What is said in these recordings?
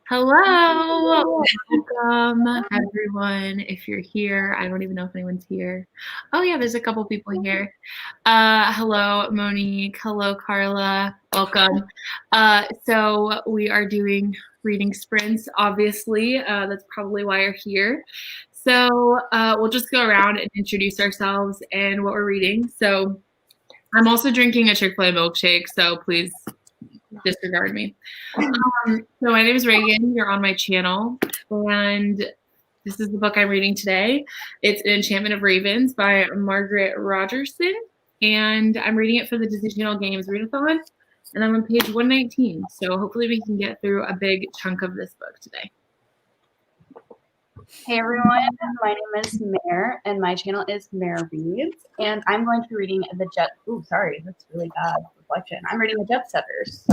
Hello, welcome everyone. If you're here, I don't even know if anyone's here. Oh yeah, there's a couple people here. Hello, Monique. Hello, Carla. Welcome. So we are doing reading sprints, obviously. That's probably why you're here. So we'll just go around and introduce ourselves and what we're reading. So I'm also drinking a Chick-fil-A milkshake, so please disregard me. So my name is Reagan. You're on my channel, and this is the book I'm reading today. It's An Enchantment of Ravens by Margaret Rogerson, and I'm reading it for the Disney Channel Games Readathon, and I'm on page 119. So hopefully we can get through a big chunk of this book today. Hey everyone, my name is Mare, and my channel is Mare Reads, and I'm going to be reading the Jet. Ooh, sorry, that's really bad reflection. I'm reading the Jet Setters.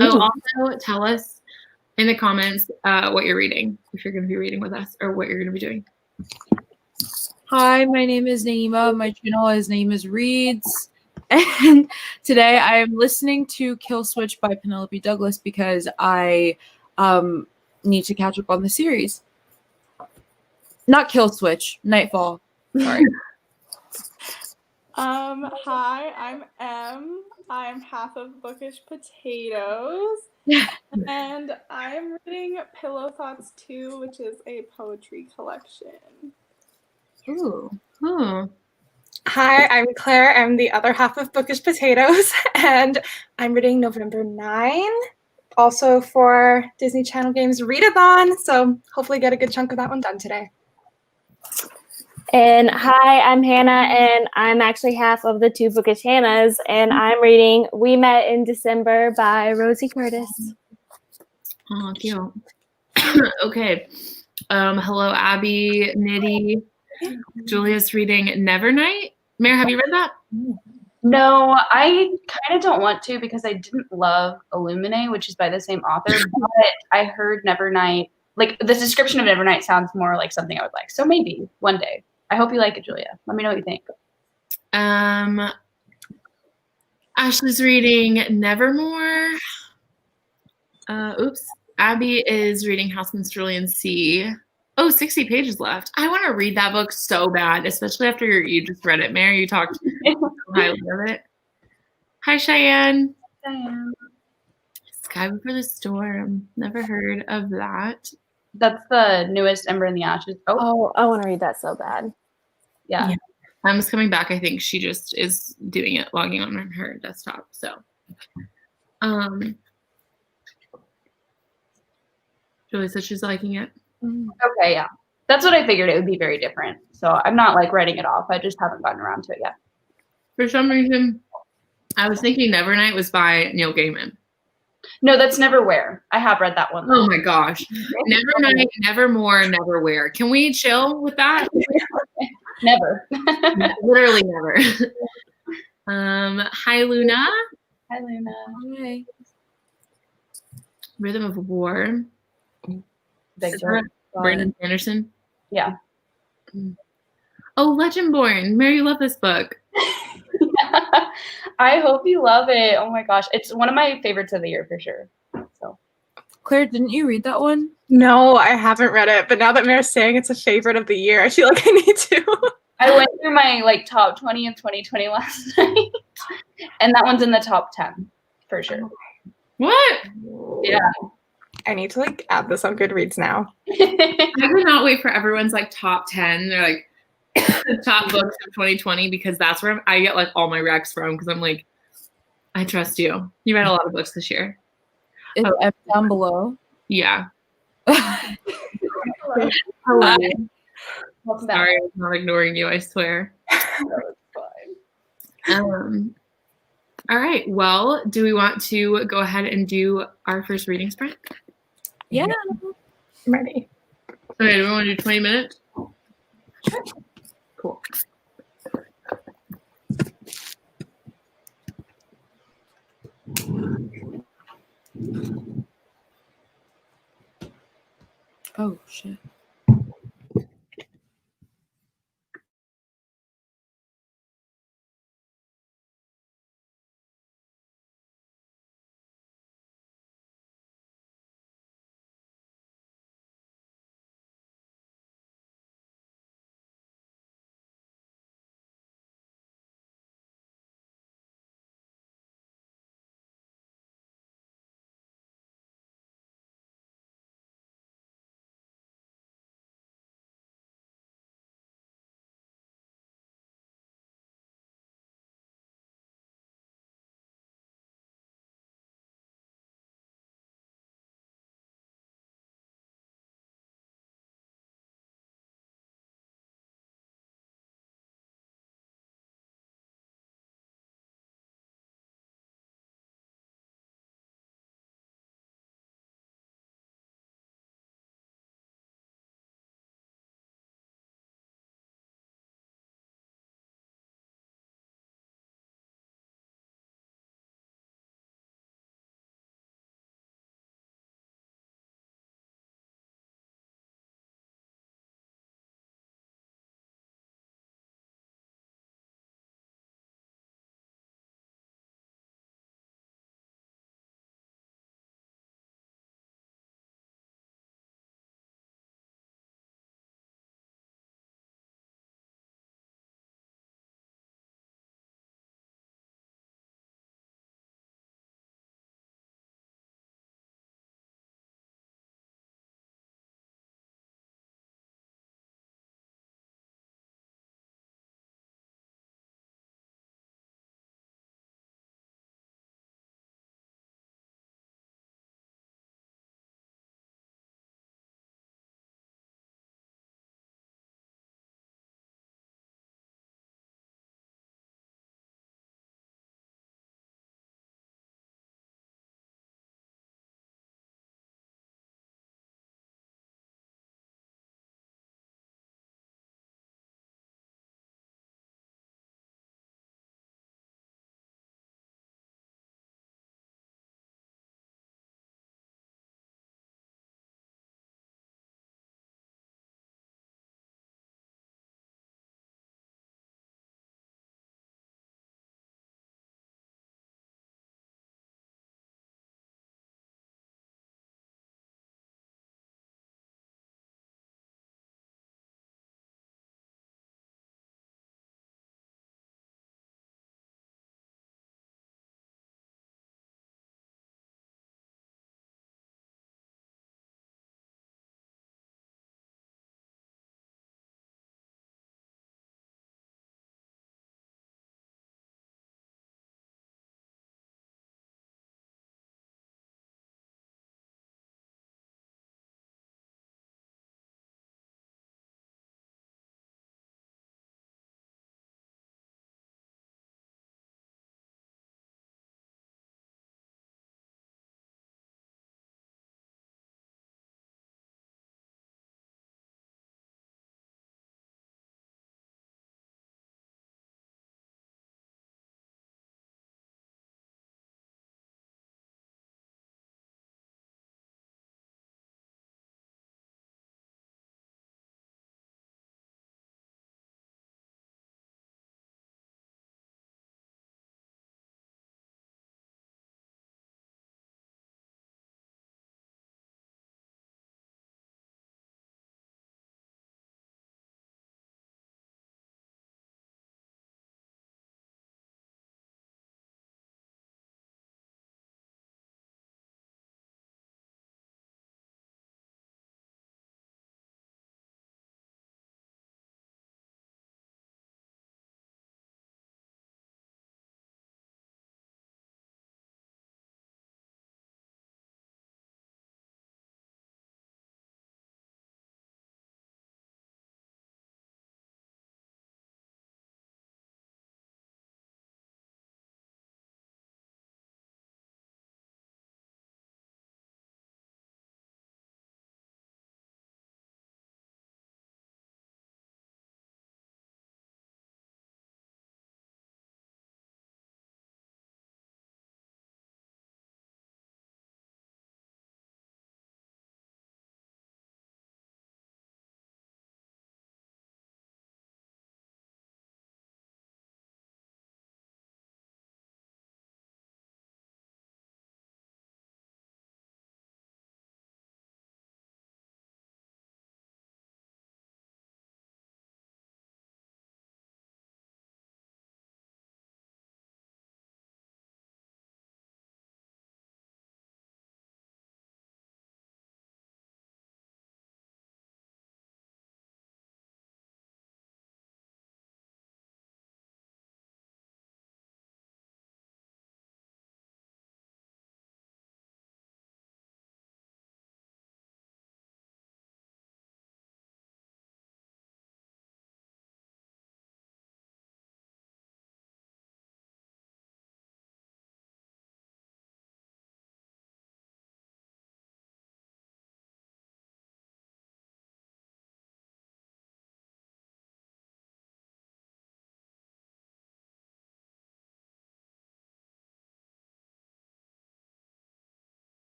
Oh, also tell us in the comments what you're reading, if you're going to be reading with us, or what you're going to be doing. Hi, my name is Nayema. My channel is Nayema's Reads, and today I am listening to Kill Switch by Penelope Douglas because I need to catch up on the series. Not Kill Switch, Nightfall. Sorry. Hi, I'm Em. I'm half of Bookish Potatoes, and I'm reading Pillow Thoughts 2, which is a poetry collection. Ooh. Oh. Hi, I'm Claire. I'm the other half of Bookish Potatoes, and I'm reading November 9, also for Disney Channel Games Readathon, so hopefully get a good chunk of that one done today. And hi, I'm Hannah, and I'm actually half of the two Bookish Hannahs, and I'm reading We Met in December by Rosie Curtis. Oh, cute. Okay. Hello, Abby, Nitty. Julia's reading Nevernight. Mare, have you read that? No, I kind of don't want to because I didn't love Illuminae, which is by the same author, but I heard Nevernight, like the description of Nevernight sounds more like something I would like. So maybe one day. I hope you like it, Julia. Let me know what you think. Ashley's reading Nevermore. Oops. Abby is reading House Minstrelian Sea. Oh, 60 pages left. I want to read that book so bad, especially after you just read it, Mary. You talked so highly of it. Hi, Cheyenne. Diane. Sky Before the Storm. Never heard of that. That's the newest Ember in the Ashes. Oh, I want to read that so bad. Yeah. Emma's coming back. I think she just is doing it, logging on her desktop. So, Julie said she's liking it. Okay, yeah. That's what I figured. It would be very different. So I'm not like writing it off. I just haven't gotten around to it yet. For some reason, I was thinking Nevernight was by Neil Gaiman. No, that's Neverwhere. I have read that one. Oh my gosh. Nevernight, Nevermore, Neverwhere. Can we chill with that? Never. Literally never. Hi, Luna. Hi, Luna. Hi. Rhythm of War. Big Brandon Sanderson. Yeah. Oh, Legendborn. Mary, you love this book. I hope you love it. Oh my gosh. It's one of my favorites of the year for sure. So Claire, didn't you read that one? No, I haven't read it, but now that Mare's saying it's a favorite of the year, I feel like I need to. I went through my top 20 of 2020 last night, and that one's in the top 10 for sure. What? Yeah. I need to add this on Goodreads now. I cannot wait for everyone's top 10. They're like the top books of 2020 because that's where I get all my recs from because I'm like, I trust you. You read a lot of books this year. It's F down below. Yeah. Hello. Sorry, I'm not ignoring you, I swear. All right. Well, do we want to go ahead and do our first reading sprint? Yeah. I'm ready. Okay, do we want to do 20 minutes? Sure. Cool. Oh, shit.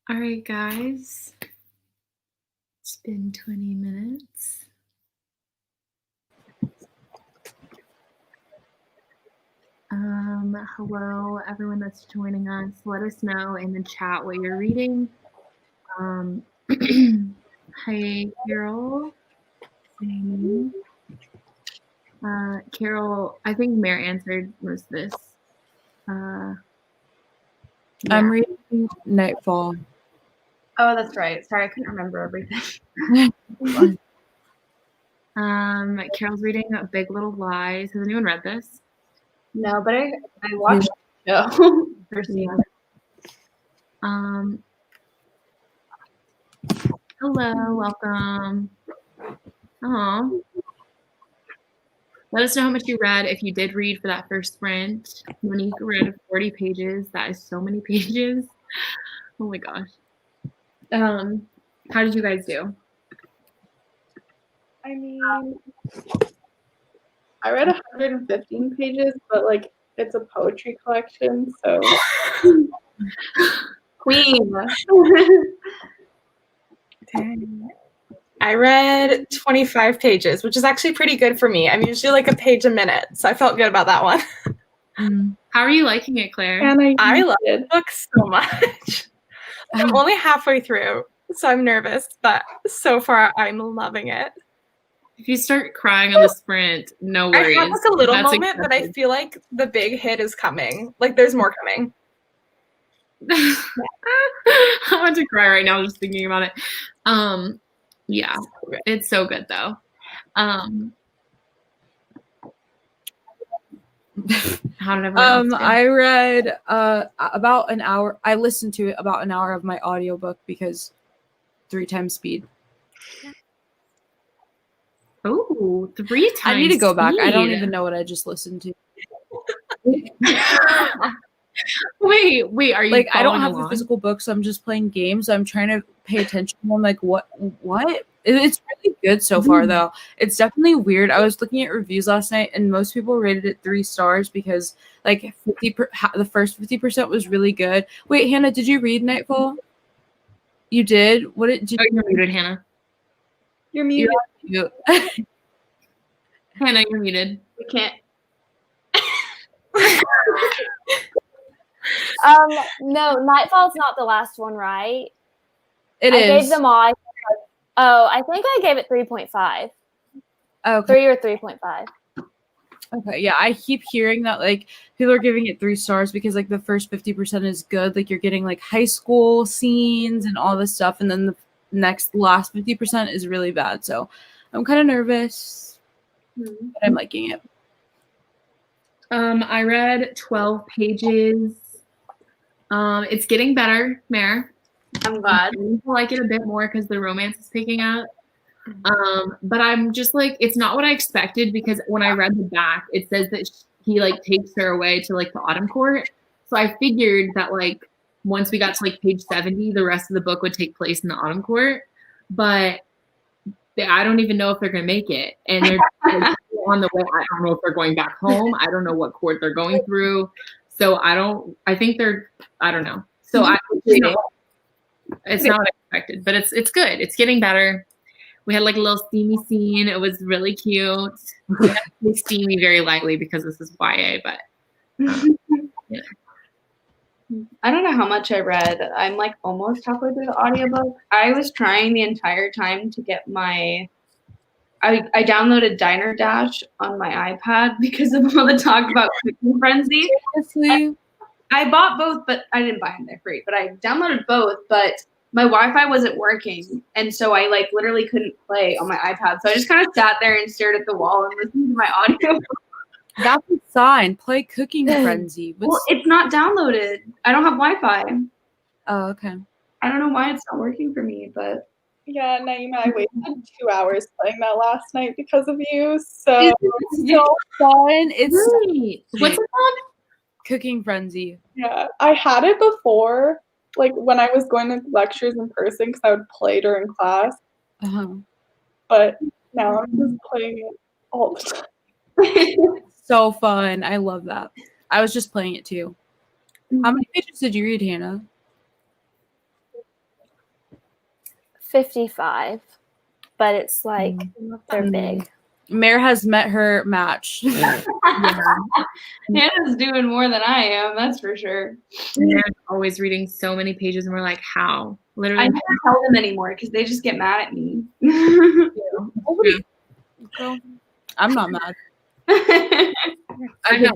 All right, guys. It's been 20 minutes. Hello, everyone that's joining us. Let us know in the chat what you're reading. Hi, Carol. Carol, I think Mare answered most of this. I'm Yeah. reading Nightfall. Oh, that's right. Sorry, I couldn't remember everything. Carol's reading Big Little Lies. Has anyone read this? No, but I watched the show. Yeah. Hello, welcome. Oh, let us know how much you read. If you did read for that first sprint, Monique read 40 pages. That is so many pages. Oh my gosh. How did you guys do? I mean, I read 115 pages, but like it's a poetry collection, so Queen. I read 25 pages, which is actually pretty good for me. I'm usually like a page a minute, so I felt good about that one. How are you liking it, Claire? and I love the book so much. I'm only halfway through, so I'm nervous, but so far I'm loving it. If you start crying on the sprint, no worries. I had like a little That's moment, but I feel like the big hit is coming. Like there's more coming. I want to cry right now just thinking about it. Yeah, it's so good though. How did everyone else do? I read about an hour. I listened to it about an hour of my audiobook because 3 times speed. Oh, 3 times. I need to go back. I don't speed. even know what I just listened to. Wait, are you Like, I don't have along? the physical book, so I'm just playing games. So I'm trying to pay attention. I'm like, what? It's really good so far, though. It's definitely weird. I was looking at reviews last night, and most people rated it 3 stars because, like, the first 50% was really good. Wait, Hannah, did you read Nightfall? You did? What did you? Oh, you're muted, Hannah. you're muted. Hannah, you're muted. We can't. No, Nightfall's not the last one, right? I gave them all. I think I gave it 3.5. Okay. 3 or 3.5. Okay, yeah, I keep hearing that like people are giving it 3 stars because like the first 50% is good, like you're getting like high school scenes and all this stuff, and then the last 50% is really bad. So I'm kind of nervous, but I'm liking it. I read 12 pages. It's getting better, Mare. I'm glad. I like it a bit more because the romance is picking up. But I'm just like, it's not what I expected because when I read the back, it says that he like takes her away to like the autumn court. So I figured that like once we got to like page 70, the rest of the book would take place in the autumn court. But I don't even know if they're gonna make it, and they're like, on the way. I don't know if they're going back home. I don't know what court they're going through. So I think they're. I don't know. So it's not what I expected, but it's good. It's getting better. We had like a little steamy scene. It was really cute. We have to say steamy very lightly because this is YA, but yeah. I don't know how much I read. I'm like almost halfway through the audiobook. I was trying the entire time to get I downloaded Diner Dash on my iPad because of all the talk about Cooking Frenzy. I bought both, but I didn't buy them. They're free. But I downloaded both, but my Wi-Fi wasn't working, and so I like literally couldn't play on my iPad. So I just kind of sat there and stared at the wall and listened to my audio. That's a sign. Play Cooking Frenzy. Well, it's not downloaded. I don't have Wi-Fi. Oh, okay. I don't know why it's not working for me, but Yeah, Nayema, I wasted 2 hours playing that last night because of you. So so fun. It's What's it called? Cooking Frenzy. yeah, I had it before, like when I was going to lectures in person because I would play during class. But now I'm just playing it all the time. So fun. I love that. I was just playing it too. How many pages did you read, Hannah? 55, but it's like they're big. Mare has met her match. Hannah's doing more than I am, that's for sure. They're always reading so many pages, and we're like, how? Literally. I never tell them anymore because they just get mad at me. Girl, I'm not mad. I know.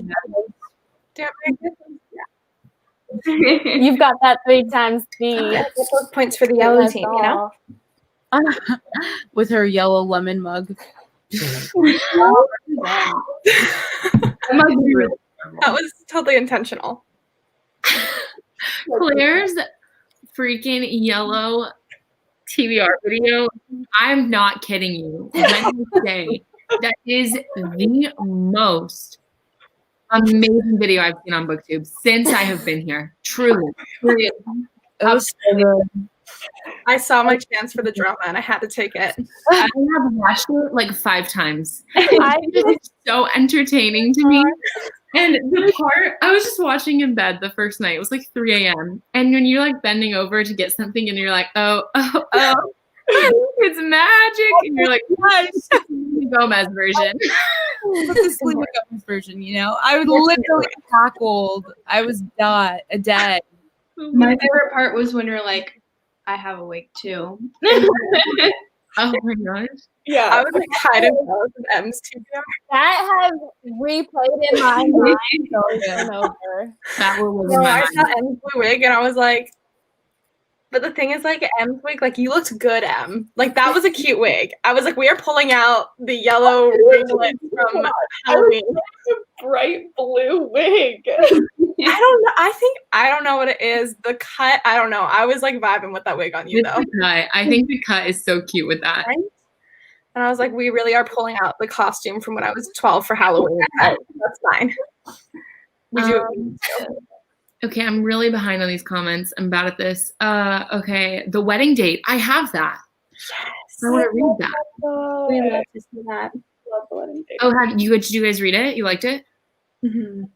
You've got that 3 times speed. Get those points for the yellow That's team, you know? all. With her yellow lemon mug. That was totally intentional. Claire's freaking yellow TBR video. I'm not kidding you. When I say that is the most amazing video I've seen on BookTube since I have been here. Truly. It was so good. I saw my chance for the drama and I had to take it. I have watched it like 5 times. It's so entertaining to me. And the part, I was just watching in bed the first night. It was like 3 a.m. And when you're like bending over to get something and you're like, oh, it's magic. And you're like, yes, Gomez version. The Selena Gomez version, you know? I was literally tackled. I was dead. My favorite part was when you're like, I have a wig too. Oh my gosh. Yeah. I was like kind of jealous of M's TBR. That has replayed in my mind over and over. That was No, my I saw M's blue wig and I was like, but the thing is, like, M's wig, like, you looked good, M. Like, that was a cute wig. I was like, we are pulling out the yellow ringlet from Halloween. Bright blue wig. I don't know. I don't know what it is. The cut, I don't know. I was like vibing with that wig on you, It's though. the cut. I think the cut is so cute with that. Right? And I was like, we really are pulling out the costume from when I was 12 for Halloween. That's fine. We do. Okay, I'm really behind on these comments. I'm bad at this. Okay, the wedding date. I have that. Yes. I want to read that. We love to see that. Love the wedding date. Oh, did you guys read it? You liked it? Mm-hmm.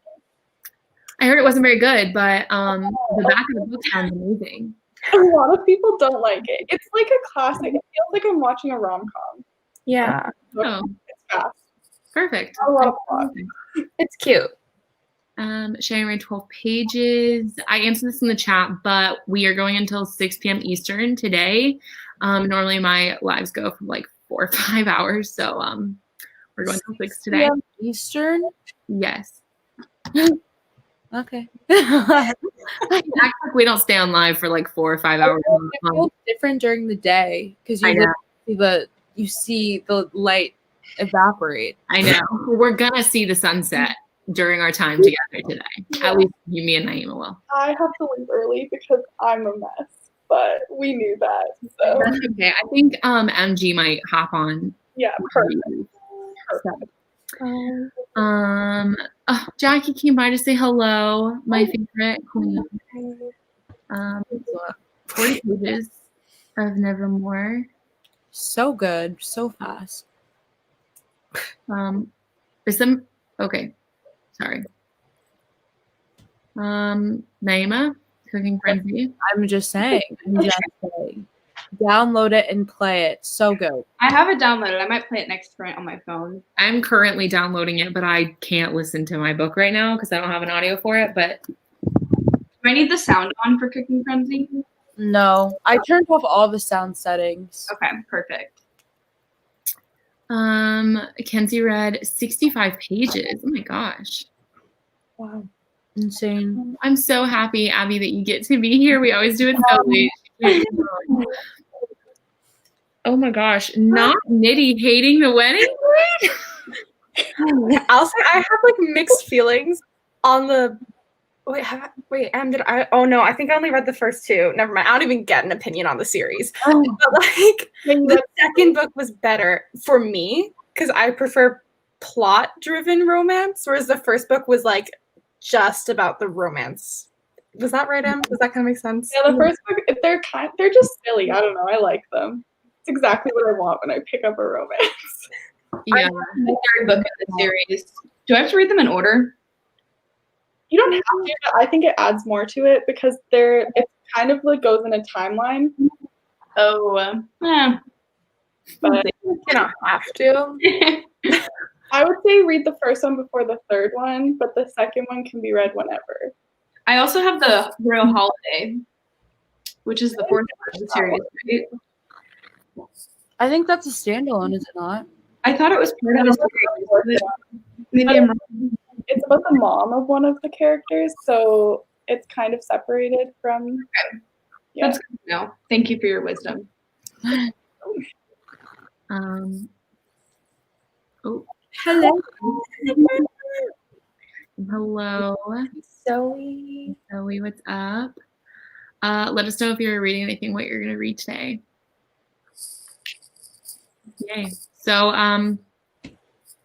I heard it wasn't very good, but the back of the book sounds amazing. A lot of people don't like it. It's like a classic. It feels like I'm watching a rom-com. Yeah. Oh, It's fast. perfect. A lot of plot. It's cute. Sharing read 12 pages. I answered this in the chat, but we are going until 6 p.m. Eastern today. Normally my lives go for like 4 or 5 hours, so we're going till 6 today. Eastern? Yes. Okay. Act like we don't stay on live for like 4 or 5 hours. It feels different during the day because you see the light evaporate. I know. We're gonna see the sunset during our time together today. At least you, me, and Nayema will. I have to leave early because I'm a mess, but we knew that. So That's okay. I think MG might hop on. yeah, perfect. Oh, Jackie came by to say hello. My favorite queen. 40 pages of Nevermore. So good. So fast. Okay. Sorry. Nayema, Cooking Frenzy. I'm just saying. Download it and play it. So good. I have it downloaded. I might play it next sprint on my phone. I'm currently downloading it, but I can't listen to my book right now because I don't have an audio for it. But Do I need the sound on for Cooking Frenzy? No. I turned off all the sound settings. Okay, perfect. Kenzie read 65 pages. Oh my gosh. Wow. Insane. I'm so happy, Abby, that you get to be here. We always do it so late. Oh my gosh. Not Nitty hating the wedding? I'll say I have like mixed feelings on the. Did I? Oh no, I think I only read the first 2. Never mind. I don't even get an opinion on the series. But like the second book was better for me because I prefer plot-driven romance, whereas the first book was like just about the romance. Was that right, Em? Does that kind of make sense? Yeah, the first book, they're just silly. I don't know. I like them. It's exactly what I want when I pick up a romance. Yeah. The third book in the series. Do I have to read them in order? You don't have to, but I think it adds more to it because it kind of like goes in a timeline. Oh, yeah. But You don't have to. I would say read the first one before the third one, but the second one can be read whenever. I also have the Royal Holiday, which is the fourth part of the series, right? I think that's a standalone, is it not? I thought it was part of the series. Maybe I'm wrong. It's about the mom of one of the characters, so it's kind of separated from. Yeah. That's good to know. Thank you for your wisdom. Oh, Hello. hello, Zoe. Zoe. What's up? Let us know if you're reading anything, what you're gonna read today. Yay. So,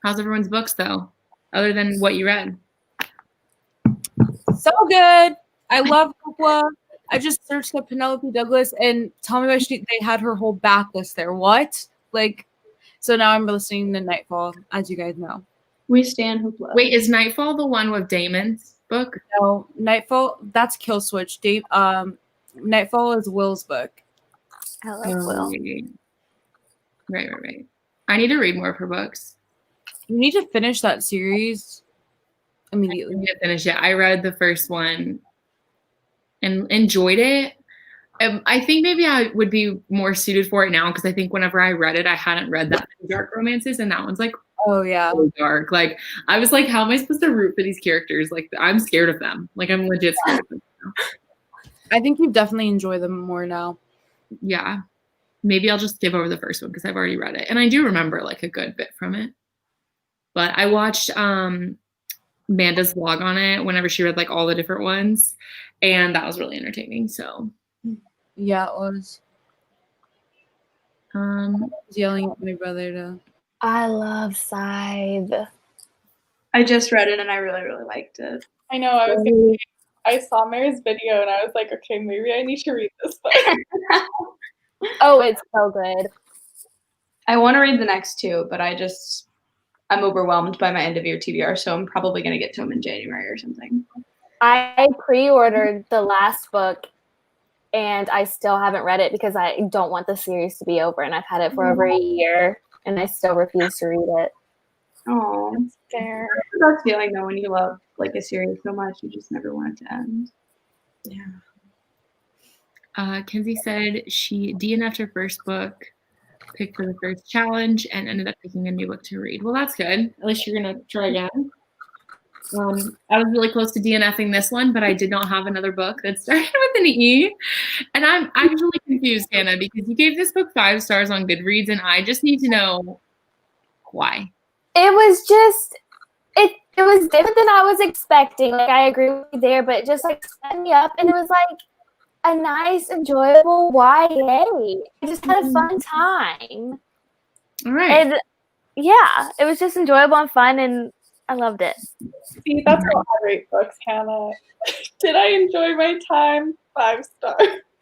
how's everyone's books though, other than what you read? So good. I love Oprah. I just searched up Penelope Douglas and tell me why they had her whole backlist there. What? Like, so now I'm listening to Nightfall, as you guys know. We stand Hoopla. Wait, is Nightfall the one with Damon's book? No, Nightfall, that's Kill Switch. Nightfall is Will's book. I love Will. Right. I need to read more of her books. You need to finish that series I immediately. need to finish it. I read the first one and enjoyed it. I think maybe I would be more suited for it now because I think whenever I read it, I hadn't read that many dark romances, and that one's like Oh yeah. so dark. Like I was like, how am I supposed to root for these characters? Like I'm scared of them. Like I'm legit scared of them now. I think you definitely enjoy them more now. Yeah. Maybe I'll just skip over the first one because I've already read it. And I do remember like a good bit from it. But I watched Amanda's vlog on it whenever she read like all the different ones. And that was really entertaining. So Yeah, it was. I um was yelling at my brother to. I love Scythe. I just read it and I really, really liked it. I know. I saw Mary's video and I was like, okay, maybe I need to read this book. Oh, it's so good. I want to read the next two, but I'm overwhelmed by my end of year TBR, so I'm probably going to get to them in January or something. I pre-ordered the last book and I still haven't read it because I don't want the series to be over, and I've had it for over a year and I still refuse to read it. Oh, Fair. that's feeling though when you love like a series so much, you just never want it to end. Kenzie said she DNF'd her first book, picked for the first challenge, and ended up picking a new book to read. Well, that's good. At least you're gonna try again. I was really close to DNFing this one, but I did not have another book that started with an E. And I'm really confused, Hannah, because you gave this book 5 stars on Goodreads, and I just need to know why. It was just it was different than I was expecting. Like I agree with you there, but it just like set me up, and it was like a nice, enjoyable YA. I just had a fun time. All right. And yeah, it was just enjoyable and fun, and I loved it. See, that's how I rate books, Hannah. Did I enjoy my time? 5 stars.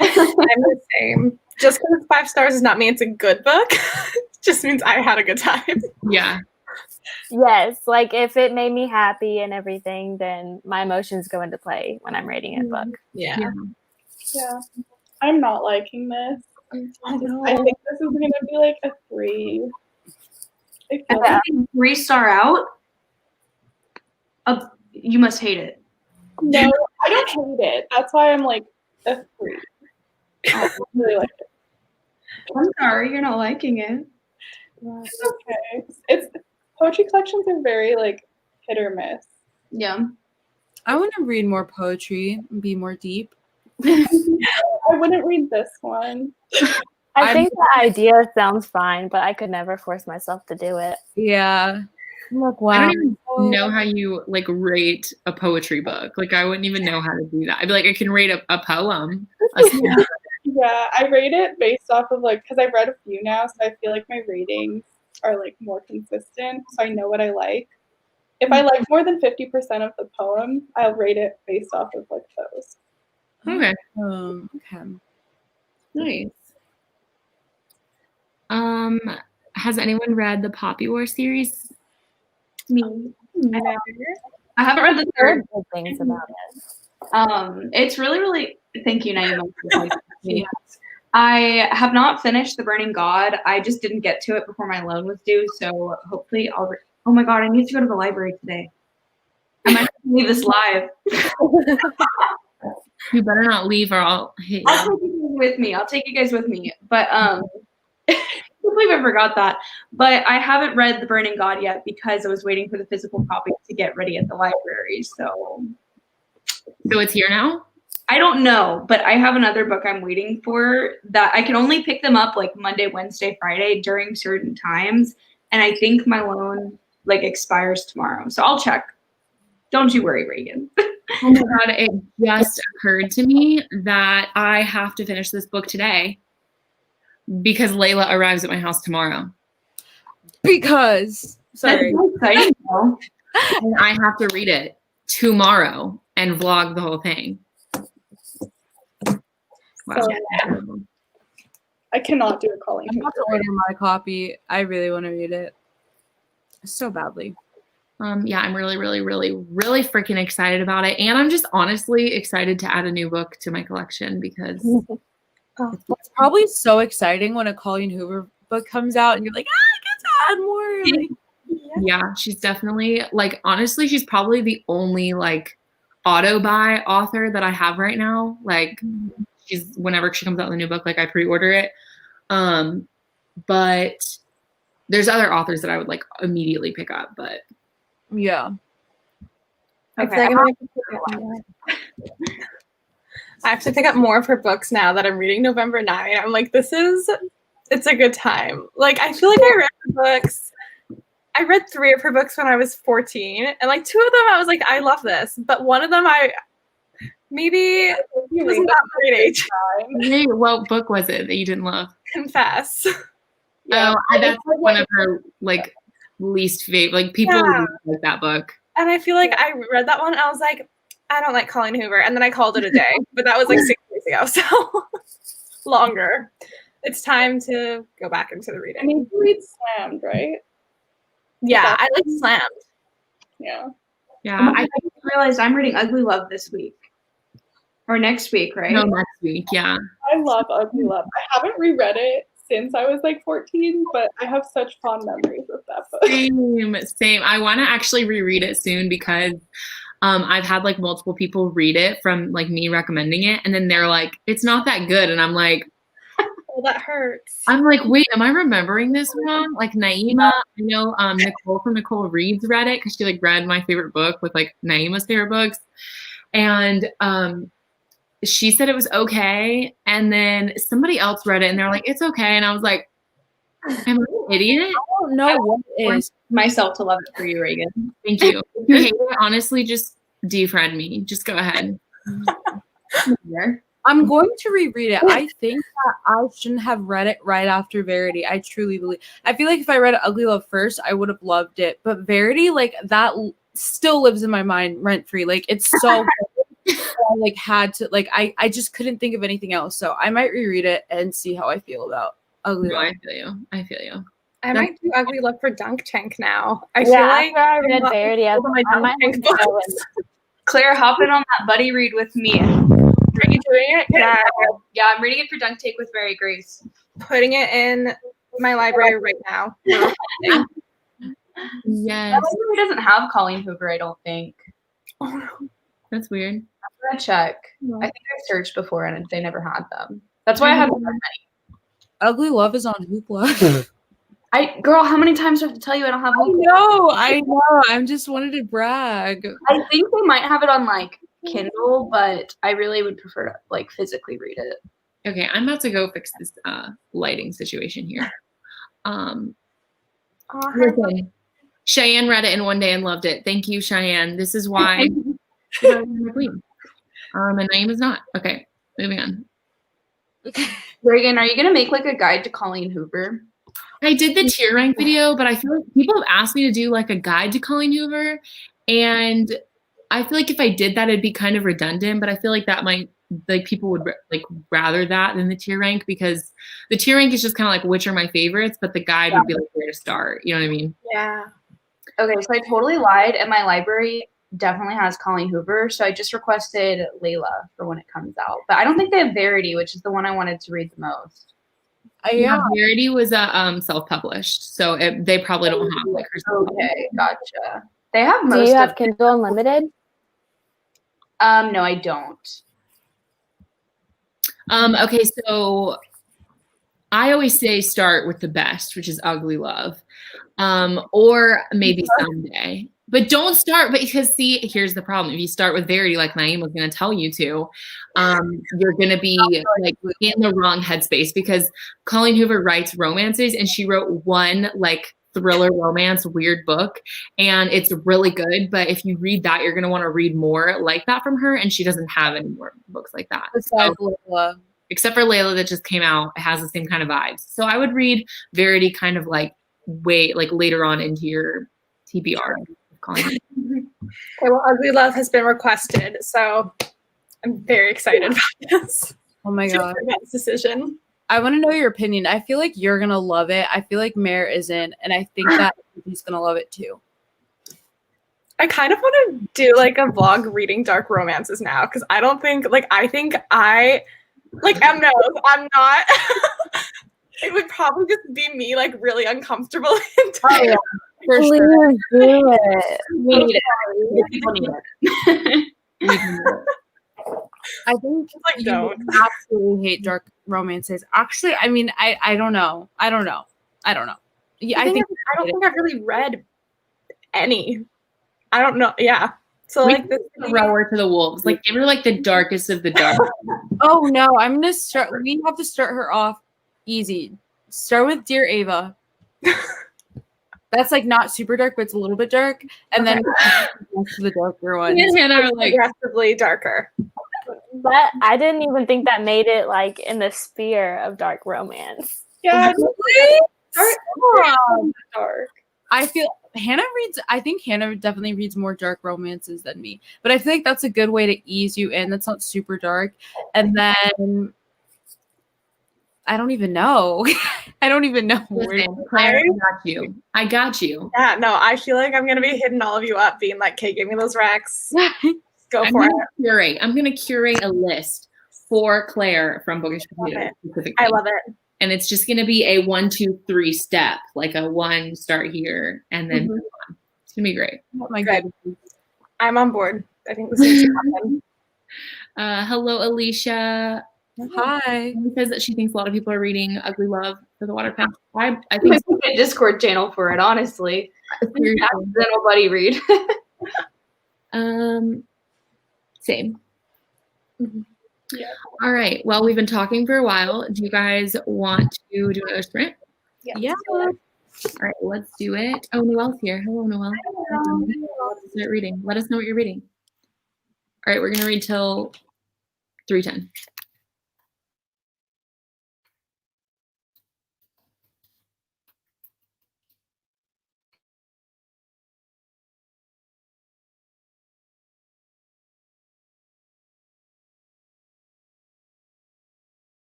I'm the same. Just because it's 5 stars does not mean it's a good book. It just means I had a good time. Yeah. Yes, like if it made me happy and everything, then my emotions go into play when I'm reading a book. Yeah. Yeah. I'm not liking this. Oh, no. I think this is going to be like a 3. It feels If it's 3-star out, you must hate it. No, I don't hate it. That's why I'm like a 3. I really like it. I'm sorry, you're not liking it. It's okay. It's poetry collections are very like hit or miss. Yeah. I want to read more poetry and be more deep. I wouldn't read this one. I think the idea sounds fine, but I could never force myself to do it. Yeah. I'm like, I wow. don't even know how you like rate a poetry book. Like I wouldn't even know how to do that. I'd be like, I can rate a poem. Yeah, I rate it based off of like, because I've read a few now, so I feel like my ratings are like more consistent, so I know what I like. If I like more than 50% of the poem, I'll rate it based off of like those. Okay. Okay. Nice. Has anyone read the Poppy War series? Me. No. I haven't read the I've third. heard good things about it. It's really, really. Thank you, Nayema. I have not finished The Burning God. I just didn't get to it before my loan was due, so hopefully I'll. Oh my god, I need to go to the library today. I might have to leave this live. You better not leave or I'll hit you. I'll take you guys with me. I'll take you guys with me. But I believe I forgot that. But I haven't read The Burning God yet because I was waiting for the physical copy to get ready at the library. So it's here now? I don't know, but I have another book I'm waiting for that I can only pick them up like Monday, Wednesday, Friday during certain times. And I think my loan like expires tomorrow. So I'll check. Don't you worry, Reagan. Oh my god, it just occurred to me that I have to finish this book today because Layla arrives at my house tomorrow. Because sorry. That's so exciting, though. And I have to read it tomorrow and vlog the whole thing. Wow. So, I cannot do a Colleen I'm about to Hoover. order my copy. I really want to read it so badly. Yeah, I'm really, really, really, really freaking excited about it. And I'm just honestly excited to add a new book to my collection because It's probably so exciting when a Colleen Hoover book comes out and you're like, I get to add more. Like, yeah, she's definitely like, honestly, she's probably the only like auto buy author that I have right now. Like she's, whenever she comes out with a new book, like I pre-order it. But there's other authors that I would like immediately pick up, but yeah. I feel like I'm gonna pick up more. I have to pick up more of her books now that I'm reading November 9. I'm like, it's a good time. Like, I feel like I read her books. I read 3 of her books when I was 14, and like 2 of them I was like, I love this, but one of them maybe wasn't that great age. hey, what book was it that you didn't love? Confess. Yeah. Oh, that's like one of her like least favorite. Like people like that book. And I feel like I read that one and I was like, I don't like Colleen Hoover, and then I called it a day. But that was like 6 days ago, so longer. It's time to go back into the reading. I mean, you read Slammed, right? Yeah, I like Slammed. Yeah. Yeah, I just realized I'm reading Ugly Love this week. Or next week, right? no, next week. Yeah. I love Ugly Love. I haven't reread it since I was like 14, but I have such fond memories of that book. Same. I want to actually reread it soon because I've had like multiple people read it from like me recommending it, and then they're like, it's not that good. And I'm like, Oh, that hurts. I'm like, wait, am I remembering this wrong? Like Nayema, I know Nicole from Nicole Reads read it because she like read my favorite book with like Nayema's favorite books. And she said it was okay. And then somebody else read it and they're like, it's okay. And I was like, am I an idiot? I don't know what it is. Myself to love it for you, Reagan. Thank you. If you hate it, honestly, just defriend me. Just go ahead. I'm going to reread it. I think that I shouldn't have read it right after Verity. I truly believe. I feel like if I read Ugly Love first, I would have loved it. But Verity, like that still lives in my mind rent free. Like it's so good. I like had to like I just couldn't think of anything else. So I might reread it and see how I feel about Ugly No, Love. I feel you. I feel you. I might do Ugly Love for Dunk Tank now. I Yeah, feel like after I read Verity, I my might Dunk have Tank to go books. and Claire, hop in on that buddy read with me. Are you doing it? Yeah, I'm reading it for Dunk Take with Mary Grace. Putting it in my library right now. Yes. That library doesn't have Colleen Hoover, I don't think. Oh no. That's weird. I'm gonna check. I think I searched before and they never had them. That's why I have Ugly Love is on Hoopla. girl, how many times do I have to tell you I don't have Hoopla? I know. I just wanted to brag. I think they might have it on like Kindle, but I really would prefer to like physically read it. Okay, I'm about to go fix this lighting situation here. Listen, Cheyenne read it in one day and loved it. Thank you, Cheyenne. This is why I'm my queen. And Nayema's not. Okay, moving on. Reagan, are you gonna make like a guide to Colleen Hoover? I did the tier rank video, but I feel like people have asked me to do like a guide to Colleen Hoover, and I feel like if I did that, it'd be kind of redundant. But I feel like that might like people would like rather that than the tier rank because the tier rank is just kind of like which are my favorites, but the guide would be like where to start. You know what I mean? Yeah. Okay, so I totally lied. At my library, definitely has Colleen Hoover. So I just requested Layla for when it comes out. But I don't think they have Verity, which is the one I wanted to read the most. Yeah. Verity was a self-published, so they probably don't have like her. Okay, gotcha. They have Do most you have of. Kindle Unlimited? No, I don't. Okay, so I always say start with the best, which is Ugly Love, or maybe Someday. But don't start because see, here's the problem. If you start with Verity, like Nayema was going to tell you to, you're going to be like in the wrong headspace because Colleen Hoover writes romances and she wrote one like thriller romance weird book and it's really good. But if you read that, you're going to want to read more like that from her. And she doesn't have any more books like that. Besides So, Layla. except for Layla that just came out, it has the same kind of vibes. So I would read Verity kind of like later on into your TBR. Okay, well, Ugly Love has been requested, so I'm very excited about this. Oh my god. This decision. I want to know your opinion. I feel like you're gonna love it. I feel like Mare isn't, and I think that he's gonna love it too. I kind of want to do like a vlog reading dark romances now because I don't think I'm not. It would probably just be me like really uncomfortable. Oh, yeah. For Please sure. do it. We need it. People need it. I think Like, you don't. absolutely hate dark romances. Actually, I mean, I don't know. I don't know. Yeah, I don't think I've really read any. I don't know. Yeah. So We like this. row her to the wolves. Like give her like the darkest of the dark. Oh no, I'm gonna start. We have to start her off easy. Start with Dear Ava. That's like not super dark, but it's a little bit dark, and then the darker ones. Me and Hannah are like, Aggressively darker. But I didn't even think that made it like in the sphere of dark romance. Yeah. Dark. I feel Hannah reads. I think Hannah definitely reads more dark romances than me, but I feel like that's a good way to ease you in. That's not super dark, and then I don't even know. I don't even know. listen, Claire, I got you. Yeah, no, I feel like I'm gonna be hitting all of you up, being like, "Okay, give me those racks. Go I'm for it." gonna curate a list for Claire from Bookish Potatoes specifically. I love it. And it's just gonna be a 1, 2, 3 step, like a 1 start here and then move on. It's gonna be great. Oh my god. I'm on board. I think this needs to happen. Hello, Alicia. Hi. She says that she thinks a lot of people are reading Ugly Love for the Water Pen. I I think think a Discord channel for it, honestly. Accidental buddy read. same. Yeah. All right. Well, we've been talking for a while. Do you guys want to do another sprint? Yeah. All right, let's do it. Oh, Noelle's here. Hello, Noelle. Let's start reading. Let us know what you're reading. All right, we're gonna read till 3:10.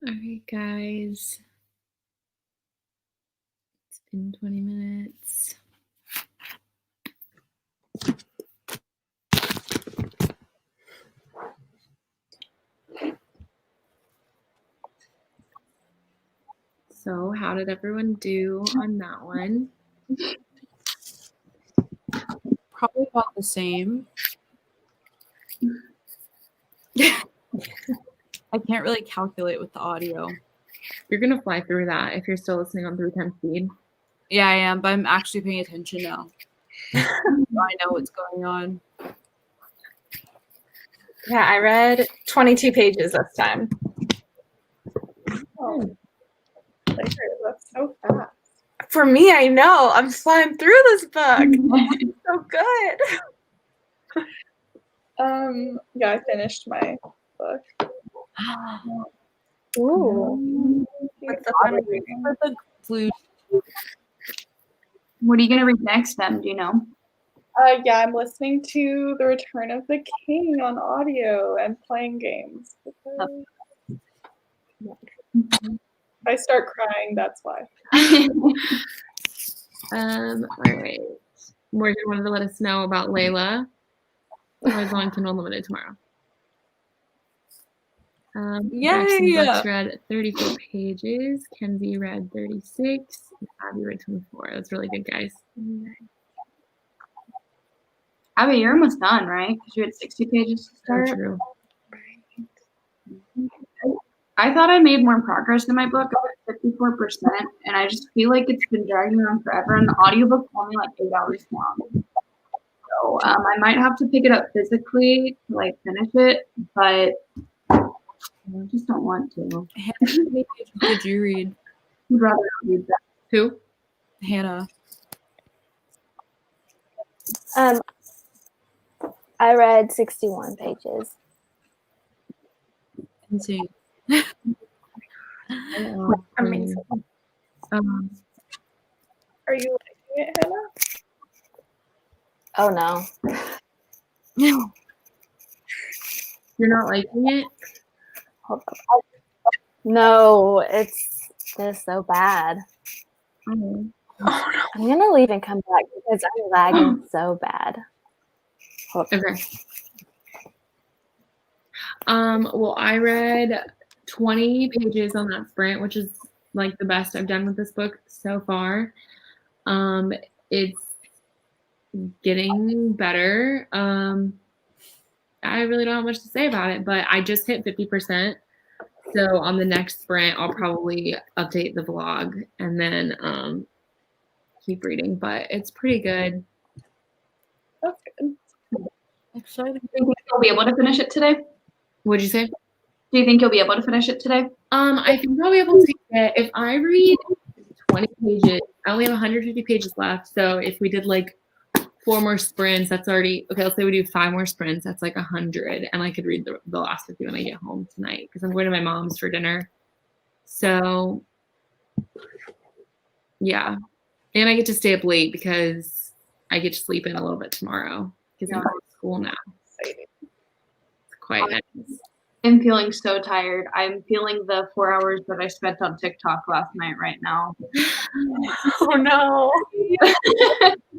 All right, guys. It's been 20 minutes. So how did everyone do on that one? Probably about the same. I can't really calculate with the audio. You're going to fly through that if you're still listening on 3x speed. Yeah, I am, but I'm actually paying attention now. So I know what's going on. Yeah, I read 22 pages this time. Oh, that's so fast. For me, I know. I'm flying through this book. It's so good. Yeah, I finished my book. Ooh. What's the fun reading? What are you gonna read next, then? Do you know? Yeah, I'm listening to The Return of the King on audio and playing games. If I start crying, that's why. All right. Morgan wanted to let us know about Layla. I was on Kindle Unlimited tomorrow. Yay! Bucks read 34 pages. Kenzie read 36. And Abby read 24. That's really good, guys. Abby, you're almost done, right? Because you had 60 pages to start. So true. I thought I made more progress in my book. I was at 54%, and I just feel like it's been dragging on forever. And the audiobook's only like 8 hours long. So I might have to pick it up physically to like finish it, but I just don't want to. Hannah, how many pages did you read? I'd rather not read that. Who? Hannah. I read 61 pages. Insane. Amazing. Are you liking it, Hannah? Oh no. You're not liking it? Hold on. No, it's just so bad. Mm-hmm. Oh no. I'm gonna leave and come back because I'm lagging so bad. Okay. Well, I read 20 pages on that sprint, which is like the best I've done with this book so far. It's getting better. I really don't have much to say about it, but I just hit 50%. So on the next sprint, I'll probably update the vlog and then keep reading, but it's pretty good. That's good. Exciting. Do you think you'll be able to finish it today? What'd you say? Do you think you'll be able to finish it today? I think I'll be able to get, if I read 20 pages, I only have 150 pages left. So if we did like 4 more sprints, that's already, okay, let's say we do 5 more sprints, that's like 100. And I could read the last 50 when I get home tonight because I'm going to my mom's for dinner. So yeah. And I get to stay up late because I get to sleep in a little bit tomorrow because I'm going to school now. It's quite nice. I'm feeling so tired. I'm feeling the 4 hours that I spent on TikTok last night right now. Oh no.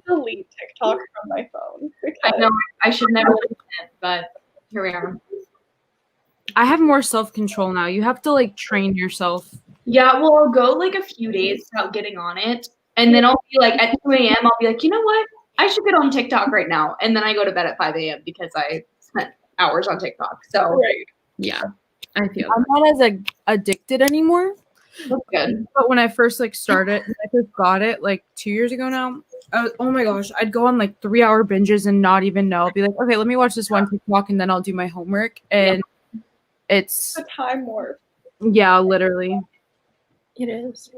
Delete TikTok from my phone. I know I should never do it, but here we are. I have more self-control now. You have to like train yourself. Yeah, well, I'll go like a few days without getting on it. And then I'll be like at 2 a.m., I'll be like, you know what? I should get on TikTok right now. And then I go to bed at 5 a.m. because I spent hours on TikTok. So, Right. Yeah, I feel I'm not as addicted anymore. that's good. But when I first like started, when I first got it like 2 years ago now, oh my gosh, I'd go on like 3-hour binges and not even know. I'll be like, okay, let me watch this one TikTok and then I'll do my homework. And it's The time warp. yeah, literally. It is.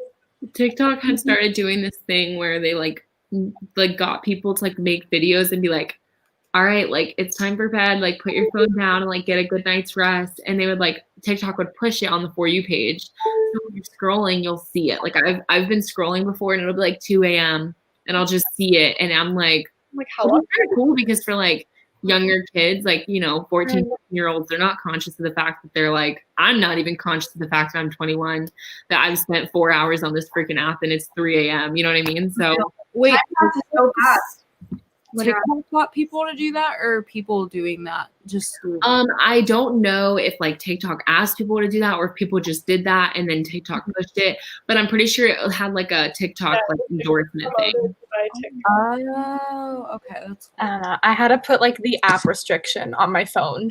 TikTok had started doing this thing where they like got people to like make videos and be like, all right, like it's time for bed, like put your phone down and like get a good night's rest. And they would like, TikTok would push it on the For You page. So when you're scrolling, you'll see it. Like I've been scrolling before and it'll be like 2 a.m. and I'll just see it. And I'm like Like how long? it's kind of cool because for like younger kids, like, 14 year olds, they're not conscious of the fact that they're like, I'm not even conscious of the fact that I'm 21, that I've spent 4 hours on this freaking app and it's 3 a.m. You know what I mean? So Wait, so fast. TikTok taught people to do that, or people doing that just through I don't know if like TikTok asked people to do that or if people just did that and then TikTok pushed it, but I'm pretty sure it had like a TikTok like endorsement thing. Oh, okay. That's I don't know. I had to put like the app restriction on my phone.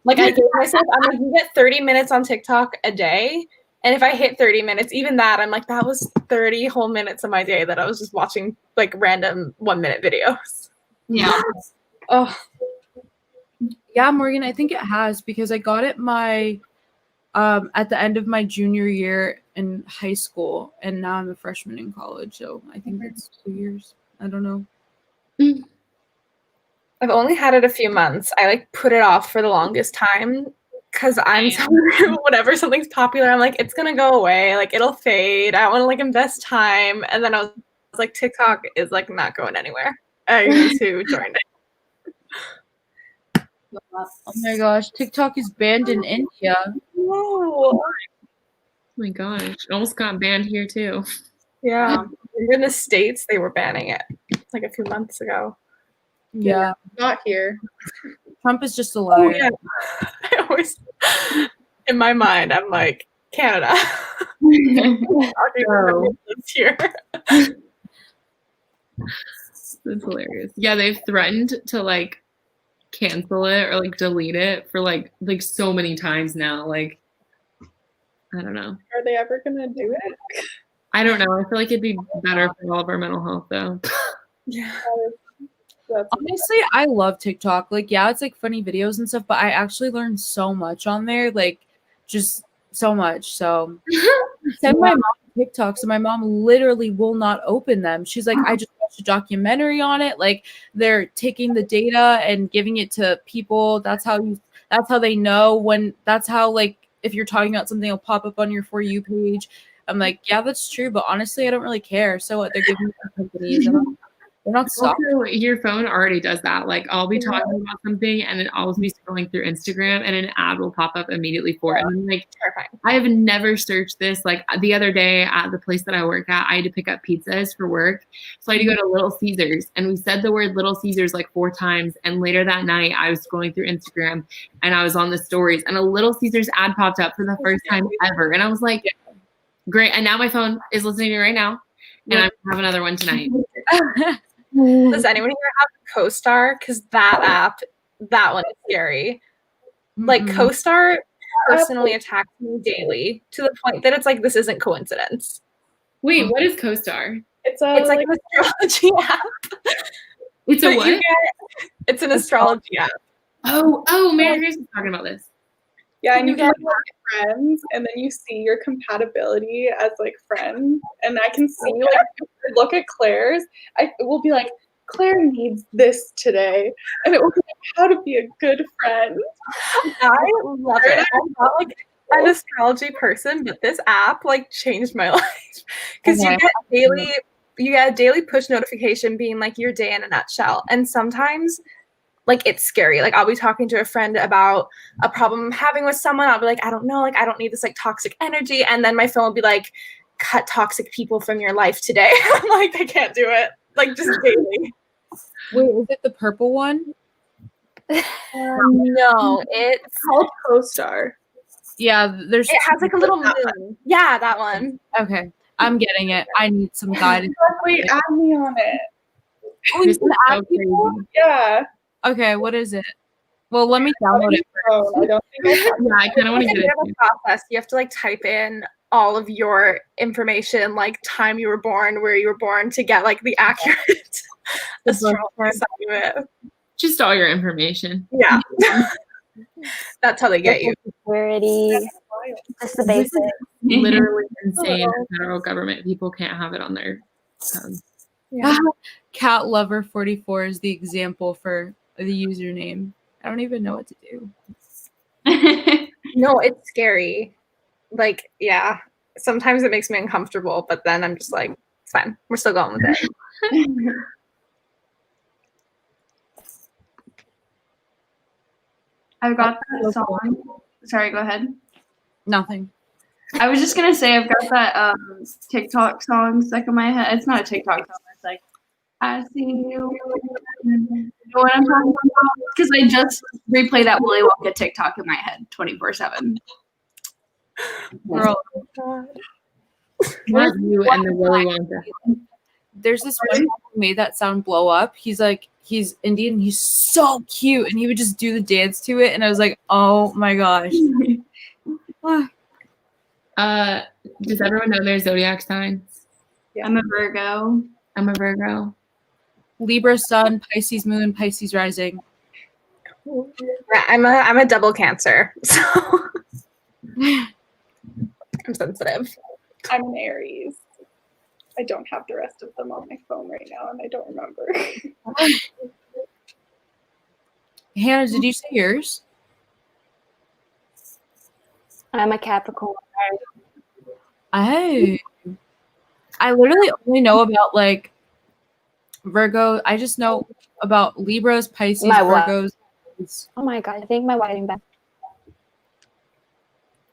Like I gave myself, I'm like, you get 30 minutes on TikTok a day. And if I hit 30 minutes, even that, I'm like, that was 30 whole minutes of my day that I was just watching like random 1-minute videos. Yeah. Oh, yeah, Morgan, I think it has, because I got it at the end of my junior year in high school, and now I'm a freshman in college, so I think it's 2 years. I don't know. I've only had it a few months. I like put it off for the longest time because I'm someone who, whenever something's popular, I'm like, it's gonna go away, like it'll fade. I want to like invest time, and then I was like, TikTok is like not going anywhere. I need to join it. Oh my gosh, TikTok is banned in India. Oh my gosh, it almost got banned here too. Yeah, in the States they were banning it like a few months ago. Yeah, not here. Trump is just a liar. Oh, yeah. I always, in my mind, I'm like, Canada. Here. That's hilarious. Yeah, they've threatened to like cancel it or like delete it for like so many times now. Like, I don't know. Are they ever gonna do it? I don't know. I feel like it'd be better for all of our mental health though. Yeah. Honestly, I love TikTok. Like, yeah, it's like funny videos and stuff, but I actually learned so much on there. Like, just so much. So send my mom TikToks, and my mom literally will not open them. She's like, I just watched a documentary on it. Like, they're taking the data and giving it to people. That's how they know when. That's how, like, if you're talking about something, it'll pop up on your For You page. I'm like, yeah, that's true, but honestly, I don't really care. So what? They're giving me companies, and they're not stopping. Also, your phone already does that. Like, I'll be talking about something and then I'll be scrolling through Instagram and an ad will pop up immediately for it. And I'm like, I have never searched this. Like, the other day at the place that I work at, I had to pick up pizzas for work. So I had to go to Little Caesars, and we said the word Little Caesars like 4 times. And later that night, I was scrolling through Instagram and I was on the stories, and a Little Caesars ad popped up for the first time ever. And I was like, great. And now my phone is listening to me right now. And I'm gonna have another one tonight. Does anyone here have CoStar? Because that app, that one is scary. Like, CoStar personally attacks me daily to the point that it's like, this isn't coincidence. Wait, what is CoStar? It's like an astrology app. It's a what? It's an astrology app. Oh, Mary Grace was talking about this. Yeah, and you can look at friends, and then you see your compatibility as like friends. And I can see, like, if you look at Claire's, it will be like, Claire needs this today, and it will be like, how to be a good friend. I love it. I'm not like an astrology person, but this app like changed my life because you get a daily push notification being like your day in a nutshell, and sometimes. Like, it's scary. Like, I'll be talking to a friend about a problem I'm having with someone. I'll be like, I don't know. Like, I don't need this, like, toxic energy. And then my phone will be like, cut toxic people from your life today. I'm like, I can't do it. Like, just daily. Wait, is it the purple one? No, it's called CoStar. Yeah, it has, like, a little moon. Yeah, that one. Okay. I'm getting it. I need some guidance. Wait, add me on it. Oh, you can add people? Yeah. Okay, what is it? Well, let me download it first. I don't think I kind of want to get it. Process. You have to like type in all of your information, like time you were born, where you were born, to get like the accurate astrology assignment. Just all your information. Yeah. That's how they get you. Security. Just the basics. Literally insane. The federal government people can't have it on their phones. Yeah. Cat Lover 44 is the example for the username. I don't even know what to do. No, it's scary. Like, yeah. Sometimes it makes me uncomfortable, but then I'm just like, it's fine. We're still going with it. I've got that song. Sorry, go ahead. Nothing. I was just gonna say I've got that TikTok song stuck in my head. It's not a TikTok song. It's like I see you. You know what I'm talking about? Because I just replay that Willy Wonka TikTok in my head 24/7. Girl, Not you and the Willy Wonka. there's this one guy who made that sound blow up. He's Indian. He's so cute, and he would just do the dance to it. And I was like, oh my gosh. Does everyone know their zodiac signs? Yeah. I'm a Virgo. I'm a Virgo. Libra sun, Pisces moon, Pisces rising. Yeah, I'm a double Cancer, so I'm sensitive. I'm an Aries. I don't have the rest of them on my phone right now, and I don't remember. Hannah, did you say yours? I'm a Capricorn. I literally only know about like Virgo. I just know about Libras, Pisces, My what? Virgos. Oh my god, I think my wedding back.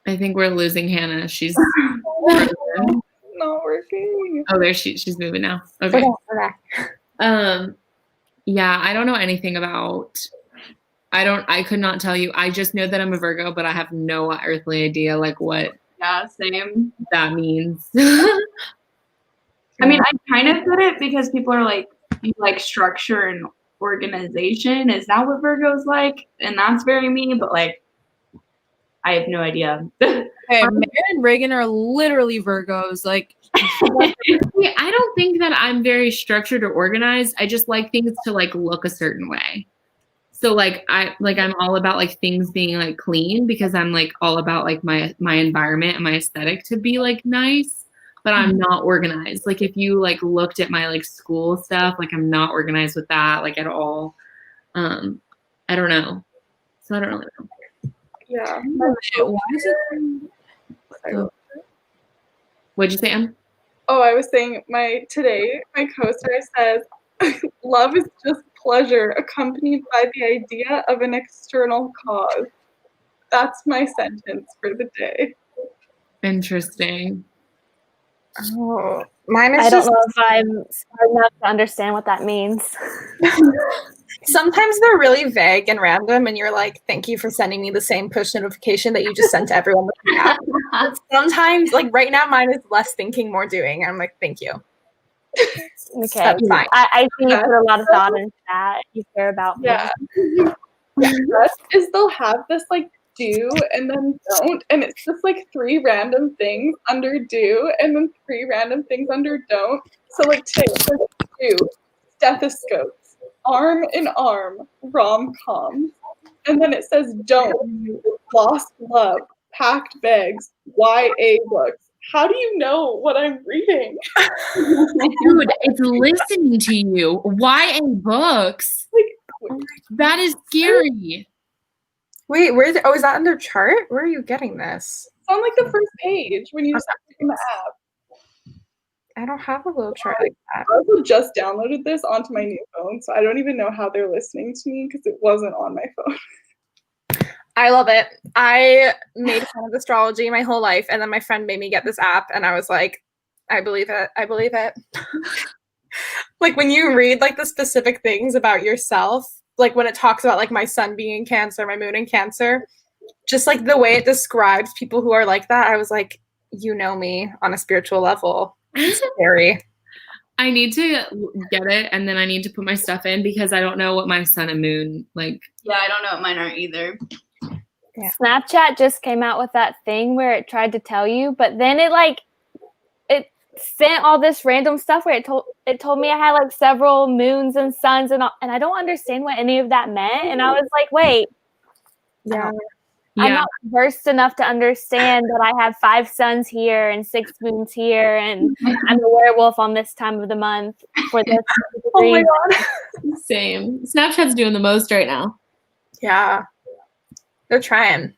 I think we're losing Hannah. She's Not working. oh, there she's moving now. Okay. Yeah, I don't know anything about. I could not tell you. I just know that I'm a Virgo, but I have no earthly idea like what Same. that means. I mean, I kind of get it because people are like, you like structure and organization. Is that what Virgo's like? And that's very me, but like, I have no idea. Okay, Mary and Reagan are literally Virgos. Like, I don't think that I'm very structured or organized. I just like things to like look a certain way. So like I'm all about like things being like clean because I'm like all about like my environment and my aesthetic to be like nice, but I'm not organized. Like if you like looked at my like school stuff, like I'm not organized with that like at all. I don't know. So I don't really know. Yeah. why is it? What'd you say, Em? Oh, I was saying my co-star says, love is just pleasure accompanied by the idea of an external cause. That's my sentence for the day. Interesting. Oh, mine is I don't just know if I'm smart enough to understand what that means. sometimes they're really vague and random, and you're like, "Thank you for sending me the same push notification that you just sent to everyone." Sometimes, like right now, mine is less thinking, more doing. I'm like, "Thank you." Okay, That's fine. I see you put a lot of thought into that. You care about me. Yeah. The rest is they'll have this like do and then don't, and it's just like 3 random things under do and then 3 random things under don't. So like today it says do, stethoscopes, arm in arm, rom-com. And then it says don't, lost love, packed bags, YA books. How do you know what I'm reading? Dude, it's listening to you. YA books. That is scary. Wait, is that under chart? Where are you getting this? It's on like the first page when you start in the app. I don't have a little chart like that. I also just downloaded this onto my new phone, so I don't even know how they're listening to me because it wasn't on my phone. I love it. I made fun of astrology my whole life, and then my friend made me get this app, and I was like, I believe it. I believe it. Like when you read like the specific things about yourself, like when it talks about like my sun being in Cancer, my moon in Cancer, just like the way it describes people who are like that, I was like, you know me on a spiritual level. It's scary. I need to get it, and then I need to put my stuff in because I don't know what my sun and moon like. Yeah, I don't know what mine are either. Yeah. Snapchat just came out with that thing where it tried to tell you, but then it sent all this random stuff where it told me I had like several moons and suns and I don't understand what any of that meant. And I was like, wait, Yeah. I'm not versed enough to understand that I have 5 suns here and 6 moons here, and I'm a werewolf on this time of the month for this. Oh my god. Same. Snapchat's doing the most right now. Yeah. They're trying.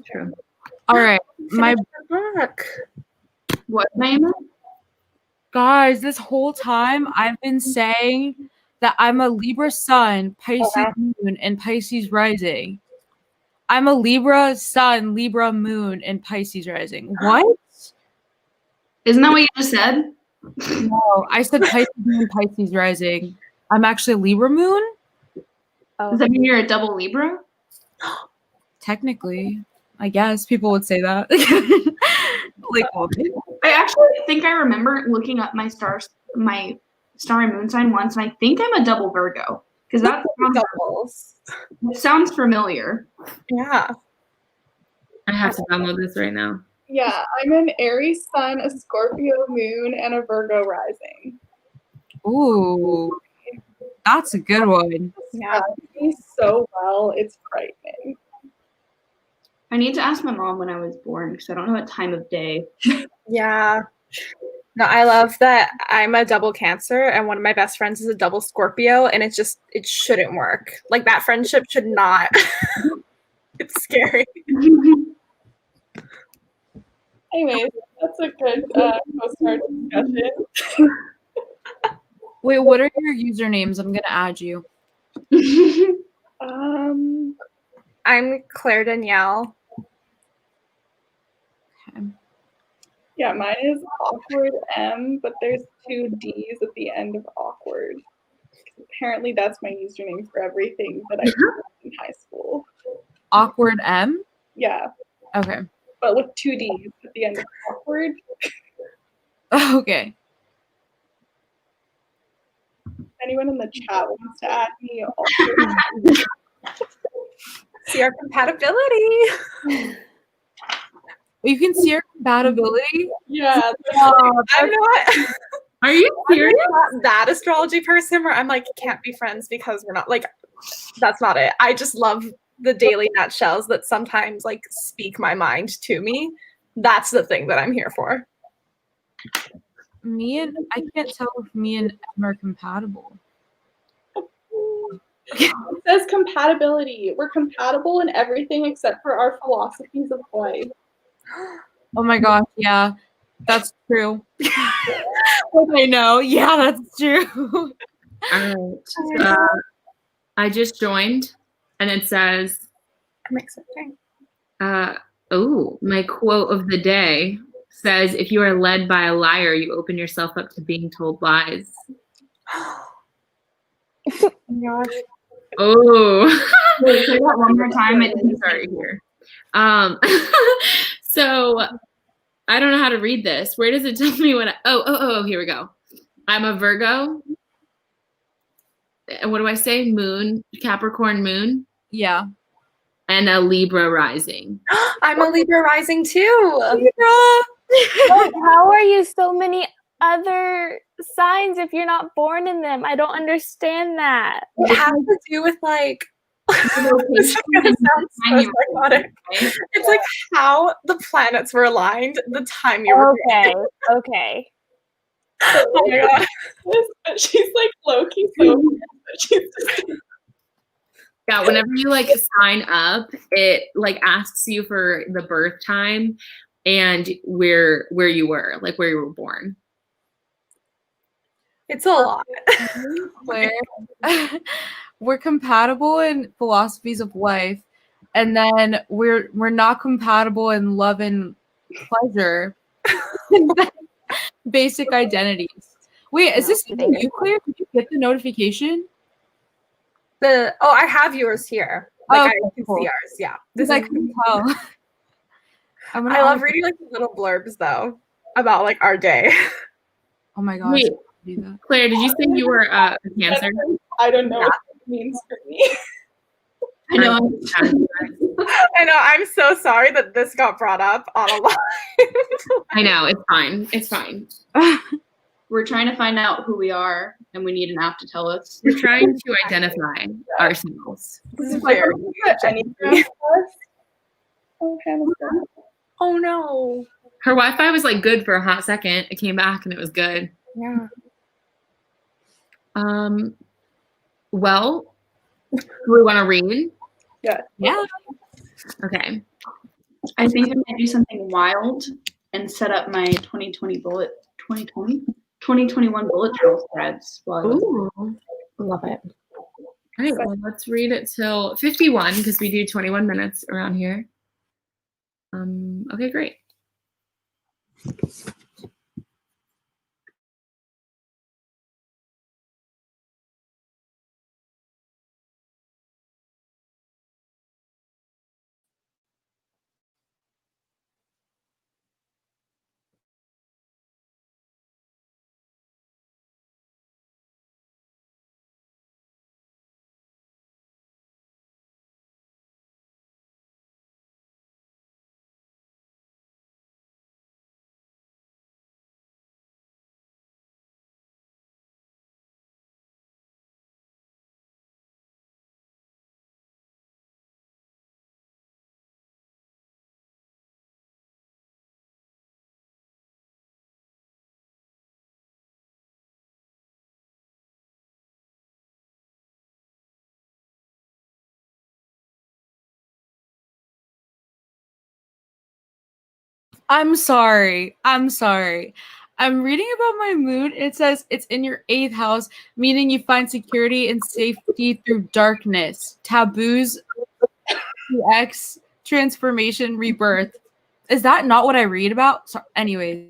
True. All right, my book. What, Nayema? guys, this whole time I've been saying that I'm a Libra sun, Pisces moon, and Pisces rising. I'm a Libra sun, Libra moon, and Pisces rising. What? Isn't that what you just said? No, I said Pisces moon, Pisces rising. I'm actually a Libra moon? Does that mean you're a double Libra? Technically, I guess people would say that. Like, well, I actually think I remember looking up my star and moon sign once, and I think I'm a double Virgo because that Doubles. sounds familiar. Yeah. I have to download this right now. Yeah, I'm an Aries sun, a Scorpio moon, and a Virgo rising. ooh, that's a good one. Yeah. Me so well, it's frightening. I need to ask my mom when I was born because I don't know what time of day. Yeah. No, I love that I'm a double Cancer and one of my best friends is a double Scorpio, and it shouldn't work. Like that friendship should not. It's scary. Anyways, that's a good post-start discussion. Wait, what are your usernames? I'm gonna add you. I'm Claire Danielle. Okay. Yeah, mine is awkward M, but there's 2 D's at the end of awkward. Apparently, that's my username for everything that I did in high school. Awkward M? Yeah, Okay. but with 2 D's at the end of awkward. Okay. Anyone in the chat wants to add me? Awkward. See our compatibility. You can see our compatibility? Yeah, I'm not. Are you serious? I'm not that astrology person where I'm like, can't be friends because we're not like, that's not it. I just love the daily nutshells that sometimes like speak my mind to me. That's the thing that I'm here for. I can't tell if me and Em are compatible. it says compatibility. We're compatible in everything except for our philosophies of life. Oh my gosh, yeah. That's true. I know. Yeah, that's true. All right. I just joined, and it says, I'm accepting. my quote of the day says, if you are led by a liar, you open yourself up to being told lies. Oh my gosh. Oh. Wait, say that one more time. Sorry here. So I don't know how to read this. Where does it tell me what here we go. I'm a Virgo. And what do I say? Moon, Capricorn moon. Yeah. And a Libra rising. I'm a Libra rising too. How are you so many other signs if you're not born in them? I don't understand that. It has to do with like this is gonna sound so psychotic. It's like how the planets were aligned the time you were born. Okay. Oh my god. But she's like low-key so she's just Yeah, whenever you like sign up, it like asks you for the birth time and where you were, like where you were born. It's a lot. We're compatible in philosophies of life, and then we're not compatible in love and pleasure. Basic identities. Wait, is this you, Claire? Did you get the notification? I have yours here. Like I can cool. see ours. Yeah. This I couldn't tell. I love reading like the little blurbs though about like our day. Oh my gosh. Wait, Claire, did you say you were a Cancer? I don't know what it means for me. I know. I know. I'm so sorry that this got brought up on a live. I know. It's fine. It's fine. We're trying to find out who we are, and we need an app to tell us. We're trying to identify ourselves. This is very Anything. Oh, Hannah's done. Oh no. Her Wi-Fi was like good for a hot second. It came back and it was good. Yeah. Well, do we want to read? Yeah. Okay. I think I'm gonna do something wild and set up my 2021 bullet journal threads. Ooh. Love it. All right, well, let's read it till 51 because we do 21 minutes around here. Okay, great. I'm sorry. I'm reading about my moon. It says it's in your 8th house, meaning you find security and safety through darkness, taboos, X, transformation, rebirth. Is that not what I read about? So, anyways.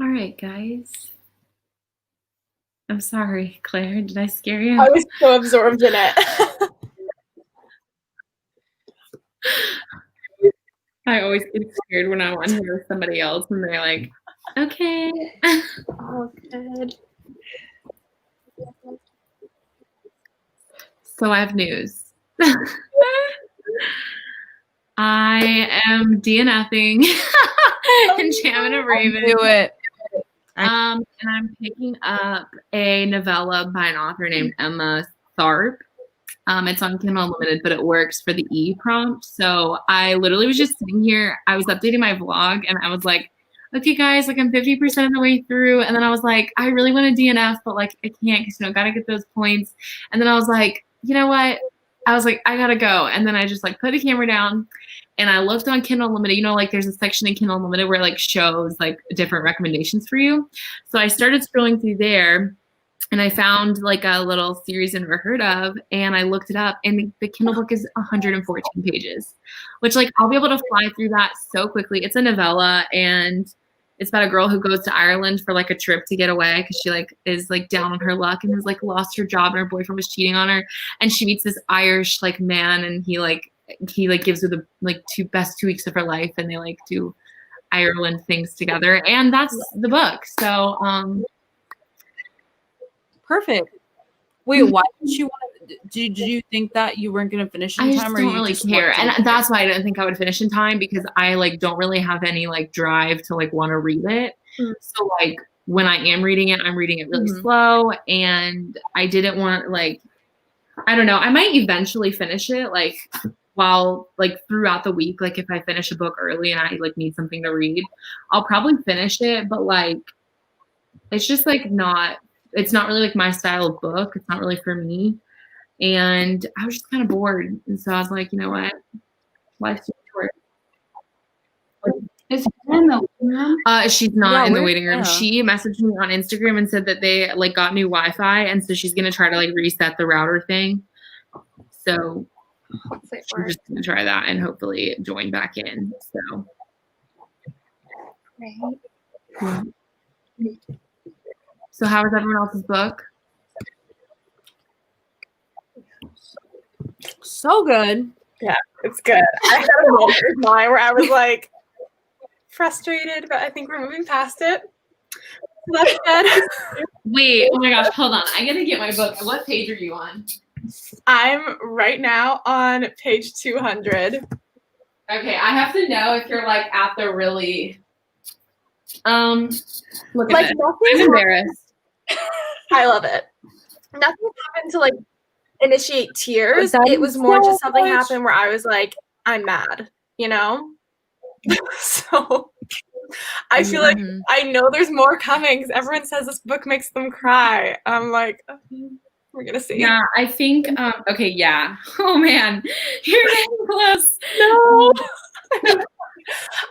All right, guys. I'm sorry, Claire. Did I scare you? I was so absorbed in it. I always get scared when I'm on here with somebody else and they're like, okay. Oh, good. So I have news. I am DNFing Enchantment of Raven. Do it. And I'm picking up a novella by an author named Emma Tharp. It's on Kindle Unlimited, but it works for the e-prompt. So I literally was just sitting here. I was updating my vlog, and I was like, okay, guys, like I'm 50% of the way through. And then I was like, I really want to DNF, but like I can't because, got to get those points. And then I was like, you know what? I was like, I got to go. And then I just like put the camera down and I looked on Kindle Unlimited. Like there's a section in Kindle Unlimited where it like shows like different recommendations for you. So I started scrolling through there. And I found like a little series I never heard of, and I looked it up, and the Kindle book is 114 pages, which like I'll be able to fly through that so quickly. It's a novella, and it's about a girl who goes to Ireland for like a trip to get away because she like is like down on her luck and has like lost her job and her boyfriend was cheating on her, and she meets this Irish like man, and he gives her the like best 2 weeks of her life, and they like do Ireland things together, and that's the book. So Perfect. Wait, why did you want to? Did you think that you weren't going to finish in I time, just or you don't really just care, wanted to- and that's why I didn't think I would finish in time because I like don't really have any like drive to like want to read it. So like when I am reading it, I'm reading it really slow, and I didn't want like I don't know. I might eventually finish it like while like throughout the week. Like if I finish a book early and I like need something to read, I'll probably finish it. But like it's just like not. It's not really like my style of book. It's not really for me. And I was just kind of bored. And so I was like, you know what? Life's too short. Is Hannah in the waiting room? She's not Yeah, in the where's waiting room. Hannah? She messaged me on Instagram and said that they like got new Wi-Fi. And so she's going to try to like reset the router thing. So Hopefully it we're works. just going to try that and hopefully join back in. So. Right. So how was everyone else's book? So good. It's good. I had a moment with mine where I was like frustrated, but I think we're moving past it. So that's good. Wait, oh my gosh, hold on. I got to get my book. What page are you on? I'm right now on page 200. Okay, I have to know if you're like at the really look at Like this. nothing. I'm embarrassed. I love it. Nothing happened to like initiate tears. That It is was more so just something much. happened where I was like, I'm mad, So I feel like I know there's more coming because everyone says this book makes them cry. I'm like, we're gonna see. Yeah, I think okay, yeah. Oh man, you're getting close. No.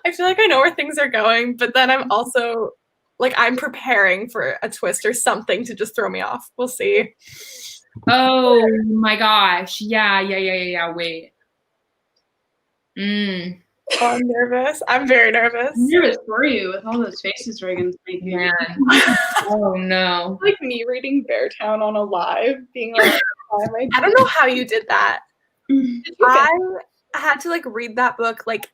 I feel like I know where things are going, but then I'm also like I'm preparing for a twist or something to just throw me off. We'll see. Oh my gosh. Yeah. Wait. Oh, I'm nervous. I'm very nervous. I'm nervous for you with all those faces Reagan's making. Man. Oh no. Like me reading Beartown on a live, being like, why am I don't know how you did that. Did you I had to like read that book like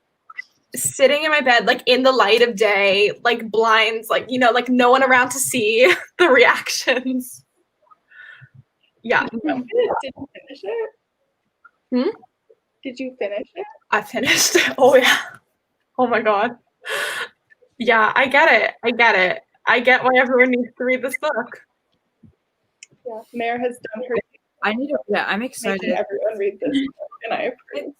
sitting in my bed, like in the light of day, like blinds, like like no one around to see the reactions. Yeah, Did you finish it? Did you finish it? I finished. Oh yeah. Oh my god. Yeah, I get it. I get why everyone needs to read this book. Yeah, Mare has done her I need to. Yeah, I'm making excited. everyone read this book, and I approve.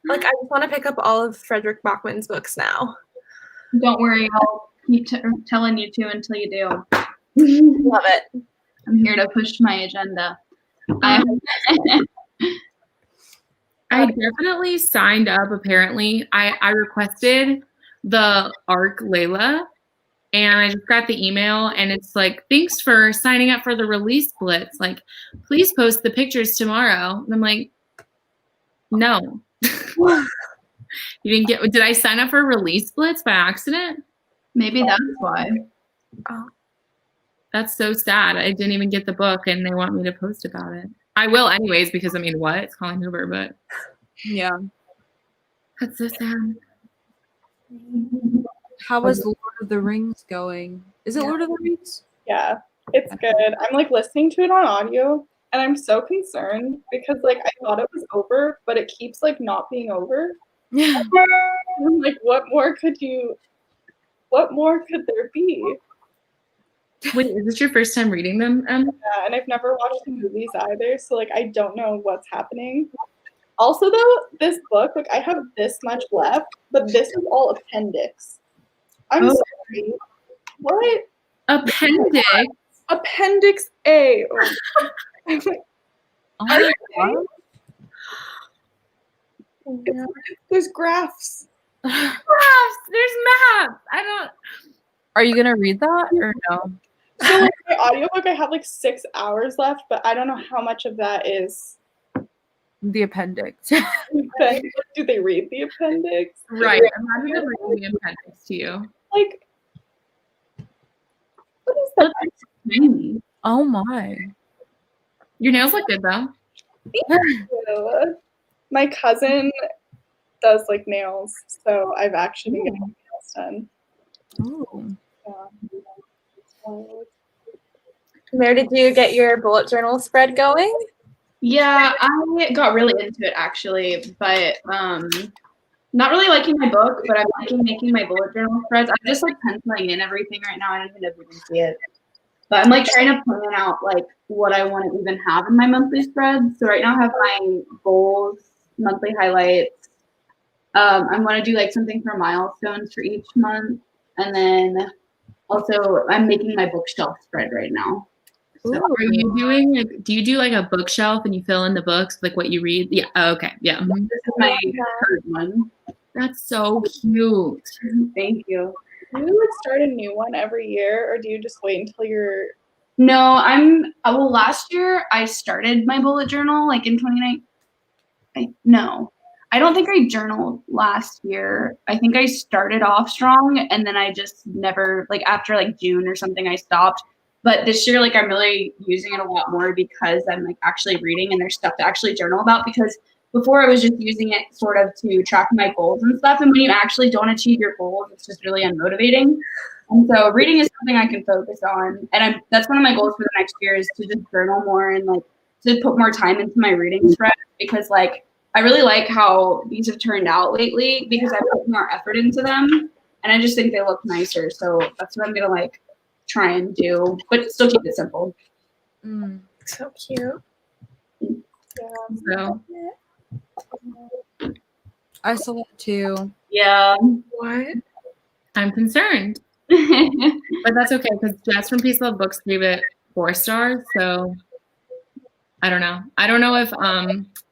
Like I just want to pick up all of Frederick Bachman's books now. Don't worry, I'll keep telling you to until you do. Love it. I'm here to push my agenda. I definitely signed up apparently. I requested the ARC Layla and I just got the email and it's like, thanks for signing up for the release blitz. Like, please post the pictures tomorrow. And I'm like, no. You didn't get, did I sign up for release blitz by accident? Maybe that's why. Oh. That's so sad. I didn't even get the book, and they want me to post about it. I will anyways, because I mean, what? It's Colleen Hoover, but Yeah. that's so sad. How is Lord of the Rings going? Is it Lord of the Rings? Yeah, it's good. I'm like listening to it on audio, and I'm so concerned because like I thought it was over, but it keeps like not being over. Yeah. I'm like, what more could there be? Wait, is this your first time reading them? Yeah, and I've never watched the movies either, so like I don't know what's happening. Also, though, this book, like I have this much left, but this is all appendix. I'm sorry. What? Appendix? Appendix A. Oh my God. There's graphs. Maps! There's maps! I don't... Are you gonna read that or no? So like my audiobook, I have like 6 hours left, but I don't know how much of that is The appendix. do they read the appendix? Right. Imagine them reading the appendix to you. Like, what is that? That's tiny. Oh my. Your nails look good, though. Ew. My cousin does like nails, so I've actually been getting nails done. Oh. Yeah. Where did you get your bullet journal spread going? Yeah, I got really into it actually, but not really liking my book, but I'm liking making my bullet journal spreads. I'm just like penciling in everything right now. I don't even know if you can see it. But I'm like trying to plan out like what I want to even have in my monthly spread. So right now I have my goals, monthly highlights. I'm going to do like something for milestones for each month. And then also I'm making my bookshelf spread right now. So are you doing like, do you do like a bookshelf and you fill in the books, like what you read? Yeah. Oh, okay. Yeah. Mhm. This is my third one. That's so cute. Thank you. Do you like start a new one every year, or do you just wait until you're? No, well, last year I started my bullet journal like in 2019. No, I don't think I journaled last year. I think I started off strong and then I just never, like after like June or something, I stopped. But this year, like I'm really using it a lot more because I'm like actually reading and there's stuff to actually journal about, because before I was just using it sort of to track my goals and stuff. And when you actually don't achieve your goals, it's just really unmotivating. And so reading is something I can focus on. And that's one of my goals for the next year, is to just journal more and like to put more time into my reading spread, because like I really like how these have turned out lately because I put more effort into them and I just think they look nicer. So that's what I'm going to like try and do, but still keep it simple. So cute. So I saw that too. Yeah. What? I'm concerned, but that's okay because Jess from Peace Love Books gave it 4 stars. So I don't know. I don't know if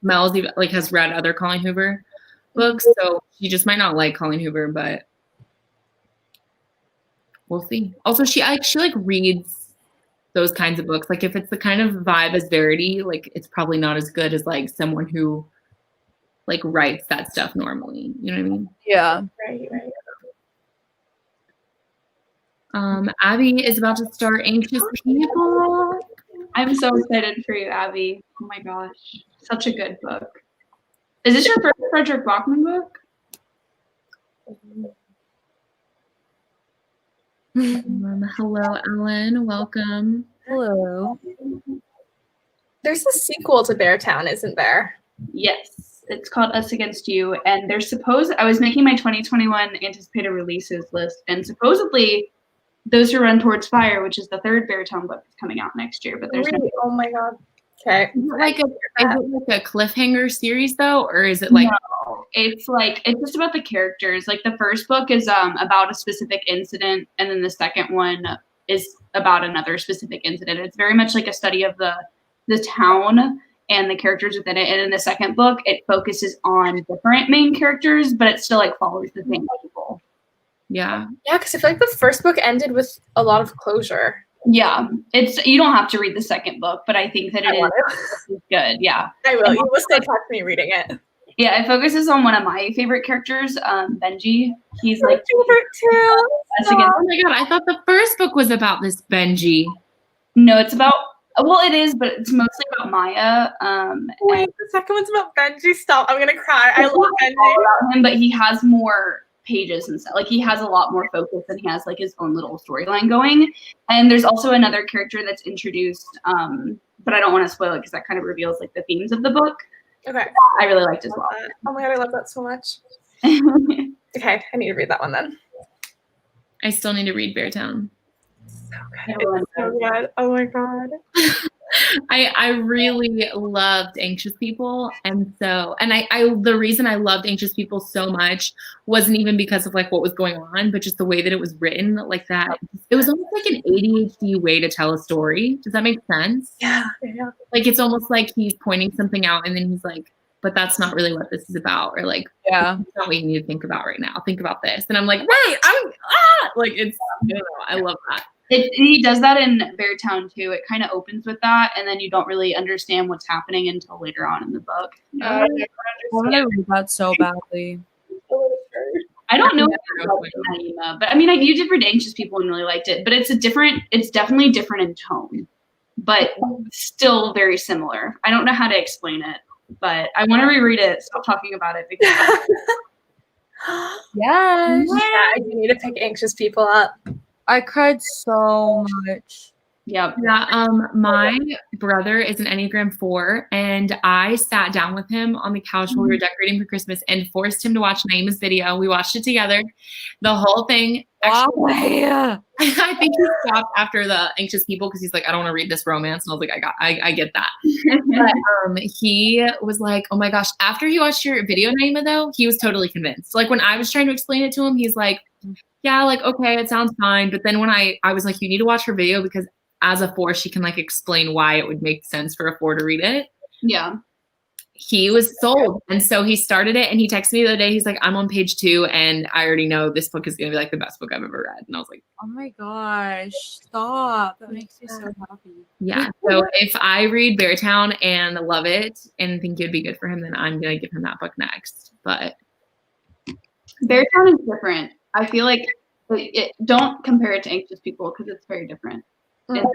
Mel's even, like has read other Colleen Hoover books, so she just might not like Colleen Hoover, but we'll see. Also, she like reads those kinds of books. Like if it's the kind of vibe as Verity, like it's probably not as good as like someone who like writes that stuff normally. You know what I mean? Yeah. Right. Abby is about to start Anxious People. I'm so excited for you, Abby. Oh my gosh. Such a good book. Is this your first Frederick Bachman book? Hello, Ellen. Welcome. Hello. There's a sequel to Beartown, isn't there? Yes. It's called Us Against You. And I was making my 2021 anticipated releases list, and supposedly Those Who Run Towards Fire, which is the 3rd Beartown book, is coming out next year. But there's Really? Oh my god. Okay. Is it like a cliffhanger series though, or is it like? No, it's just about the characters. Like the first book is about a specific incident, and then the second one is about another specific incident. It's very much like a study of the town and the characters within it. And in the second book, it focuses on different main characters, but it still like follows the same people. Yeah. Yeah, because I feel like the first book ended with a lot of closure. Yeah, you don't have to read the second book, but I think that it is good. Yeah, I will. You will still talk to me reading it. Yeah, it focuses on one of my favorite characters, Benji. He's like favorite too. Oh my god, I thought the first book was about this Benji. No, it's about, well, it is, but it's mostly about Maya. Wait, the second one's about Benji. Stop, I'm gonna cry. I love Benji. All about him, but he has more pages and stuff. Like he has a lot more focus and he has like his own little storyline going. And there's also another character that's introduced, but I don't want to spoil it because that kind of reveals like the themes of the book. Okay. I really liked as well. Oh my god, I love that so much. Okay, I need to read that one then. I still need to read Beartown. It's so good. Oh my god. I really loved Anxious People, and I the reason I loved Anxious People so much wasn't even because of like what was going on, but just the way that it was written, like that. It was almost like an ADHD way to tell a story. Does that make sense? Yeah. Like it's almost like he's pointing something out, and then he's like, "But that's not really what this is about," or like, Yeah, "That's not what you need to think about right now. Think about this." And I'm like, "Right, like it's." I love that. He does that in Beartown too. It kind of opens with that, and then you don't really understand what's happening until later on in the book. I want to read that so badly. I don't know Nayema, but I mean, you did read Anxious People and really liked it, but it's definitely different in tone, but still very similar. I don't know how to explain it, but I want to reread it. Stop talking about it because Yes. Yeah, I do need to pick Anxious People up. I cried so much. Yep. Yeah, my brother is an Enneagram 4, and I sat down with him on the couch while we were decorating for Christmas and forced him to watch Naeema's video. We watched it together, the whole thing. Actually, I think he stopped after the Anxious People because he's like, I don't want to read this romance, and I was like, I get that. But he was like, oh my gosh. After he watched your video, Naeema, though, he was totally convinced. Like when I was trying to explain it to him, he's like, yeah, like okay, it sounds fine. But then when I was like, you need to watch her video because as a 4, she can like explain why it would make sense for a 4 to read it. Yeah. He was sold. And so he started it and he texted me the other day. He's like, I'm on page 2 and I already know this book is going to be like the best book I've ever read. And I was like, oh my gosh, stop. That makes me so happy. Yeah. So if I read Beartown and love it and think it would be good for him, then I'm going to give him that book next. But Beartown is different. I feel like don't compare it to Anxious People because it's very different. Okay.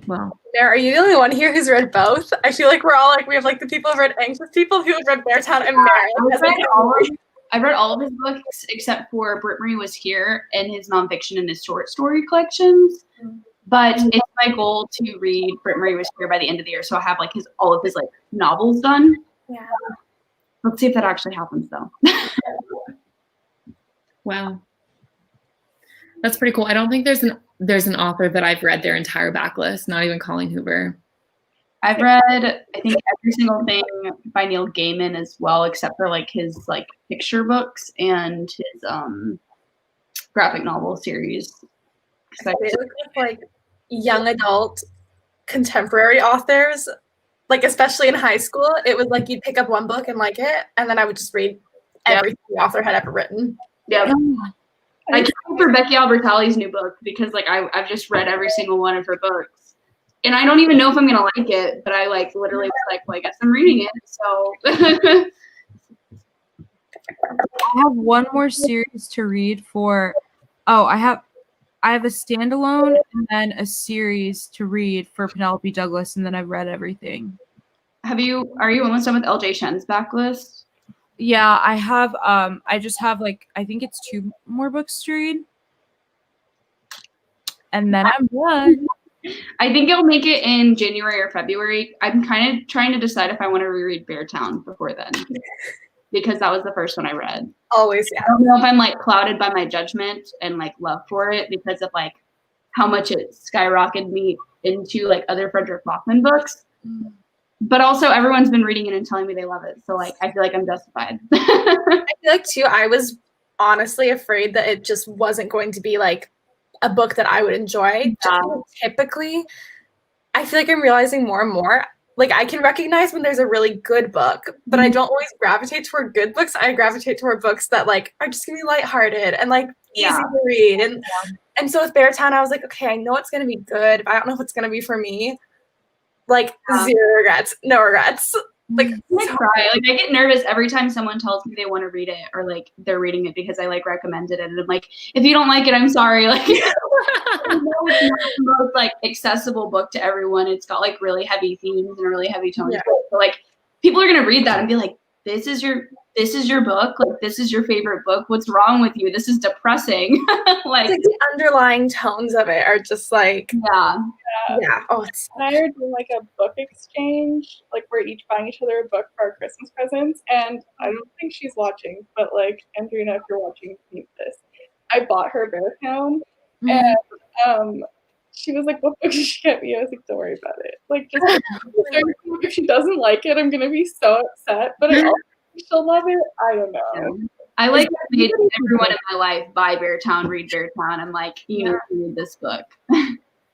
Well, Are you the only one here who's read both? I feel like we're all like, we have like the people who've read Anxious People who have read Beartown and Mary. I read all of his books except for Britt Marie Was Here and his nonfiction and his short story collections. But it's my goal to read Britt Marie Was Here by the end of the year. So I have like all of his like novels done. Yeah. Let's see if that actually happens though. wow. That's pretty cool. I don't think there's an author that I've read their entire backlist, not even Colleen Hoover. I've read, I think, every single thing by Neil Gaiman as well, except for like his like picture books and his graphic novel series. They look like young adult contemporary authors, like especially in high school. It was like you'd pick up one book and like it, and then I would just read everything the author had ever written. Yeah. I can't wait for Becky Albertalli's new book because like I've just read every single one of her books. And I don't even know if I'm gonna like it, but I like literally was like, well, I guess I'm reading it. So I have one more series to read for I have a standalone and then a series to read for Penelope Douglas, and then I've read everything. are you almost done with LJ Shen's backlist? Yeah, I have I just have like I think it's 2 more books to read. And then I'm done. I think I'll make it in January or February. I'm kind of trying to decide if I want to reread Beartown before then. Because that was the first one I read. Always, yeah. I don't know if I'm like clouded by my judgment and like love for it because of like how much it skyrocketed me into like other Frederick Backman books. But also everyone's been reading it and telling me they love it. So like I feel like I'm justified. I feel like too, I was honestly afraid that it just wasn't going to be like a book that I would enjoy. Typically, I feel like I'm realizing more and more, like I can recognize when there's a really good book, but I don't always gravitate toward good books. I gravitate toward books that like are just gonna be lighthearted and like easy to read. And so with Beartown, I was like, okay, I know it's gonna be good, but I don't know if it's gonna be for me. Like 0 regrets, no regrets. Like, I cry. Like I get nervous every time someone tells me they want to read it or like they're reading it because I like recommended it. And I'm like, if you don't like it, I'm sorry. Like I know it's not the most like accessible book to everyone. It's got like really heavy themes and a really heavy tone. Yeah. So like people are gonna read that and be like, this is your book, like this is your favorite book. What's wrong with you? This is depressing. like the underlying tones of it are just like, yeah. Oh, it's And I are doing like a book exchange, like we're each buying each other a book for our Christmas presents. And I don't think she's watching, but like Andrina, if you're watching, need this. I bought her Beartown, and she was like, "What book did she get me?" I was like, "Don't worry about it. Like, just if she doesn't like it, I'm gonna be so upset. But I also think she'll love it. I don't know." Yeah. I like made everyone in my life buy Beartown, read Beartown. I'm like, you need to read this book.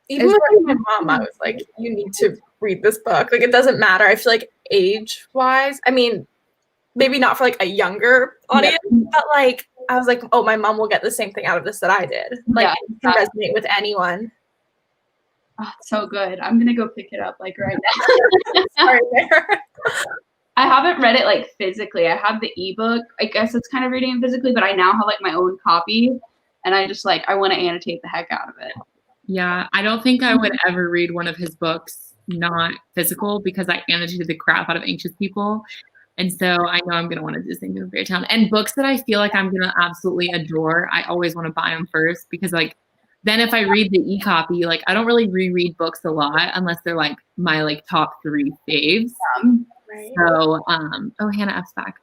even with my mom, I was like, you need to read this book. Like, it doesn't matter. I feel like age-wise, I mean, maybe not for like a younger audience, but like, I was like, oh, my mom will get the same thing out of this that I did. Like, it can resonate with anyone. Oh, it's so good. I'm gonna go pick it up like right now. Sorry, there. I haven't read it like physically. I have the ebook. I guess it's kind of reading it physically, but I now have like my own copy, and I just like I want to annotate the heck out of it. Yeah, I don't think I would ever read one of his books not physical because I annotated the crap out of Anxious People. And so I know I'm going to want to do the same thing with Beartown. And books that I feel like I'm going to absolutely adore, I always want to buy them first because like then if I read the e-copy, like I don't really reread books a lot unless they're like my like top 3 faves. Right. So, oh, Hannah F's back.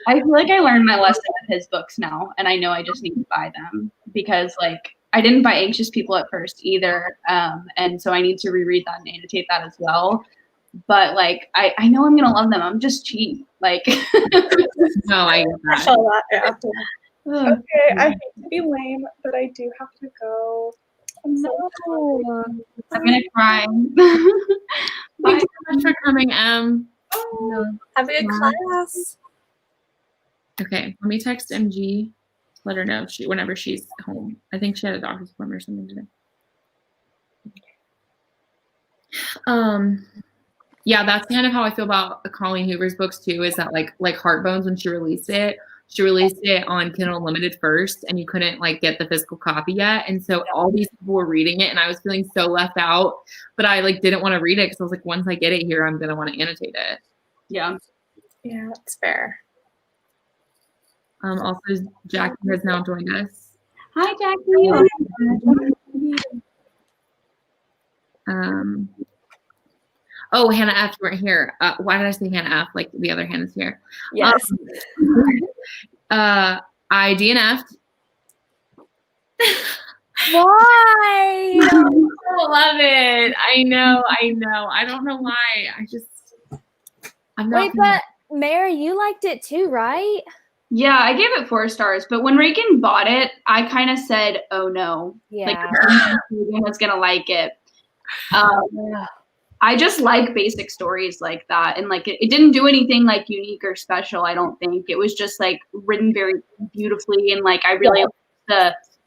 I feel like I learned my lesson with his books now, and I know I just need to buy them because, like, I didn't buy Anxious People at first either, and so I need to reread that and annotate that as well. But, like, I know I'm going to love them. I'm just cheap. Like, No, I get that. saw that, yeah. Okay, I hate to be lame, but I do have to go. I'm so sorry. I'm going to cry. Thank you so much for coming, Em. Have a good class. Okay, let me text MG. Let her know whenever she's home. I think she had a doctor's appointment or something today. Yeah, that's kind of how I feel about Colleen Hoover's books too. Is that like Heartbones when she released it on Kindle Unlimited first, and you couldn't like get the physical copy yet, and so all these people were reading it, and I was feeling so left out. But I like didn't want to read it because I was like, once I get it here, I'm gonna want to annotate it. Yeah, that's fair. Also, Jackie has now joined us. Hi, Jackie. Oh, Hannah F, you weren't here. Why did I say Hannah F? Like the other Hannah's here. Yes. I DNF'd. Why? I love it. I know. I don't know why. I'm not. Wait, but Mary, you liked it too, right? Yeah, I gave it 4 stars, but when Reagan bought it, I kind of said, "Oh no, like Reagan was gonna like it." I just like basic stories like that, and like it didn't do anything like unique or special. I don't think it was just like written very beautifully, and like I really liked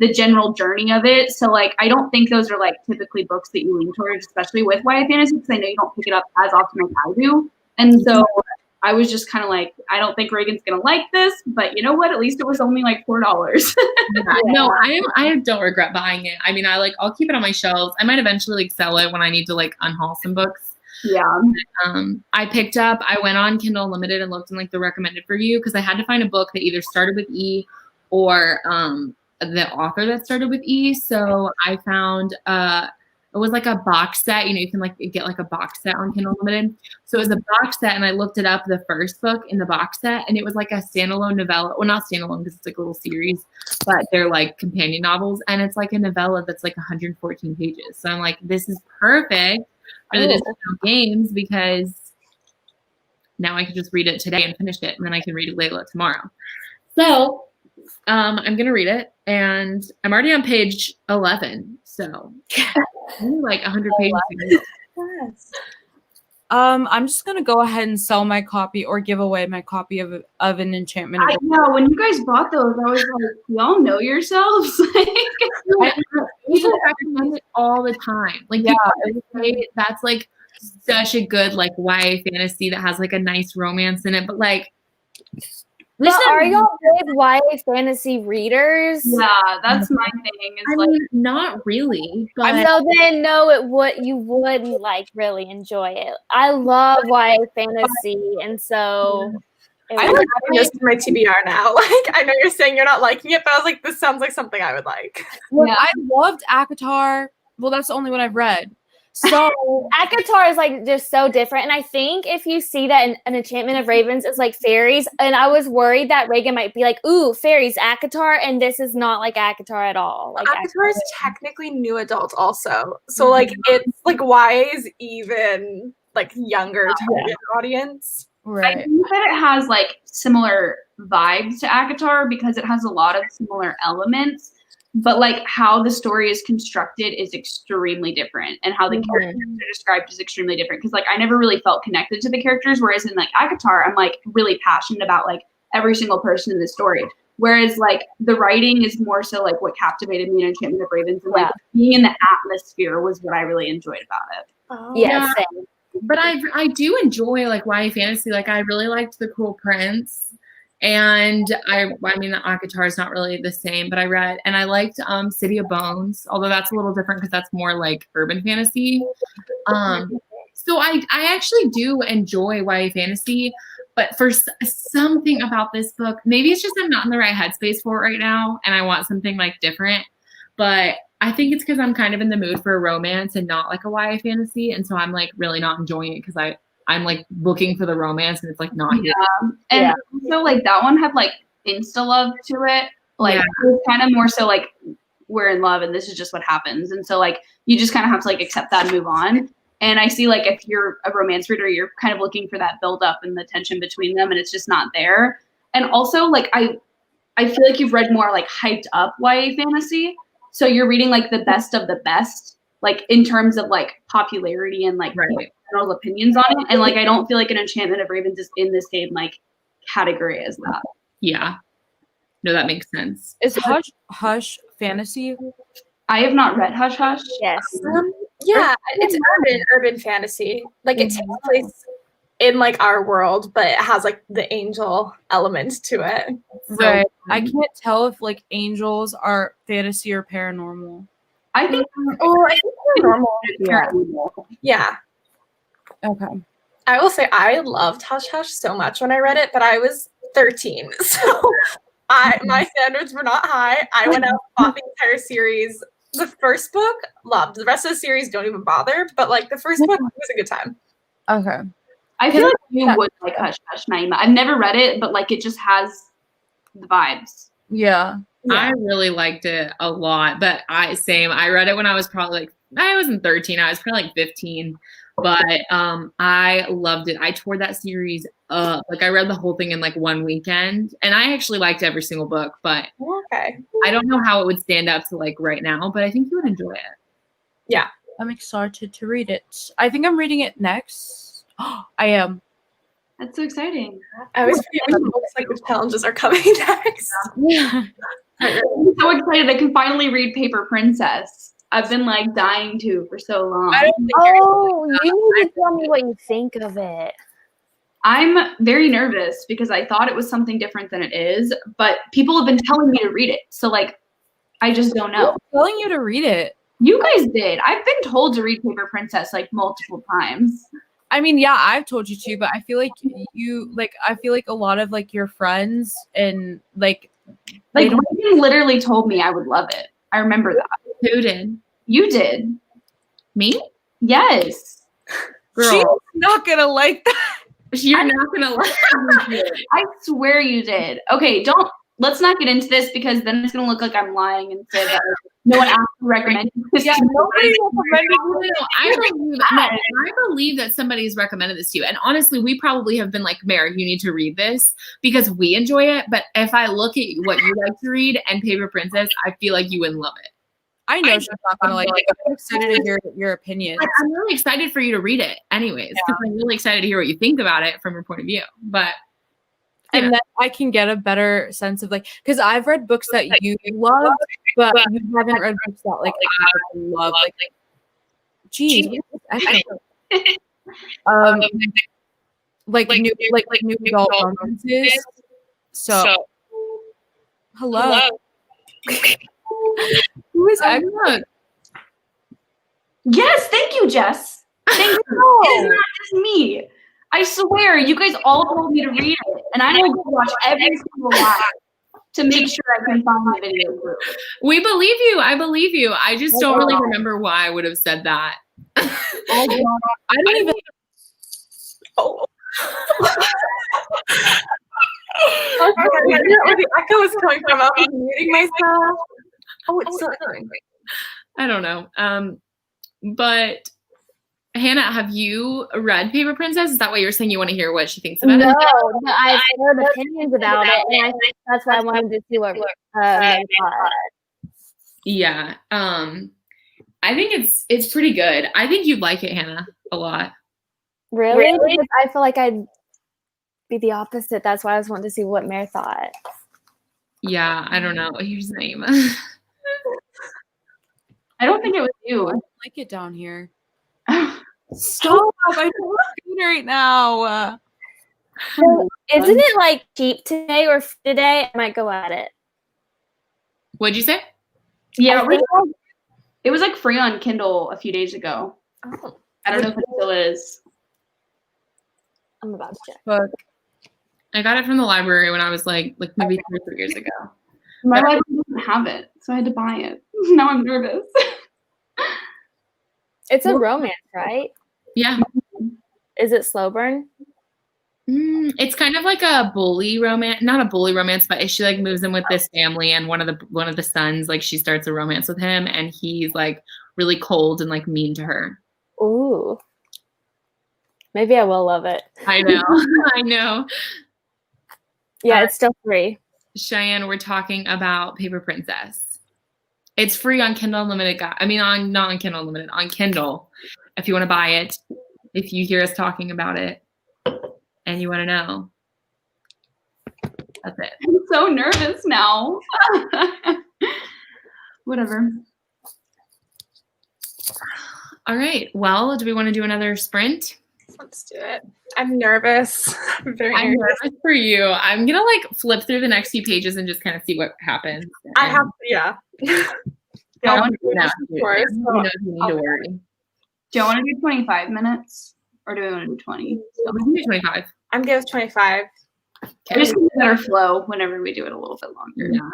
the general journey of it. So like I don't think those are like typically books that you lean towards, especially with YA fantasy, because I know you don't pick it up as often as I do, and so. I was just kind of like, I don't think Reagan's gonna like this, but you know what? At least it was only like $4. No, I don't regret buying it. I mean, I'll keep it on my shelves. I might eventually like sell it when I need to like unhaul some books. Yeah. I went on Kindle Unlimited and looked in like the recommended for you because I had to find a book that either started with E or the author that started with E. So I found it was like a box set. You know, you can like get like a box set on Kindle Unlimited. So it was a box set, and I looked it up, the first book in the box set, and it was like a standalone novella. Well, not standalone because it's like a little series, but they're like companion novels, and it's like a novella that's like 114 pages. So I'm like, this is perfect for the Disney Channel games because now I can just read it today and finish it, and then I can read it Layla tomorrow. So I'm gonna read it, and I'm already on page 11. So like 100 pages. Yes. I'm just gonna go ahead and sell my copy or give away my copy of an Enchantment. I know when you guys bought those, I was like, y'all know yourselves. People recommend it all the time. Like, Yeah, people say that's like such a good like YA fantasy that has like a nice romance in it, but like. But are y'all big YA fantasy readers? Yeah, that's my thing. Is I like, mean, not really, but So then, no, you wouldn't like really enjoy it. I love YA fantasy, and so I like having this in my TBR now. Like, I know you're saying you're not liking it, but I was like, this sounds like something I would like. Well, I loved ACOTAR. Well, that's the only one I've read. So ACOTAR is like just so different, and I think if you see that an Enchantment of Ravens is like fairies, and I was worried that Reagan might be like, "Ooh, fairies, ACOTAR," and this is not like ACOTAR at all. Like ACOTAR is technically new adult, also, so like it's like YA's even like younger target audience. right. I think that it has like similar vibes to ACOTAR because it has a lot of similar elements, but like how the story is constructed is extremely different, and how the characters are described is extremely different. Because like I never really felt connected to the characters, whereas in like ACOTAR, I'm like really passionate about like every single person in the story. Whereas like the writing is more so like what captivated me in Enchantment of Ravens, and like being in the atmosphere was what I really enjoyed about it. Oh. yeah, same. But I do enjoy like YA fantasy. Like I really liked The Cruel Prince, and I mean the ACOTAR is not really the same, but I read and I liked City of Bones, although that's a little different because that's more like urban fantasy. So I actually do enjoy YA fantasy, but for something about this book, maybe it's just I'm not in the right headspace for it right now, and I want something like different. But I think it's because I'm kind of in the mood for a romance and not like a YA fantasy, and so I'm like really not enjoying it because I'm like looking for the romance and it's like not here. And also like that one had like insta love to it. Like it was kind of more so like we're in love and this is just what happens, and so like you just kind of have to like accept that and move on. And I see like if you're a romance reader, you're kind of looking for that build up and the tension between them, and it's just not there. And also like I feel like you've read more like hyped up YA fantasy. So you're reading like the best of the best, like in terms of like popularity and like general opinions on it. And like I don't feel like an Enchantment of Ravens is in the same like category as that. Yeah. No, that makes sense. Is Hush Hush fantasy? I have not read Hush Hush. Yes. Yeah, it's urban fantasy. Like it takes place in like our world, but it has like the angel element to it. Right. I can't tell if like angels are fantasy or paranormal. I think I think they're normal. Yeah. Okay. I will say I loved Hush Hush so much when I read it, but I was 13, so my standards were not high. I went out and bought the entire series. The first book, loved. The rest of the series, don't even bother. But like the first book was a good time. Okay. I feel like you would like Hush Hush, Nayema. I've never read it, but like it just has the vibes. Yeah. I really liked it a lot, but I read it when I was probably like, I wasn't 13, I was probably like 15, but I loved it. I tore that series up. Like I read the whole thing in like one weekend, and I actually liked every single book, but Okay. I don't know how it would stand up to like right now, but I think you would enjoy it. Yeah. I'm excited to read it. I think I'm reading it next. I am. That's so exciting. I always forget which books like which challenges are coming next. Yeah. I'm so excited I can finally read Paper Princess. I've been like dying to for so long. Oh, you need to tell me what you think of it. I'm very nervous because I thought it was something different than it is, but people have been telling me to read it. So like, I just don't know. I'm telling you to read it. You guys did. I've been told to read Paper Princess like multiple times. I mean, yeah, I've told you to, but I feel like I feel like a lot of like your friends and like Reagan literally told me I would love it. I remember that. Who did? You did. Me? Yes. Girl. she's not gonna like that. You're not gonna like it. I swear you did. Okay, let's not get into this because then it's gonna look like I'm lying and say that no one actually recommended this. Yeah, nobody recommended No, I believe that somebody's recommended this to you. And honestly, we probably have been like, Mary, you need to read this because we enjoy it. But if I look at what you like to read and Paper Princess, I feel like you wouldn't love it. I know she's not gonna like it. I'm excited to hear your opinions. I'm really excited for you to read it anyways, because I'm really excited to hear what you think about it from your point of view. But and then I can get a better sense of like, because I've read books that you love, but you haven't read books that like I love. Like, geez, like new adult romances. So, hello. Who is excellent? Yes, thank you, Jess. Thank you. It is not just me. I swear, you guys all told me to read it, and I will go watch every single live to make sure I can find the video group. We believe you. I believe you. I just don't really remember why I would have said that. I don't even. Oh. Where the echo is coming from. I'm muting myself. Oh, it's still echoing. I don't know. But Hannah, have you read Paper Princess? Is that why you're saying you want to hear what she thinks about it? No, I've heard opinions about it, and I think that's why I wanted to see what Meg thought. Yeah. I think it's pretty good. I think you'd like it, Hannah, a lot. Really? Because I feel like I'd be the opposite. That's why I was wanting to see what Mare thought. Yeah, I don't know. Here's Nayema. I don't think it was you. I don't like it down here. Stop! I don't want it right now. So, isn't it like cheap today or today? I might go at it. What'd you say? Yeah, it was like free on Kindle a few days ago. Oh, I don't know if it still is. I'm about to check. But I got it from the library when I was like maybe 2 or 3 years ago. My library doesn't have it, so I had to buy it. Now I'm nervous. It's a romance, right? Yeah. Is it slow burn? It's kind of like a bully romance, not a bully romance, but she like moves in with this family, and one of the sons, like she starts a romance with him, and he's like really cold and like mean to her. Ooh. Maybe I will love it. I know. I know. Yeah, it's still free. Cheyenne, we're talking about Paper Princess. It's free on Kindle Unlimited. Not on Kindle Unlimited, on Kindle. If you want to buy it, if you hear us talking about it and you want to know. That's it. I'm so nervous now. Whatever. All right. Well, do we want to do another sprint? Let's do it. I'm nervous. I'm very nervous. nervous for you. I'm gonna like flip through the next few pages and just kind of see what happens. I have to, yeah. I don't you know if you need to worry. Do you want to do 25 minutes or do we want to do 20? We can do 25. I'm good with 25. Okay. Just a better flow whenever we do it a little bit longer. Yeah.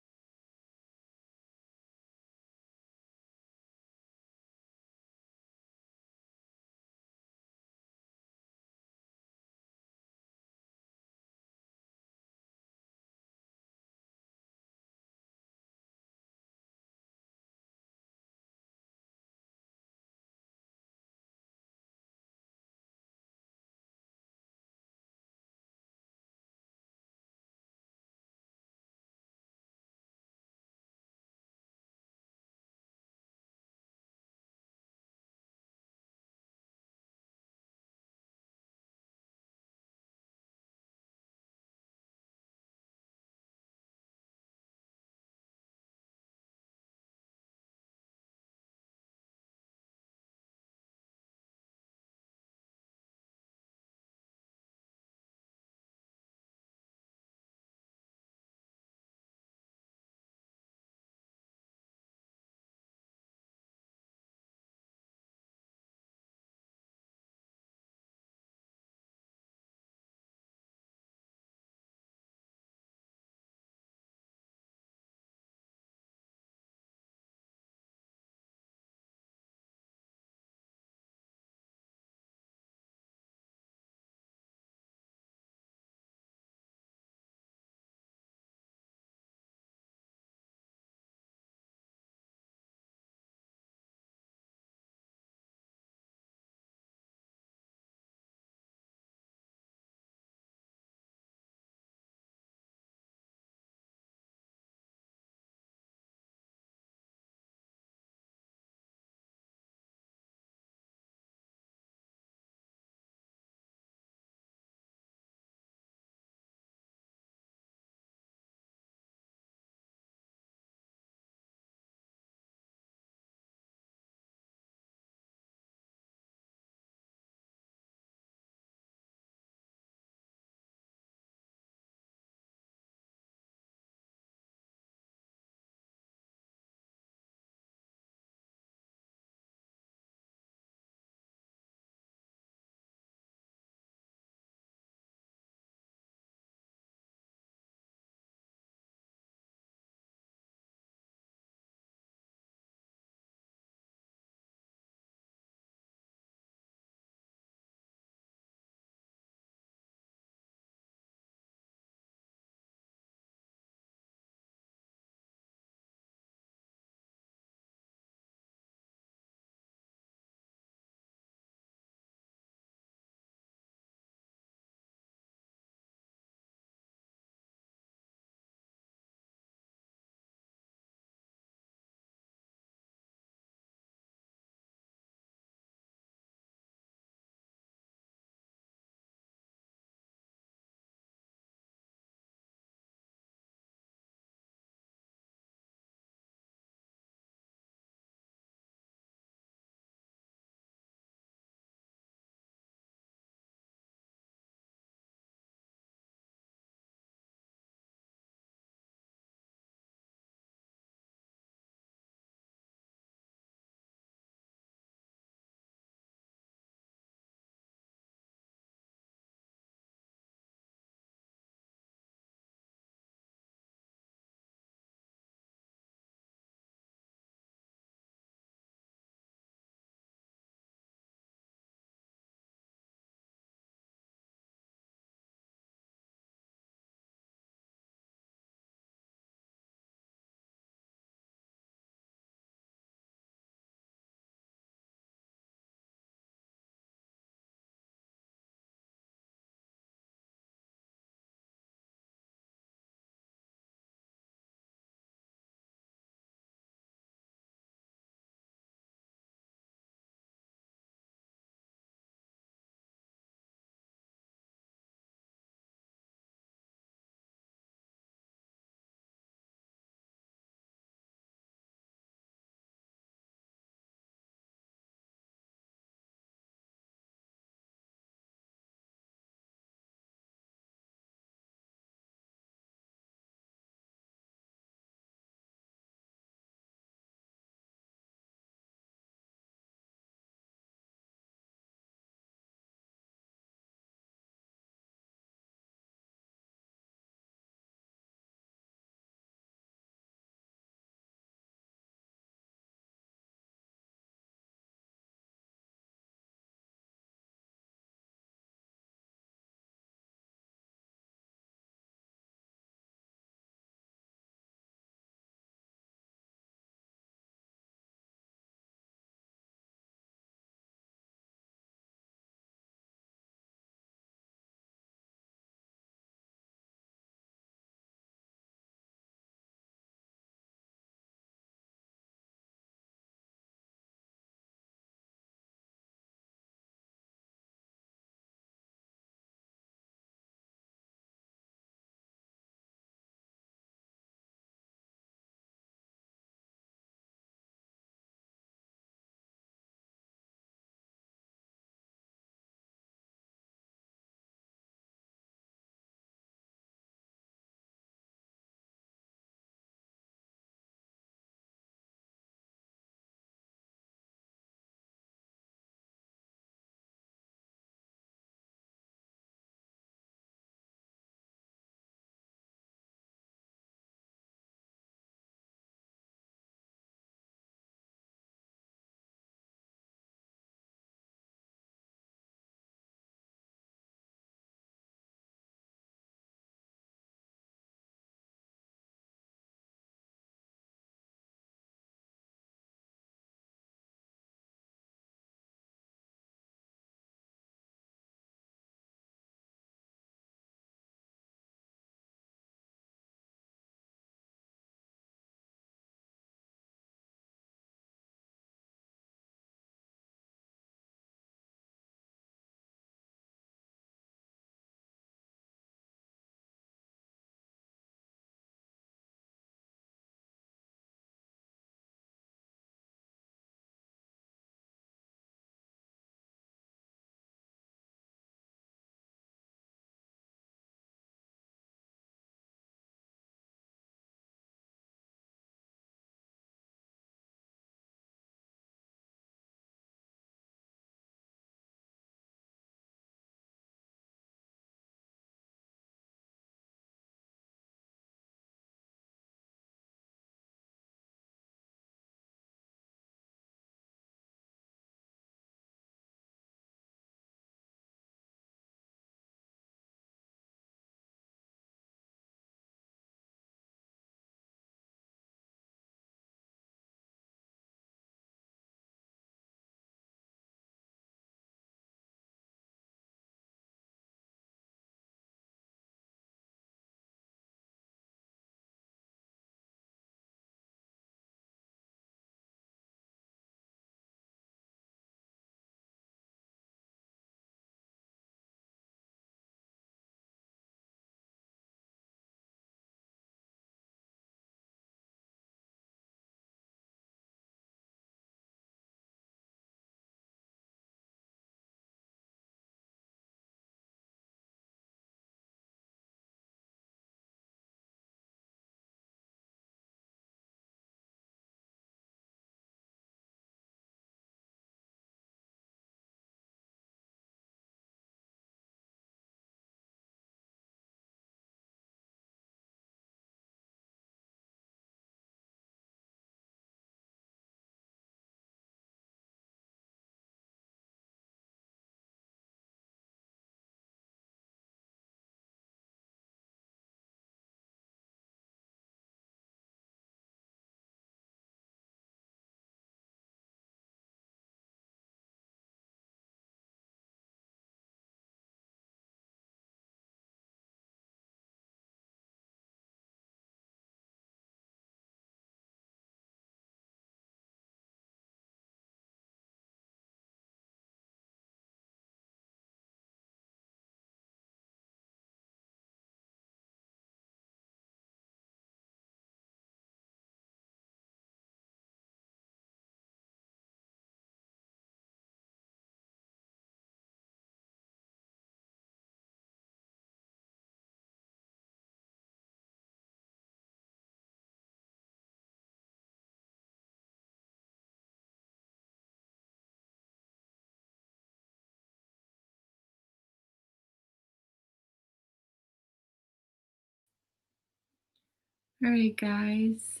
All right, guys.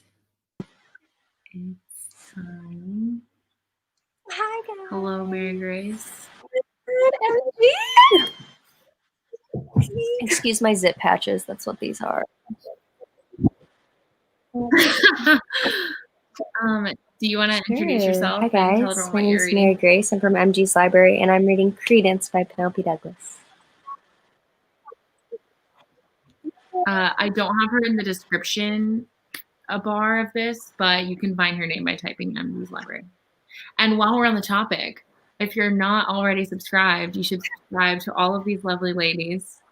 It's time. Hi, guys. Hello, Mary Grace. Excuse my zip patches. That's what these are. Do you want to introduce yourself? Hi, and tell guys. everyone My what name you're is reading? Mary Grace. I'm from MG's library, and I'm reading Credence by Penelope Douglas. I don't have her in the description bar of this, but you can find her name by typing MU's library. And while we're on the topic, if you're not already subscribed, you should subscribe to all of these lovely ladies.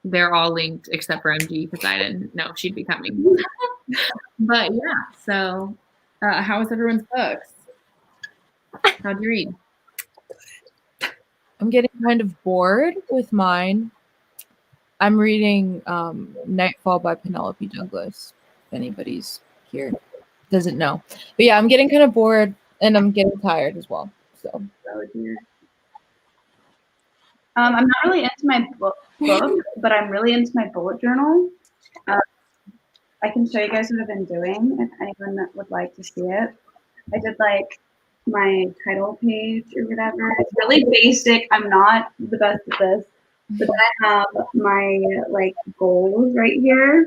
They're all linked except for MG because I didn't know she'd be coming. But yeah, so how was everyone's books? How'd you read? I'm getting kind of bored with mine. I'm reading Nightfall by Penelope Douglas. If anybody's here doesn't know. But yeah, I'm getting kind of bored and I'm getting tired as well. So Oh dear. I'm not really into my book, but I'm really into my bullet journal. I can show you guys what I've been doing if anyone would like to see it. I did like my title page or whatever. It's really basic. I'm not the best at this. But then I have my like goals right here.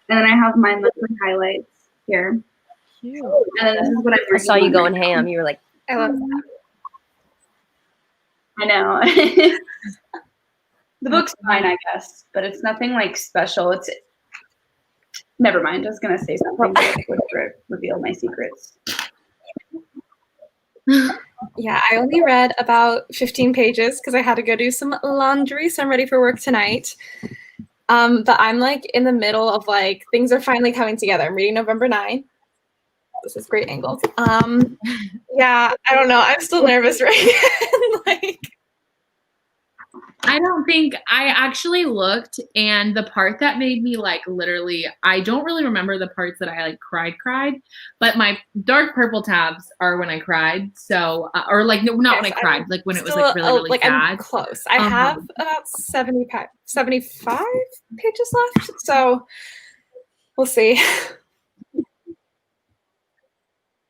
And then I have my monthly highlights here. cute. And then this is what I'm I saw working you on going right now. ham. You were like, I love that. I know. The book's fine, I guess, but it's nothing like special. It's never mind. I was gonna say something that would reveal my secrets. Yeah, I only read about 15 pages because I had to go do some laundry, so I'm ready for work tonight. But I'm like in the middle of like things are finally coming together. I'm reading November 9. This is great angles. Yeah, I don't know. I'm still nervous, right? Like, I don't think I actually looked, and the part that made me like literally, I don't really remember the parts that I like cried, but my dark purple tabs are when I cried. So, or like no, not yes, when I cried, like when it was still, like really like sad. I'm close. I have about 75 pages left, so we'll see.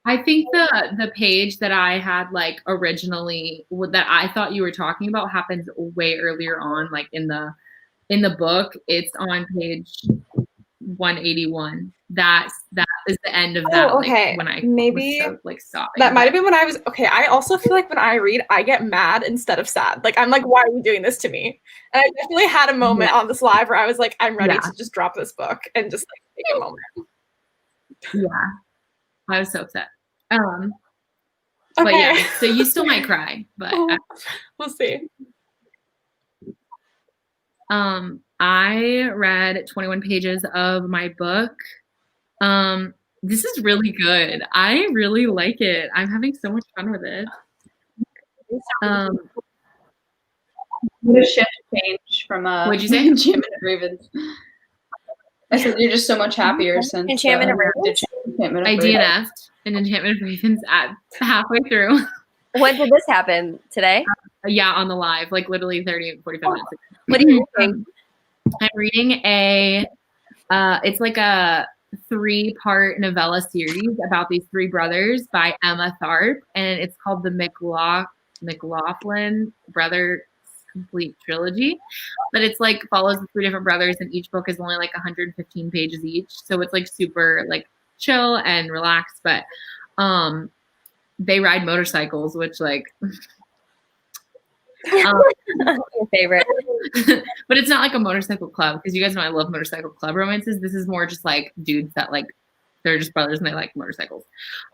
I think the page that I had like originally that I thought you were talking about happens way earlier on, like in the book. It's on page 181. That is the end of that. Oh, okay. Like when I maybe was so, like stopping. That might have been when I was okay. I also feel like when I read, I get mad instead of sad. Like I'm like, why are you doing this to me? And I definitely had a moment on this live where I was like, I'm ready to just drop this book and just like take a moment. Yeah, I was so upset. Okay. But yeah, so you still might cry, but we'll see. I read 21 pages of my book. This is really good. I really like it. I'm having so much fun with it. What a shift change from What'd you say? Enchantment of Ravens. I said you're just so much happier since Enchantment of Ravens? I DNF'd an Enchantment of Ravens at halfway through. when did this happen? Today? Yeah, on the live, like literally 30, 45 minutes ago. What are you reading? I'm reading it's like a 3-part novella series about these 3 brothers by Emma Tharp, and it's called the McLaughlin Brothers Complete Trilogy. But it's like follows the 3 different brothers, and each book is only like 115 pages each, so it's like super like chill and relaxed. But they ride motorcycles, which like Your favorite. but it's not like a motorcycle club, because you guys know I love motorcycle club romances. This is more just like dudes that like they're just brothers and they like motorcycles.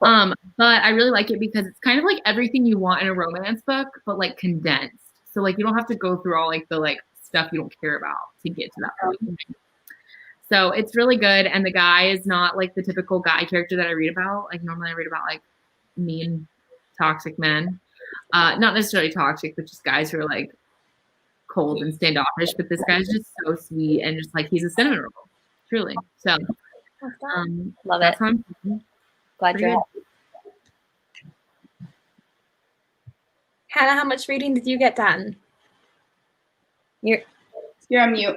But I really like it because it's kind of like everything you want in a romance book, but like condensed. So like you don't have to go through all like the like stuff you don't care about to get to that point. So it's really good, and the guy is not like the typical guy character that I read about. Like normally I read about like mean, toxic men. Not necessarily toxic, but just guys who are like cold and standoffish. But this guy's just so sweet and just like he's a cinnamon roll, truly. So Love it. Glad you're in. Hannah, how much reading did you get done? You're on mute.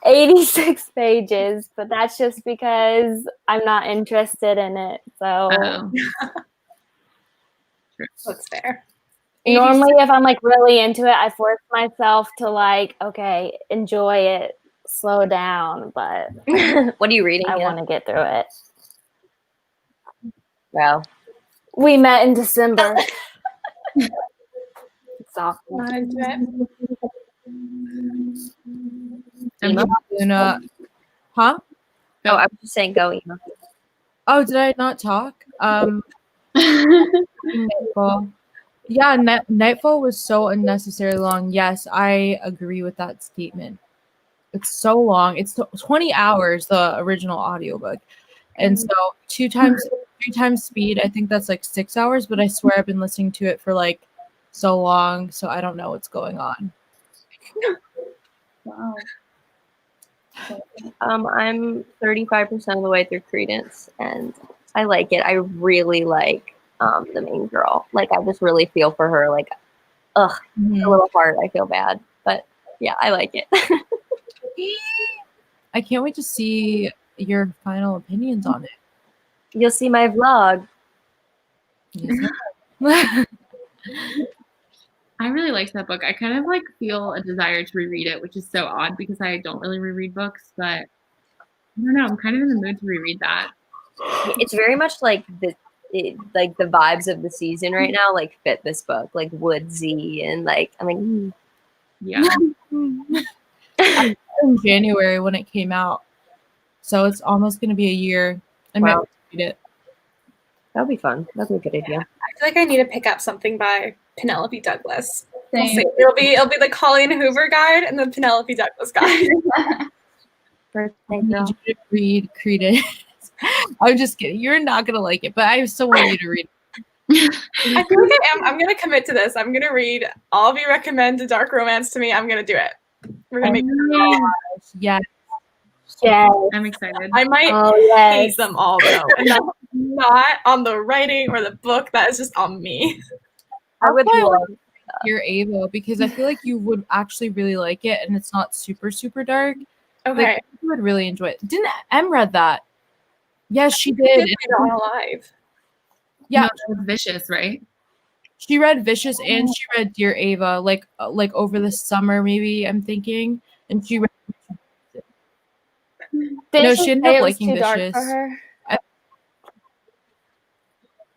86 pages, but that's just because I'm not interested in it. So Oh. That's fair. normally if I'm like really into it, I force myself to like, okay, enjoy it, slow down, but What are you reading? I Yeah. want to get through it. Wow. We met in December. It's awesome. Not into it. Ema? Luna, huh? Oh, I was just saying go, Ema. Oh, did I not talk? Nightfall. Yeah, Nightfall was so unnecessarily long. Yes, I agree with that statement. It's so long. It's 20 hours, the original audiobook. And so 3 times speed, I think that's like 6 hours, but I swear I've been listening to it for like so long, so I don't know what's going on. Wow. I'm 35% of the way through Credence, and I like it. I really like the main girl. Like, I just really feel for her. Like, ugh, a little heart. I feel bad, but yeah, I like it. I can't wait to see your final opinions on it. You'll see my vlog. I really liked that book. I kind of like feel a desire to reread it, which is so odd because I don't really reread books, but I don't know. I'm kind of in the mood to reread that. It's very much like the vibes of the season right now, like fit this book, like woodsy and like I'm like, Yeah. In January when it came out, so it's almost going to be a year. I might read it. That'll be fun. That'll be a good idea. I feel like I need to pick up something by Penelope Douglas. We'll Same. see. It'll be the Colleen Hoover guide and the Penelope Douglas guide. Birthday I need girl. you to read Credence. I'm just kidding. You're not going to like it, but I still want you to read it. I feel like I am. I'm gonna commit to this. I'm gonna read all of you recommend a dark romance to me. I'm gonna do it. We're gonna make Yes. Yes. I'm excited. I might Oh, hate yes. them all though. And that's not on the writing or the book. That is just on me. I would love. Dear Ava, because I feel like you would actually really like it, and it's not super, super dark. Okay. Like, you would really enjoy it. Didn't Em read that? Yes, she I did. did read it on live. Yeah, No, it was Vicious, right? she read Vicious and she read Dear Ava, like over the summer, maybe I'm thinking, and she read. Did No, she she ended say up it was liking too dark Vicious. for her? I-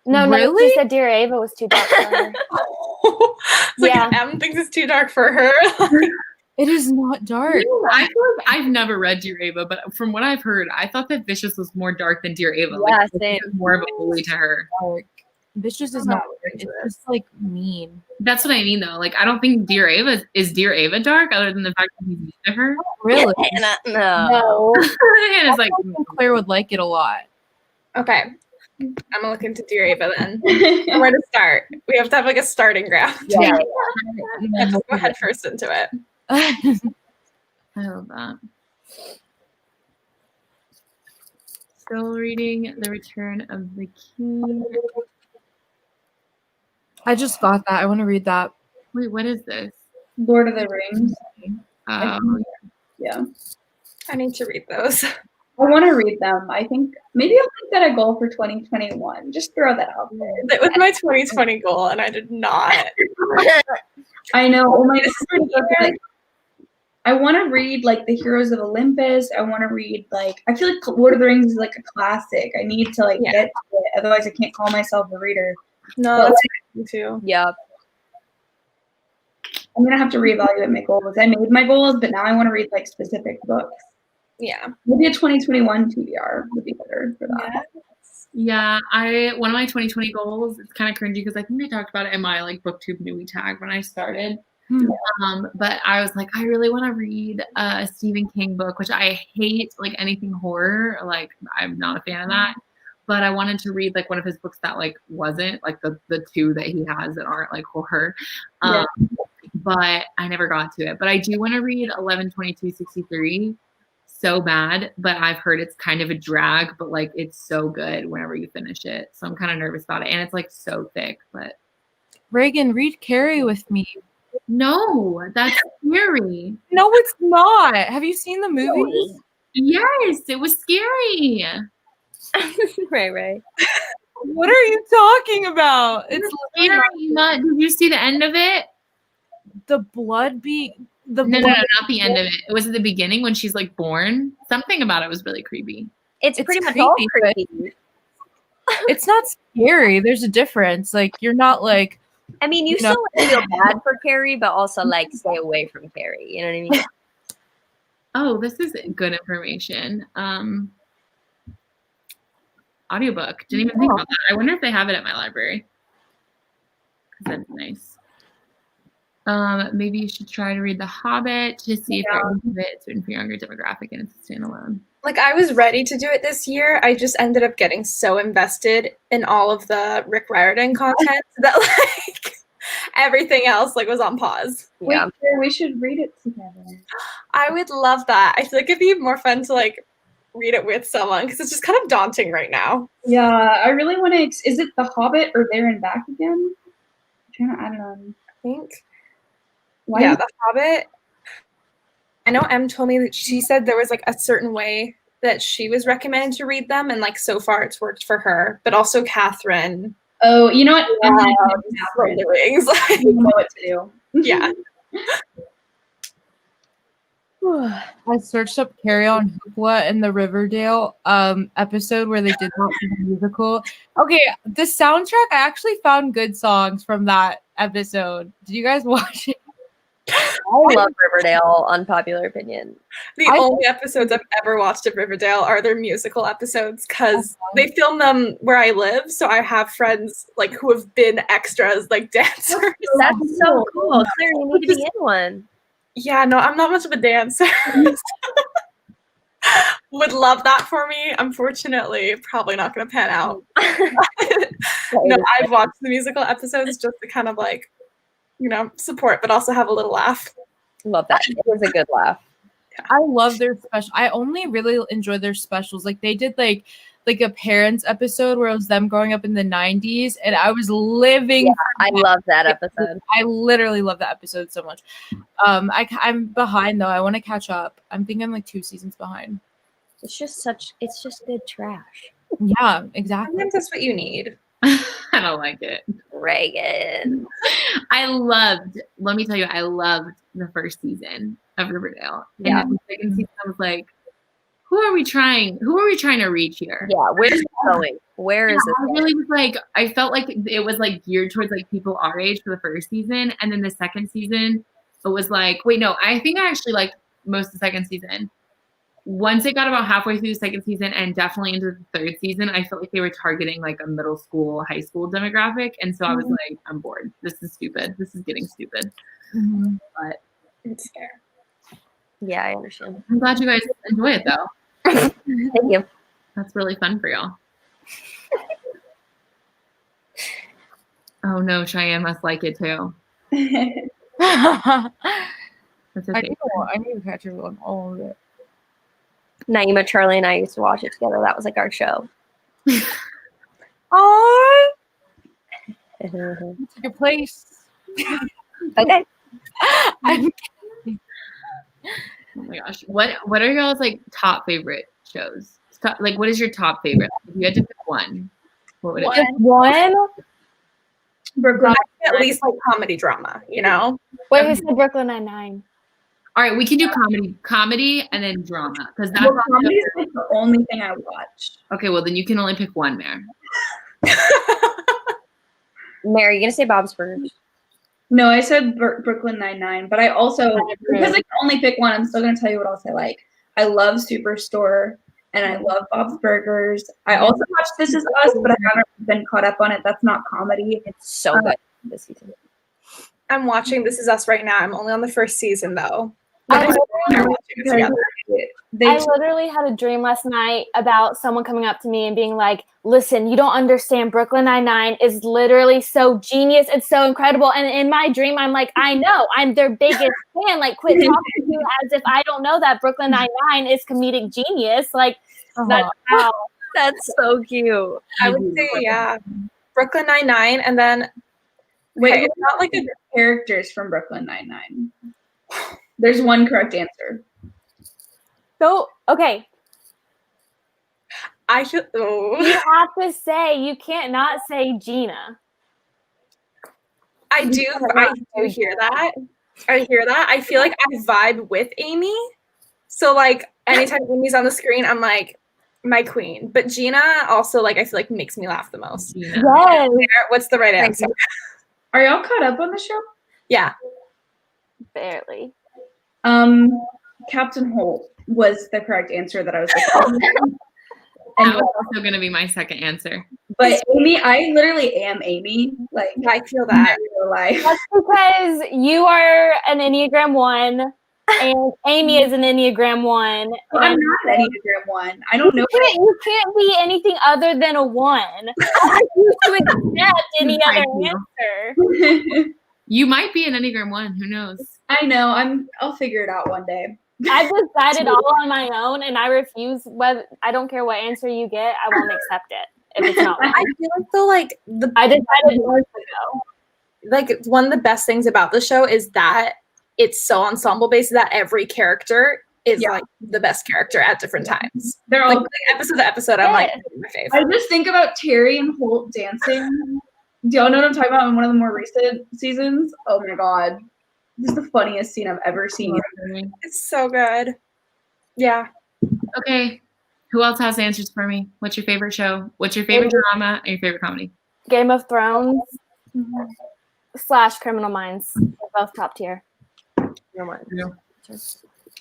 No, Really? she said Dear Ava was too dark for her. It's like Yeah. if Em thinks it's too dark for her. It is not dark. I feel like I've never read Dear Ava, but from what I've heard, I thought that Vicious was more dark than Dear Ava. Yeah, like, same. Vicious is more of a bully to her. Dark. Vicious is I'm not not dark. into It's just like mean. That's what I mean, though. Like, I don't think Dear Ava is Dear Ava dark, other than the fact that he's mean to her. Really? No. No. And it's like, I think Claire would like it a lot. Okay. I'm gonna look into Dear Ava then. Where to start? We have to have like a starting ground. Yeah. Let's just go head first into it. I love that. Still reading The Return of the King. I just got that. I want to read that. Wait, what is this? Lord of the Rings. Yeah. I need to read those. I want to read them. I think maybe I'll make that a goal for 2021. Just throw that out there. That was my 2020 goal, and I did not. I know. Oh my, this is pretty good. I want to read like the Heroes of Olympus. I want to read like I feel like Lord of the Rings is like a classic. I need to like get to it. Otherwise, I can't call myself a reader. No, But, that's me too. Yeah. I'm gonna have to reevaluate my goals. I made my goals, but now I want to read like specific books. Yeah. Maybe a 2021 TBR would be better for that. Yeah, one of my 2020 goals, it's kind of cringy because I think they talked about it in my like booktube newbie tag when I started. But I was like, I really want to read a Stephen King book, which I hate, like anything horror. Like, I'm not a fan of that. But I wanted to read like one of his books that like wasn't like the two that he has that aren't like horror. But I never got to it. But I do want to read 11/22/63 so bad, but I've heard it's kind of a drag, but like it's so good whenever you finish it. So I'm kind of nervous about it. And it's like so thick, but Reagan, read Carrie with me. No, that's scary. No, it's not. Have you seen the movies? Yes, it was scary. Right. What are you talking about? It's Scary. Did you see the end of it? the blood being the No, blood. not the end of it. It was at the beginning when she's like born. Something about it was really creepy. It's It's pretty much all creepy, but- creepy. It's not scary. There's a difference. Like you're not like I mean, you No. still like, feel bad for Carrie, but also like stay away from Carrie. You know what I mean? Oh, this is good information. Audiobook. Didn't even think about that. I wonder if they have it at my library. That's nice. Maybe you should try to read The Hobbit to see if it's written for younger demographic and it's a standalone. Like, I was ready to do it this year. I just ended up getting so invested in all of the Rick Riordan content that like everything else like was on pause. Yeah. We should read it together. I would love that. I feel like it'd be more fun to like read it with someone because it's just kind of daunting right now. Yeah, I really want to. Is it The Hobbit or There and Back Again? I don't know. I think. Why Yeah, is- The Hobbit. I know Em told me that she said there was like a certain way that she was recommended to read them, and like so far it's worked for her. But also Catherine. Oh, you know what? I'm gonna do Lord of the Rings. Catherine. You know what to do. Yeah. I searched up Carrie on Hoopla and the Riverdale episode where they did that for the musical. Okay, the soundtrack, I actually found good songs from that episode. Did you guys watch it? I love Riverdale, unpopular opinion. The only episodes I've ever watched of Riverdale are their musical episodes because they film them where I live. So I have friends like who have been extras, like dancers. That's so cool. Claire, you need to be in one. Yeah, no, I'm not much of a dancer. Would love that for me. Unfortunately, probably not going to pan out. No, I've watched the musical episodes just to kind of like, you know, support, but also have a little laugh. Love that. It was a good laugh. I love their special. I only really enjoy their specials. Like they did like a parents episode where it was them growing up in the 90s, and I was living. Yeah, I love that episode. I literally love that episode so much. I'm behind though. I want to catch up. I'm thinking I'm like 2 seasons behind. It's just good trash. Yeah, exactly. Sometimes that's what you need. I don't like it. Reagan. Let me tell you, I loved the first season of Riverdale. Yeah. And then the second season, I was like, who are we trying to reach here? Yeah, where's it going? Where is I it? really was like, I felt like it was like geared towards like people our age for the first season. And then the second season, it was like, wait, no, I think I actually liked most of the second season. Once it got about halfway through the second season and definitely into the third season, I felt like they were targeting like a middle school, high school demographic. And so I was like, I'm bored. This is stupid. This is getting stupid. Mhm. But It's fair. Yeah, I understand. I'm glad you guys enjoy it though. Thank you. That's really fun for y'all. Oh no, Cheyenne must like it too. That's I okay. need to catch everyone all of it. Nayema, Charlie, and I used to watch it together. That was like our show. Oh, Okay. your place. I'm Oh my gosh. What are y'all's like top favorite shows? Like what is your top favorite? If you had to pick one, what would it be? Just one? Brooklyn, at least like comedy drama, you know? Wait, who said Brooklyn Nine-Nine? All right, we can do comedy and then drama. Because that's Well, comedy is like the only thing I watch. okay, well then you can only pick one, Mare. Mary, you gonna say Bob's Burgers? No, I said Brooklyn Nine-Nine, but I also, because I can only pick one, I'm still going to tell you what else I like. I love Superstore, and I love Bob's Burgers. I also watch This Is Us, but I haven't been caught up on it. That's not comedy. It's so good this season. I'm watching This Is Us right now. I'm only on the first season though. I We're watching it together. I literally had a dream last night about someone coming up to me and being like, listen, you don't understand. Brooklyn Nine-Nine is literally so genius. It's so incredible. And in my dream, I'm like, I know. I'm their biggest fan. Like, quit talking to me as if I don't know that Brooklyn Nine-Nine is comedic genius. Like, that's how. That's so cute. I would say, yeah, Brooklyn Nine-Nine. And then Wait, Okay, it's not like the characters from Brooklyn Nine-Nine. There's one correct answer. So, okay, I should. Oh. you have to say, you can't not say Gina. I do hear that. I hear that. I feel like I vibe with Amy. So like anytime Amy's on the screen, I'm like my queen. But Gina also like I feel like makes me laugh the most. Gina. Yes. What's the right answer? Are y'all caught up on the show? Yeah. Barely. Captain Holt was the correct answer that I was looking for. That was also going to be my second answer. But Amy, I literally am Amy. Like, I feel that. in real life. That's because you are an Enneagram 1 and Amy is an Enneagram 1. Well, I'm not an Enneagram 1. I don't know. You can't be anything other than a 1. I refuse to accept any other answer. You might be an Enneagram 1. Who knows? I know. I'll figure it out one day. I've decided all on my own, and I refuse. Whether I don't care what answer you get, I won't accept it if it's not. I feel like though, like I decided months ago. like one of the best things about the show is that it's so ensemble based that every character is like the best character at different times. They're all like episode to episode. I'm like my favorite. I just think about Terry and Holt dancing. Do y'all know what I'm talking about in one of the more recent seasons? Oh my god. This is the funniest scene I've ever seen. It's so good. Yeah. Okay. Who else has answers for me? What's your favorite show? What's your favorite drama and your favorite comedy? Game of Thrones / Criminal Minds. They're both top tier.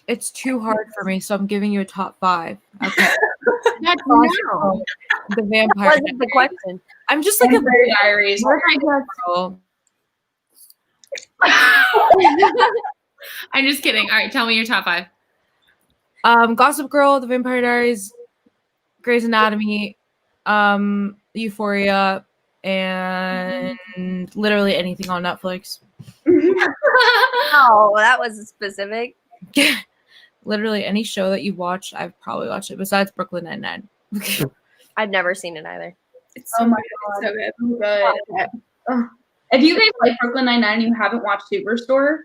It's too hard for me, so I'm giving you a top 5. Okay. That's no. The Vampire. Wasn't the question. I'm just like Vampire Diaries. girl. I'm just kidding. All right, tell me your top 5. Gossip Girl, The Vampire Diaries, Grey's Anatomy, Euphoria, and literally anything on Netflix. Oh, that was specific. Literally any show that you watched, I've probably watched it besides Brooklyn Nine-Nine. I've never seen it either. It's Oh my god. so good. Good. Ugh. If you guys like Brooklyn Nine-Nine and you haven't watched Superstore,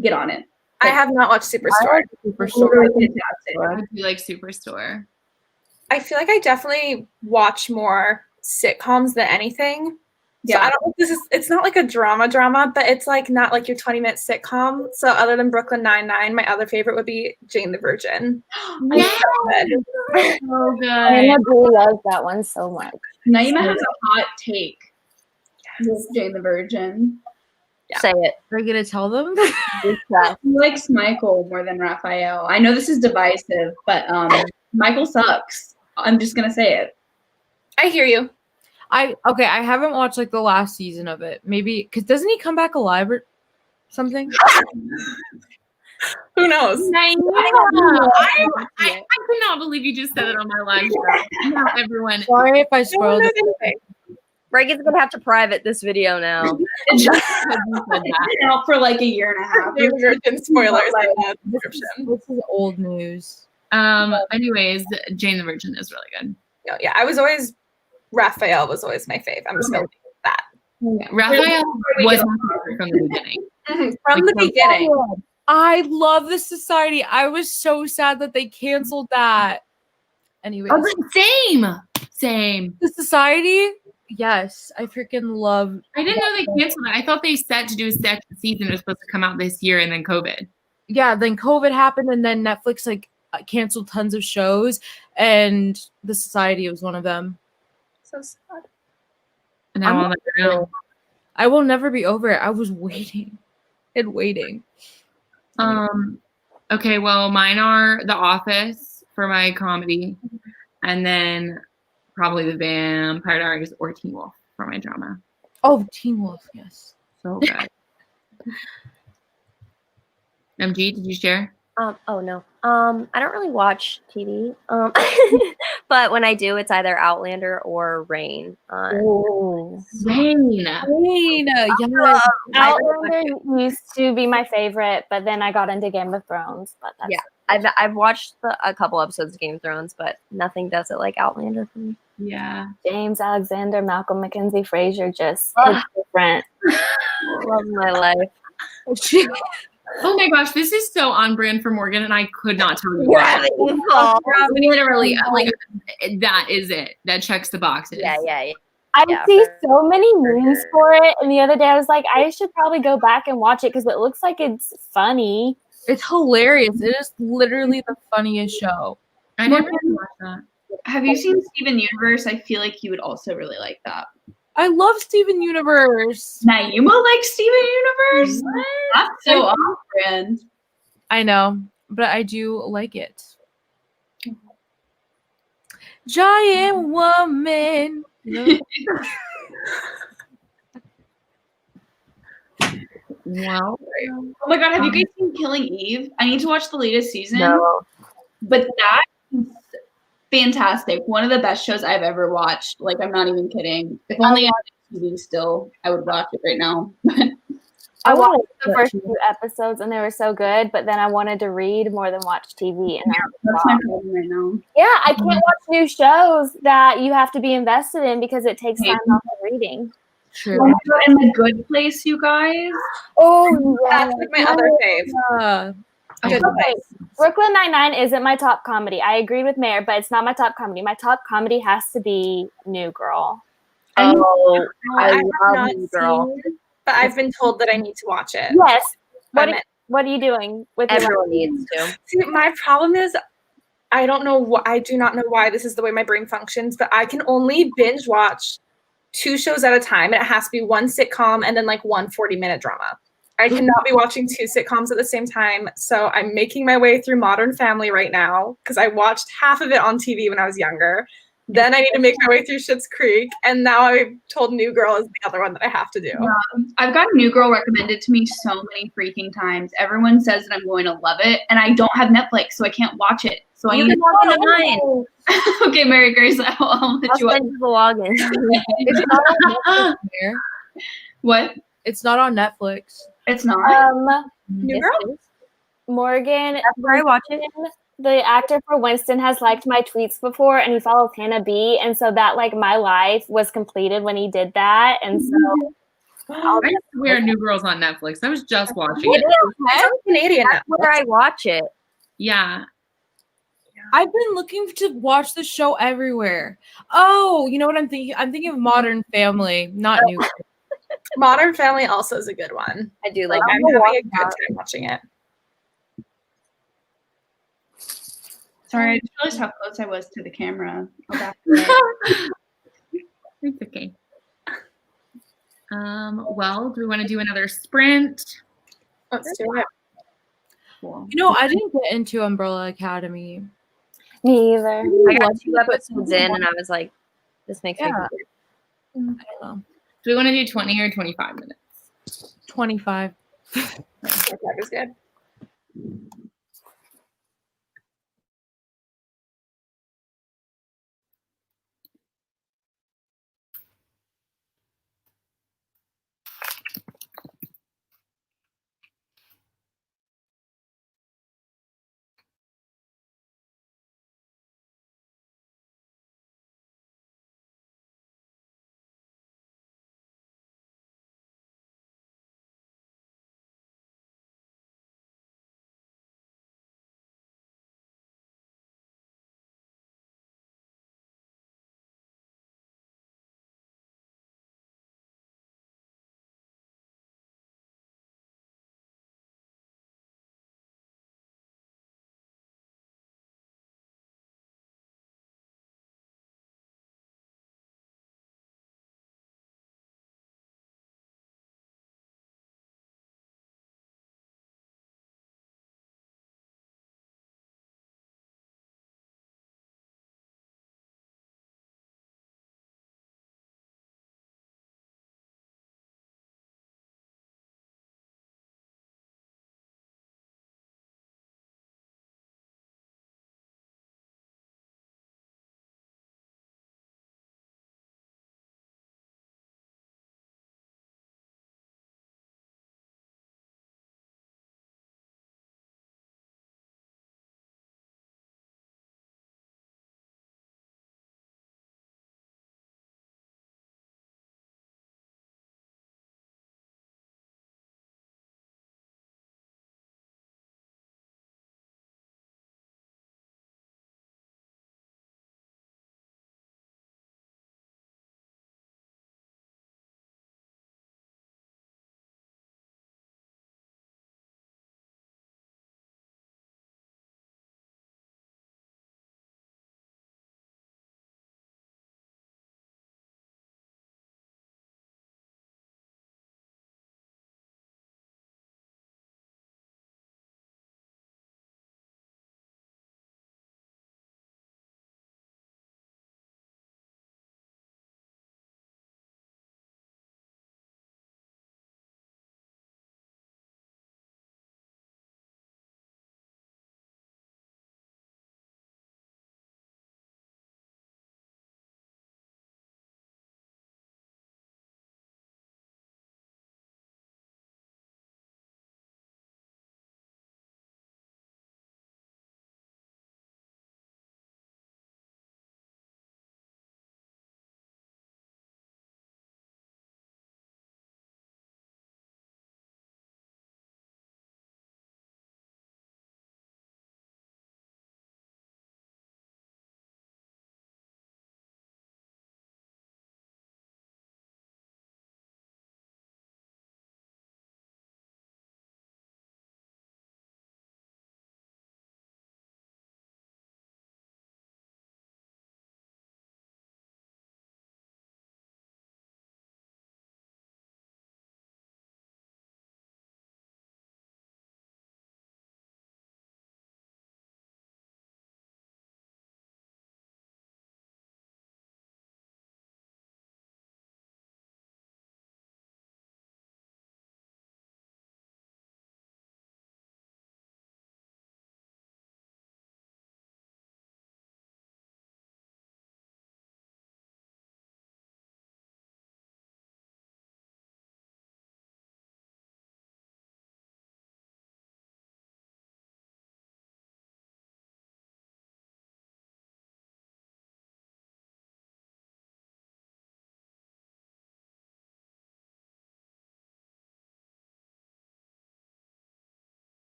get on it. I have not watched Superstore. Literally fantastic. I do like Superstore. I feel like I definitely watch more sitcoms than anything. So Yeah. I don't know if it's not like a drama, but it's like not like your 20-minute sitcom. So other than Brooklyn Nine-Nine, my other favorite would be Jane the Virgin. Yeah. Good. So good. Anna Blue loves that one so much. Naima has a hot take with Jane the Virgin. Yeah. Say it. Are you gonna tell them? He likes Michael more than Raphael. I know this is divisive, but Michael sucks. I'm just gonna say it. I hear you. I haven't watched like the last season of it. Maybe because doesn't he come back alive or something? Who knows? I cannot believe you just said it on my live show. Now everyone. Sorry if I No one spoiled knows it. anything. Reagan's gonna have to private this video now. It's just You said that. been out for like a year and a half. Jane the Virgin spoilers in the description. This is old news. Anyways, Jane the Virgin is really good. No, yeah, I was always Raphael was always my fave. I'm just gonna leave it at that. Raphael was my favorite from the beginning. From the beginning. I love the Society. I was so sad that they canceled that. Anyways, Same. the Society. Yes, I freaking love. I didn't know they canceled it. I thought they set to do a second season. It was supposed to come out this year, and then COVID. Yeah, then COVID happened, and then Netflix like canceled tons of shows, and the Society was one of them. So sad. And now I'm like, no. I will never be over it. I was waiting and waiting. Okay, well, mine are The Office for my comedy, and then probably The Vampire Diaries or Teen Wolf for my drama. Oh, Teen Wolf, yes. So good. MG, did you share? Oh no. I don't really watch TV. But when I do, it's either Outlander or Rain. Rain. Yes. Outlander used to be my favorite, but then I got into Game of Thrones. But that's Yeah. I've watched a couple episodes of Game of Thrones, but nothing does it like Outlander for me. Yeah. James Alexander, Malcolm Mackenzie Fraser, just it's different. Love my life. Oh my gosh, this is so on brand for Morgan, and I could not tell you You're why. having fun. Literally, like that is it. That checks the boxes. Yeah. I Yeah, see for so many memes sure. for it, and the other day I was like, I should probably go back and watch it because it looks like it's funny. It's hilarious. It is literally the funniest show. I never watched that. Have you seen Steven Universe? I feel like you would also really like that. I love Steven Universe. Nayema likes Steven Universe? That's so on brand. I know, but I do like it. Giant woman. Well, Oh my god, have you guys seen Killing Eve? I need to watch the latest season. No. But that is fantastic. One of the best shows I've ever watched. Like, I'm not even kidding. If only I had TV still, I would watch it right now. I watched the first few episodes and they were so good, but then I wanted to read more than watch TV. And That's my problem right now. yeah, I can't watch new shows that you have to be invested in because it takes time off of reading. True. Oh my god, in The Good Place, you guys. Oh, yeah. That's like my other fave. Good Okay, place. Brooklyn Nine-Nine isn't my top comedy. I agreed with Mayor, but it's not my top comedy. My top comedy has to be New Girl. Oh, I have love not New Girl. seen, but I've been told that I need to watch it. Yes. But What are you doing with your Everyone life? needs to. see, my problem is I don't know. I do not know why this is the way my brain functions, but I can only binge watch 2 shows at a time. And it has to be one sitcom and then like one 40-minute drama. I cannot be watching 2 sitcoms at the same time. So I'm making my way through Modern Family right now because I watched half of it on TV when I was younger. Then I need to make my way through Schitt's Creek, and now I've told New Girl is the other one that I have to do. I've got New Girl recommended to me so many freaking times. Everyone says that I'm going to love it, and I don't have Netflix, so I can't watch it. So You I need can log into mine. Okay, Mary Grace, I'll let I'll you watch. send you the login. It's not on Netflix, Mayor. What? It's not on Netflix. It's not? New Yes, Girl? it is. Morgan, That's where I watch it. the actor for Winston, has liked my tweets before, and he follows Hannah B. And so that like my life was completed when he did that. And so I swear New Girl's on Netflix. I was just watching It it. is. It's on Canadian That's where I watch it. Yeah. I've been looking to watch the show everywhere. Oh, you know what I'm thinking? I'm thinking of Modern Family, not New Girl. Modern Family also is a good one. I do Like like I'm having a good time watching it. Sorry, I just realized how close I was to the camera. Go back to that. It's okay. Well, do we want to do another sprint? Let's do it. Cool. You know, I didn't get into Umbrella Academy. me either. I got 2 episodes in and I was like, this makes me Yeah. weird. I don't know. Do we want to do 20 or 25 minutes? 25. That was good.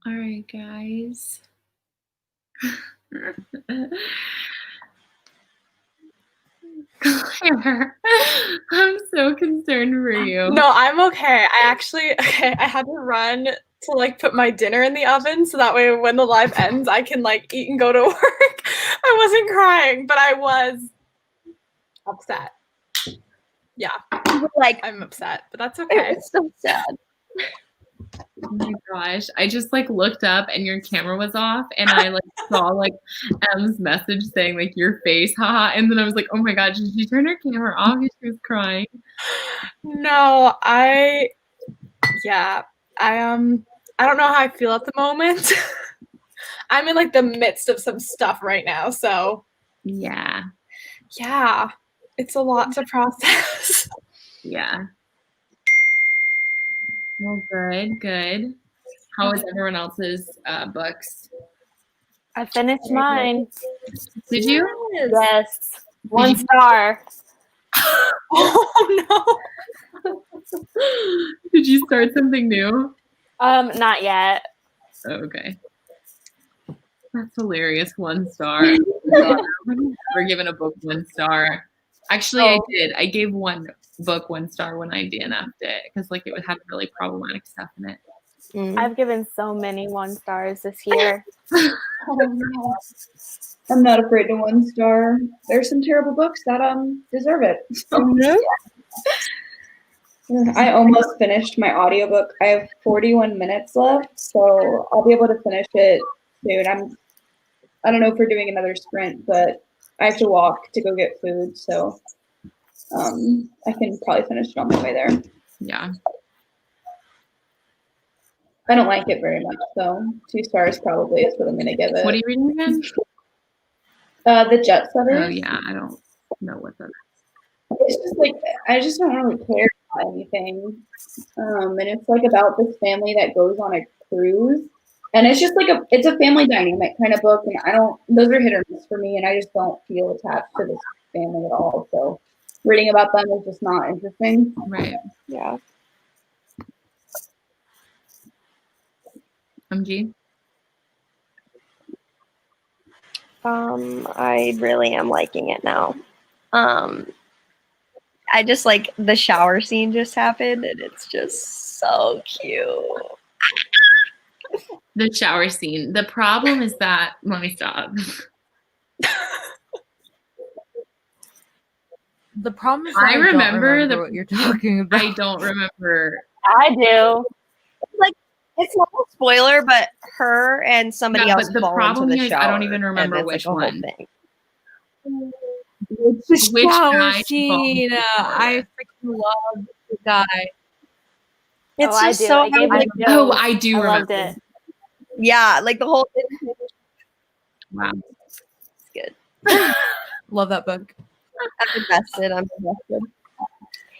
All right, guys. Claire, I'm so concerned for you. No, I'm okay. I had to run to like put my dinner in the oven so that way when the live ends I can like eat and go to work. I wasn't crying, but I was upset. Yeah. Like, I'm upset, but that's it okay. was so sad. Oh my gosh. I just like looked up and your camera was off and I like saw like M's message saying like your face, haha. And then I was like, oh my god, did she turn her camera off? She was crying. No, I don't know how I feel at the moment. I'm in like the midst of some stuff right now, so Yeah. yeah, it's a lot to process. Yeah. Well, good. How was everyone else's books? I finished mine. Did you? Yes. 1 star. Oh no. Did you start something new? Not yet. Oh, okay. That's hilarious. 1 star. I've never given a book 1 star. Actually, I did. I gave one book 1 star when I DNF'd it because like it would have really problematic stuff in it. I've given so many 1 stars this year. Oh, no. I'm not afraid to 1 star. There's some terrible books that deserve it. So. I almost finished my audiobook. I have 41 minutes left, so I'll be able to finish it soon. I don't know if we're doing another sprint, but I have to walk to go get food, so I can probably finish it on my way there. Yeah. I don't like it very much, so 2 stars probably is what I'm gonna give it. What are you reading again? The Jet Setters. Oh yeah, I don't know what that is. It's just like I just don't really care about anything, and it's like about this family that goes on a cruise, and it's just like it's a family dynamic kind of book, and those are hit or miss for me, and I just don't feel attached to this family at all. So reading about them is just not interesting. Right. Yeah. MG. I really am liking it now. I just like the shower scene just happened and it's just so cute. The shower scene. The problem is that let me stop. The problem is I don't remember what you're talking about. I don't remember. I do. Like it's not a spoiler, but her and somebody else but the fall problem into the is shower. I don't even remember and which like one. Thing. The shower guy scene. I freaking love the guy. It's I just do. so I gave like, it Oh, I do I remember. loved it. yeah, like the whole thing. Wow. It's good. Love that book. I'm invested.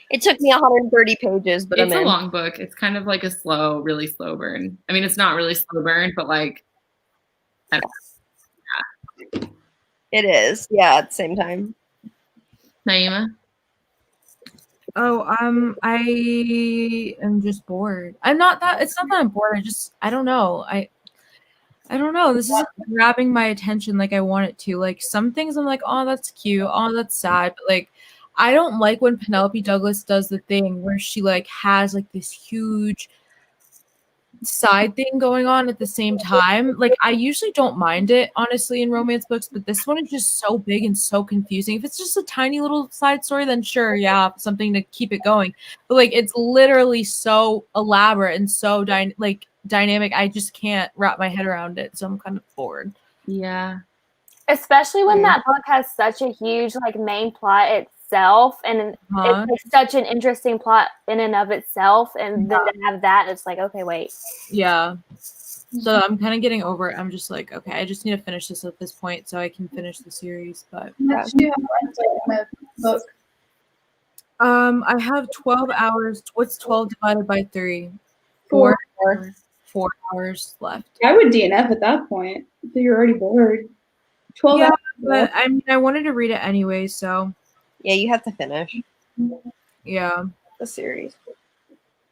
It took me 130 pages, but It's I'm a in. long book. It's kind of like a really slow burn. I mean, it's not really slow burn, but like I don't know. It is. Yeah, at the same time. Nayema? Oh, I am just bored. It's not that I'm bored. I don't know. I don't know. This isn't grabbing my attention like I want it to. Like some things I'm like, oh, that's cute. Oh, that's sad. But like, I don't like when Penelope Douglas does the thing where she like has like this huge side thing going on at the same time. Like I usually don't mind it honestly in romance books, but this one is just so big and so confusing. If it's just a tiny little side story, then sure, yeah, something to keep it going. But like it's literally so elaborate and so dynamic. I just can't wrap my head around it, so I'm kind of bored. Yeah. Especially when that book has such a huge like main plot itself, and it's like, such an interesting plot in and of itself, and then to have that, it's like, okay, wait. Yeah. So I'm kind of getting over it. I'm just like, okay, I just need to finish this at this point so I can finish the series. But Much do you have left in the book? I have 12 hours. What's 12 divided by 3? 4. 4 hours left. I would DNF at that point if you're already bored. 12 hours. But I mean, I wanted to read it anyway, so Yeah, you have to finish yeah. the series.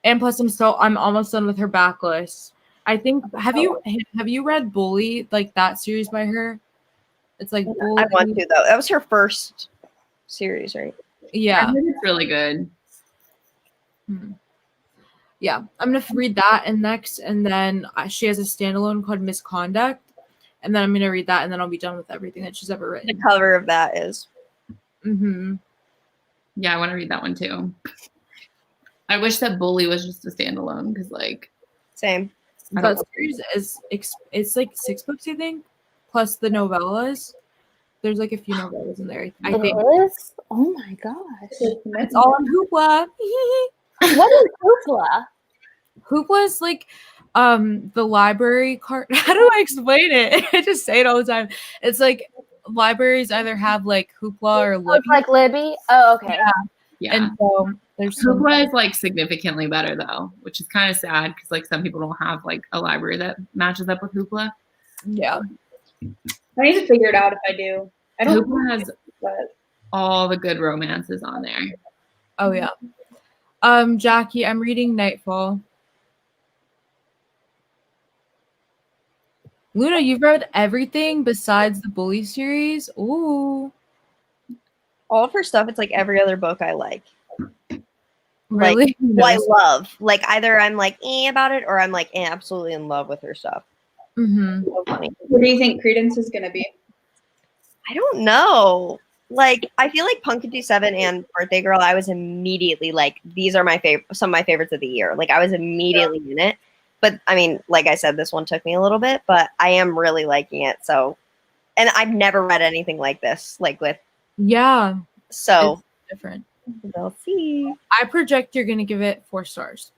And plus, I'm almost done with her backlist. I think have you read Bully, like that series by her? It's like Bully. I want to though. That was her first series, right? Yeah. I think it's really good. Yeah, I'm gonna read that and next, and then she has a standalone called Misconduct, and then I'm gonna read that, and then I'll be done with everything that she's ever written. The cover of that is. Yeah, I want to read that one too. I wish that Bully was just a standalone because, like, same. That series is it's like 6 books, I think, plus the novellas. There's like a few novellas in there. I think. Is? Oh my gosh! It's all on Hoopla. What is Hoopla? Hoopla is like the library card. How do I explain it? I just say it all the time. It's like libraries either have like Hoopla or Libby. It's like Libby. Oh, okay. Yeah. And so there's Hoopla is like significantly better though, which is kind of sad because like some people don't have like a library that matches up with Hoopla. Yeah. I need to figure it out if I do. I don't. Hoopla has all the good romances on there. Oh yeah. Jackie, I'm reading Nightfall. Luna, you've read everything besides the Bully series? Ooh. All of her stuff, it's like every other book I like. Really? Like, I love. Like, either I'm like, about it, or I'm like, absolutely in love with her stuff. So funny. What do you think Credence is going to be? I don't know. Like, I feel like Pumpkin 7 and Birthday Girl, I was immediately like, these are my favorite, some of my favorites of the year. Like, I was immediately in it. But I mean, like I said, this one took me a little bit, but I am really liking it. So, and I've never read anything like this, like with. Yeah. So it's different. We'll see. I project you're going to give it 4 stars.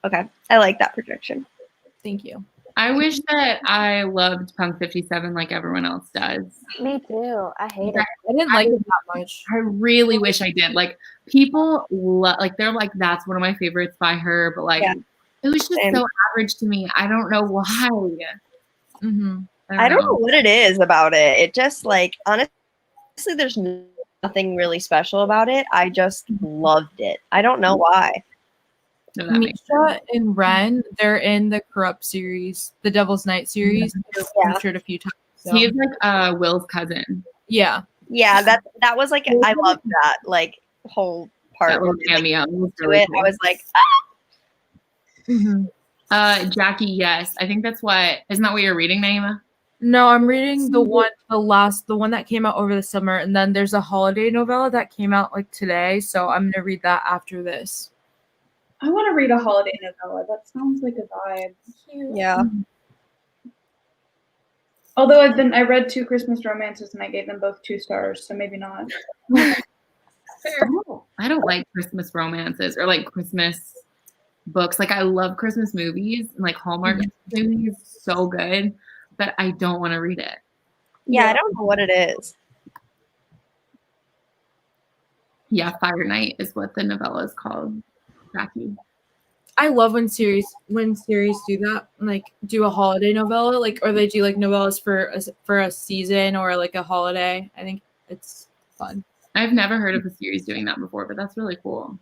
Okay. I like that projection. Thank you. I wish that I loved Punk 57 like everyone else does. Me too. I hate it. I didn't like it that much. I really wish I did. Like people like they're like that's one of my favorites by her, but like it was just so average to me. I don't know why. I don't know what it is about it. It just like honestly, there's nothing really special about it. I just loved it. I don't know why. No, Misha and Ren, they're in the Corrupt series, the Devil's Night series. They're featured a few times. So. He's like Will's cousin. Yeah. Yeah, that was like I loved that like whole part. That little cameo. Really cool. I was like, Jackie, yes. I think that's what isn't that what you're reading, Nayema? No, I'm reading the one that came out over the summer, and then there's a holiday novella that came out like today, so I'm gonna read that after this. I want to read a holiday novella. That sounds like a vibe. Yeah. Although I read 2 Christmas romances and I gave them both 2 stars, so maybe not. I don't like Christmas romances or like Christmas books. Like I love Christmas movies and like Hallmark movies, so good, but I don't want to read it. Yeah, I don't know what it is. Yeah, Fire Night is what the novella is called. Jackie. I love when series do that, like do a holiday novella, like or they do like novellas for a season or like a holiday. I think it's fun. I've never heard of a series doing that before, but that's really cool.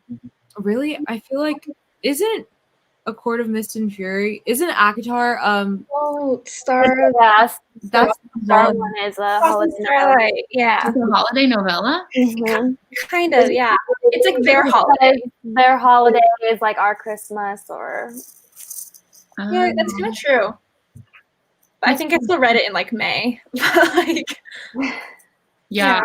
Really, I feel like isn't A Court of Mist and Fury? Isn't ACOTAR? Star. Yes, that's Star one is a holiday novella. Yeah, it's a holiday novella. Kind of. Yeah, it's like their holiday. Their holiday is like our Christmas, or yeah, that's kind of true. But I think I still read it in like May. Like, yeah.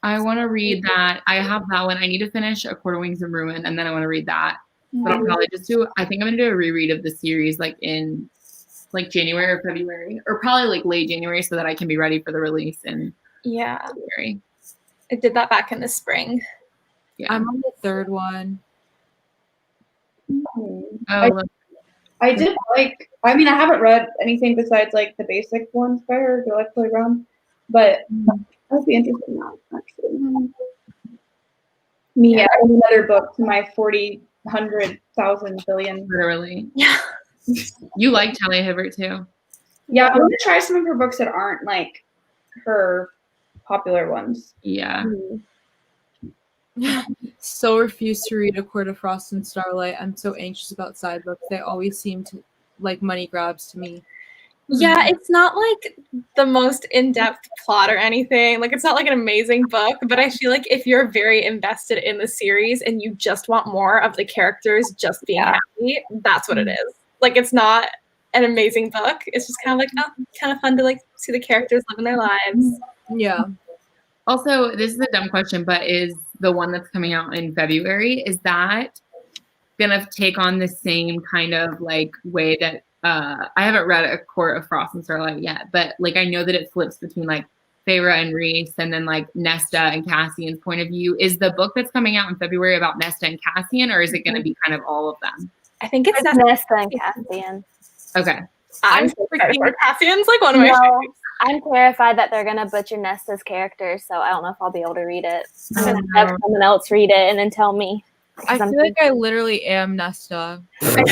I want to read that. I have that one. I need to finish A Court of Wings and Ruin, and then I want to read that. But I'll probably just I think I'm going to do a reread of the series like in like January or February, or probably like late January so that I can be ready for the release in February. I did that back in the spring. Yeah. I'm on the 3rd one. I did like, I mean, I haven't read anything besides like the basic ones by her, Go Like Playground, but I would be interested in that actually. Me, adding another book to my 40, 100,000 billion. Literally. Yeah. You like Talia Hibbert too. Yeah, I'm gonna try some of her books that aren't like her popular ones. Yeah. So refuse to read A Court of Frost and Starlight. I'm so anxious about side books. They always seem to like money grabs to me. Yeah, it's not like the most in-depth plot or anything. Like it's not like an amazing book, but I feel like if you're very invested in the series and you just want more of the characters just being happy, that's what it is. Like it's not an amazing book. It's just kind of like, oh, kind of fun to like see the characters living their lives. Yeah. Also, this is a dumb question, but is the one that's coming out in February, is that gonna take on the same kind of like way that I haven't read A Court of Frost and Starlight yet, but like I know that it flips between like Feyre and Rhys and then like Nesta and Cassian's point of view. Is the book that's coming out in February about Nesta and Cassian, or is it going to be kind of all of them? I think it's Nesta and Cassian. Okay. I'm so excited for Cassian's like one of my favorites. I'm terrified that they're gonna butcher Nesta's character, so I don't know if I'll be able to read it. I'm gonna have someone else read it and then tell me. I feel like I literally am Nesta. Same.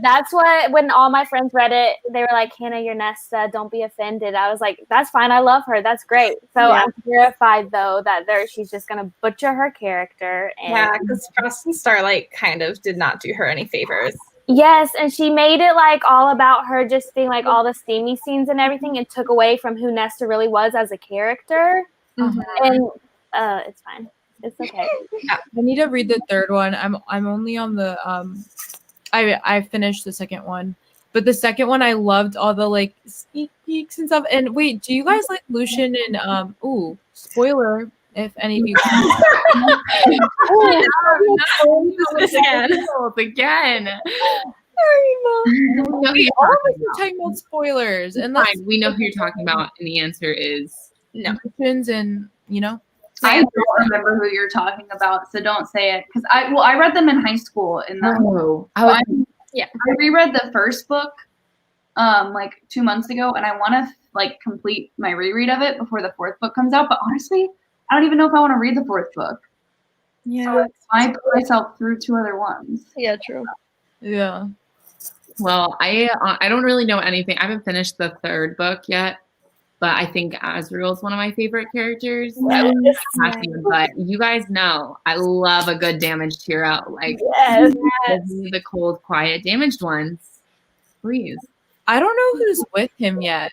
That's what, when all my friends read it, they were like, Hannah, you're Nesta. Don't be offended. I was like, that's fine. I love her. That's great. So I'm terrified, though, that she's just going to butcher her character. And yeah, because Frost and Starlight kind of did not do her any favors. Yes, and she made it like all about her just being like all the steamy scenes and everything and took away from who Nesta really was as a character. And it's fine. It's okay. I need to read the third one. I'm only on the I finished the second one. But the second one I loved all the like sneak peeks and stuff. And wait, do you guys like Lucian and spoiler if any of you again. Sorry, Mom. We all are talking about spoilers. And we know who you're talking about, and the answer is no. Lucian's and I don't remember who you're talking about, so don't say it. Because I read them in high school. I reread the first book like 2 months ago, and I want to like complete my reread of it before the fourth book comes out. But honestly, I don't even know if I want to read the fourth book. Yeah, so I put myself through 2 other ones. Yeah, true. Yeah. Well, I don't really know anything. I haven't finished the third book yet. But I think Azriel is one of my favorite characters. But you guys know I love a good damaged hero. Like the cold, quiet, damaged ones. Please. I don't know who's with him yet.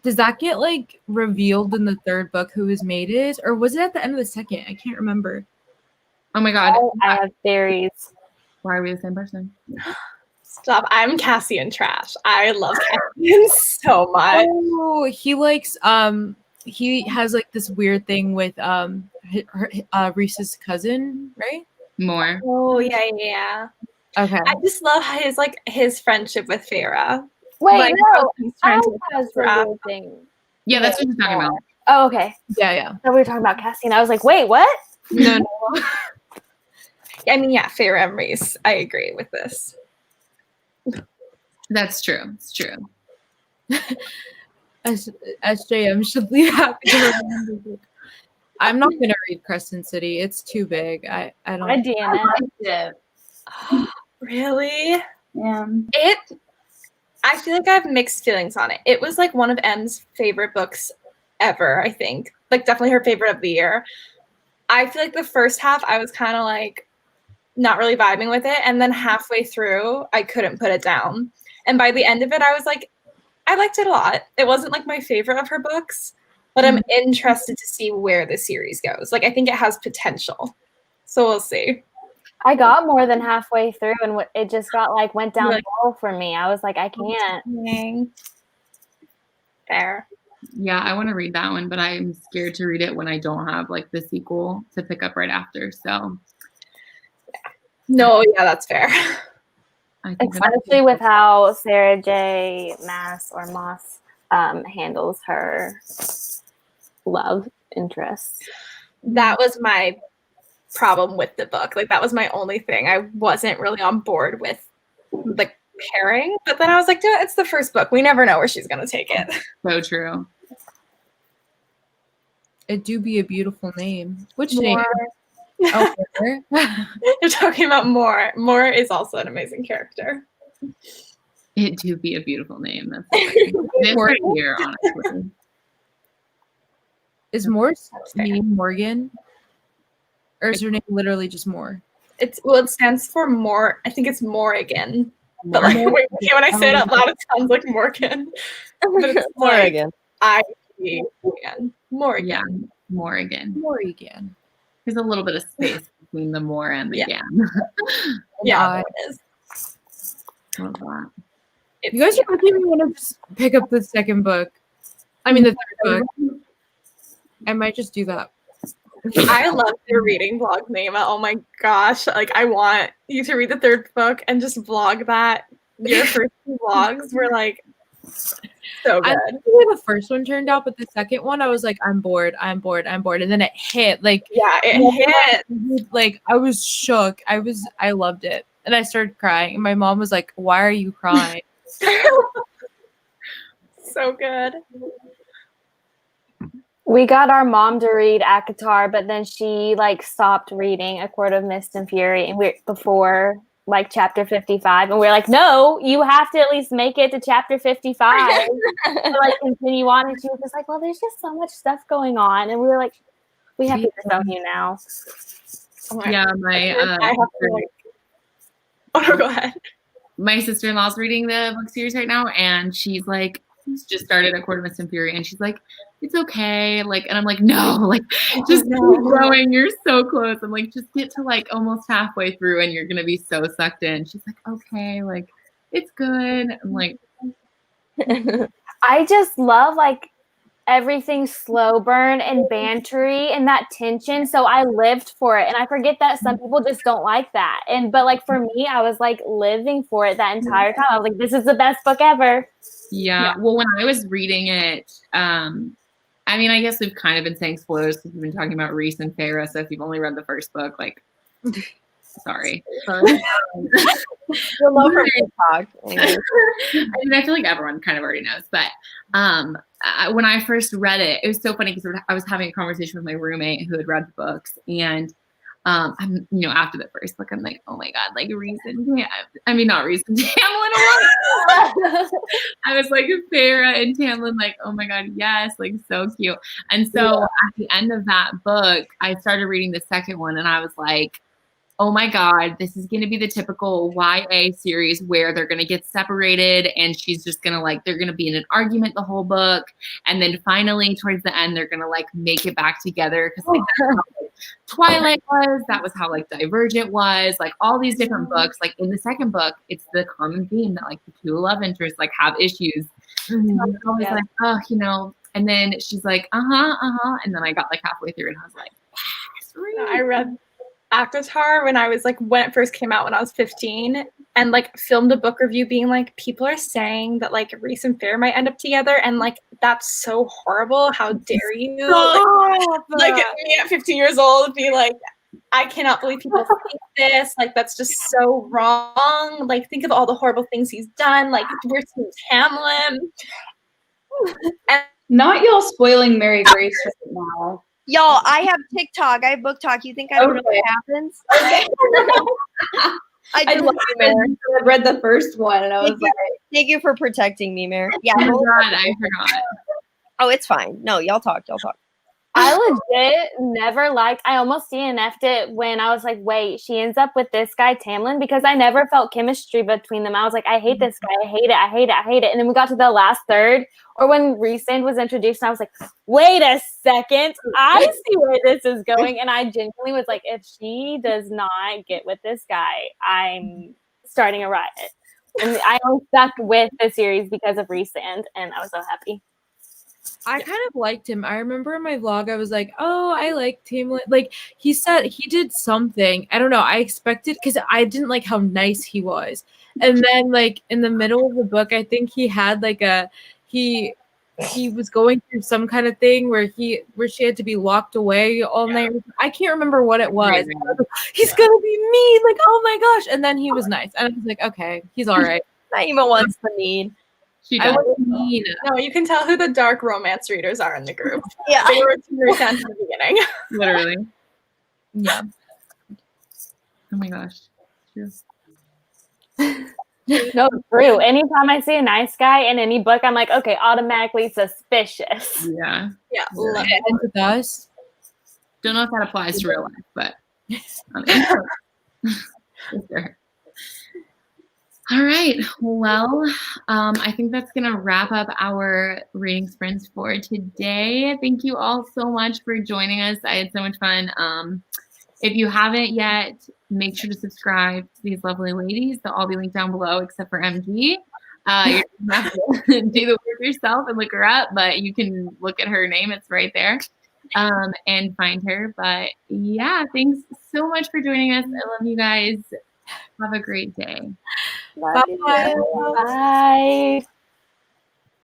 Does that get like revealed in the third book who his mate is? Or was it at the end of the second? I can't remember. Oh my god. I have theories. Why are we the same person? Stop. I'm Cassian trash. I love Cassian so much. Oh, he likes he has like this weird thing with Reese's cousin, right? More. Oh yeah. Okay. I just love his friendship with Feyre. Wait, like, no. That's the weird thing. Yeah, that's what you're talking about. Oh, okay. Yeah. So we were talking about Cassian. I was like, wait, what? No. I mean, yeah, Feyre and Rhys. I agree with this. That's true. It's true. SJM should leave happy. I'm not gonna read Crescent City. It's too big. I don't. I liked it. Really? Yeah. I feel like I have mixed feelings on it. It was like one of M's favorite books ever, I think. Like definitely her favorite of the year. I feel like the first half I was kind of like not really vibing with it. And then halfway through, I couldn't put it down. And by the end of it, I was like, I liked it a lot. It wasn't like my favorite of her books, but I'm interested to see where the series goes. Like, I think it has potential. So we'll see. I got more than halfway through and it just got like went downhill for me. I was like, I can't. Fair. Yeah, I want to read that one, but I'm scared to read it when I don't have like the sequel to pick up right after. So no, yeah, that's fair. Especially with how Sarah J. Moss handles her love interests. That was my problem with the book. Like that was my only thing. I wasn't really on board with the pairing, but then I was like, it's the first book. We never know where she's gonna take it. So true. It do be a beautiful name. Which More. name? Oh, You're talking about Moore. Moore is also an amazing character. It do be a beautiful name. That's it's right here, honestly. Is Moore's name Morgan? Or is her name literally just Moore? It stands for Moore. I think it's Morrigan. But like when I say it out loud, it sounds like Morgan. But it's Morgan. Morgan. Yeah, Morgan. Morgan. There's a little bit of space between the more and the gan. Yeah, it is. Love that. You guys are making me want to just pick up the second book. I mean, the third book. I might just do that. I love your reading vlog, Nayema. Oh my gosh. Like, I want you to read the third book and just vlog that. Your first two vlogs were like so good. I like the way the first one turned out, but the second one, I was like, I'm bored. And then it hit. Like, yeah, it hit. Like, I was shook. I loved it. And I started crying. And my mom was like, why are you crying? So good. We got our mom to read ACOTAR, but then she like stopped reading A Court of Mist and Fury, and before like chapter 55, and we're like, no, you have to at least make it to chapter 55 to like continue on. And she was just like, well, there's just so much stuff going on, and we were like, we have to tell you now. Yeah, I have to like. Oh no, go ahead. My sister-in-law's reading the book series right now, and she's like, just started A Court of Mist and Fury, and she's like, it's okay, like, and I'm like, no, like, just keep going, you're so close. I'm like, just get to like almost halfway through and you're gonna be so sucked in. She's like, okay, like, it's good. I'm like, I just love like everything slow burn and bantery and that tension, so I lived for it. And I forget that some people just don't like that, but like for me, I was like living for it that entire time. I was like, this is the best book ever. Yeah. Well, when I was reading it, I mean, I guess we've kind of been saying spoilers because we've been talking about Reese and Feyre. So if you've only read the first book, like, sorry. You'll know from talk. I mean, I feel like everyone kind of already knows, but when I first read it, it was so funny because I was having a conversation with my roommate who had read the books, and I'm, after the first book, I'm like, oh my God, like not Reese and Tamlin. I was like, Farrah and Tamlin, like, oh my God, yes, like so cute. And so at the end of that book, I started reading the second one, and I was like, oh my God, this is going to be the typical YA series where they're going to get separated and she's just going to like, they're going to be in an argument the whole book. And then finally towards the end, they're going to like make it back together. Cause like, that's how, like, Twilight was, that was how like Divergent was, like all these different books. Like in the second book, it's the common theme that like the two love interests like have issues. And I was always like, and then she's like, and then I got like halfway through and I was like, yes, I read ACOTAR when it first came out when I was 15, and like filmed a book review being like, people are saying that like Reese and Feyre might end up together, and like that's so horrible. How dare you? Like me at 15 years old be like, I cannot believe people think this. Like that's just so wrong. Like think of all the horrible things he's done. Like we're seeing Tamlin. And not y'all spoiling Mary Grace right now. Y'all, I have TikTok. I have book talk. You think I don't know what happens? Okay. I love you, Mary. I read the first one and I was like, thank you for protecting me, Mary. Yeah. Oh my God, I forgot. Oh, it's fine. No, y'all talk. I legit never liked, I almost DNF'd it when I was like, wait, she ends up with this guy, Tamlin, because I never felt chemistry between them. I was like, I hate this guy. I hate it. And then we got to the last third, or when Rhysand was introduced, and I was like, wait a second. I see where this is going. And I genuinely was like, if she does not get with this guy, I'm starting a riot. And I only stuck with the series because of Rhysand, and I was so happy. I kind of liked him. I remember in my vlog, I was like, oh, I like Tamlin. Like, he said he did something. I don't know. I expected, because I didn't like how nice he was. And then, like, in the middle of the book, I think he had, like, he was going through some kind of thing where she had to be locked away all night. I can't remember what it was. He's going to be mean. Like, oh, my gosh. And then he was nice. And I was like, okay, he's all right. Nayema wants the mean. I was mean. No, you can tell who the dark romance readers are in the group. Yeah. They were very sad from the beginning. Literally. Yeah. Oh my gosh. True. No, true. Anytime I see a nice guy in any book, I'm like, okay, automatically suspicious. Yeah. Yeah. And it does. Don't know if that applies to real life, but for sure. All right. Well, I think that's going to wrap up our reading sprints for today. Thank you all so much for joining us. I had so much fun. If you haven't yet, make sure to subscribe to these lovely ladies. They'll all be linked down below except for MG. You're going to have to do the work yourself and look her up, but you can look at her name. It's right there. And find her. But yeah, thanks so much for joining us. I love you guys. Have a great day. Love you. Bye.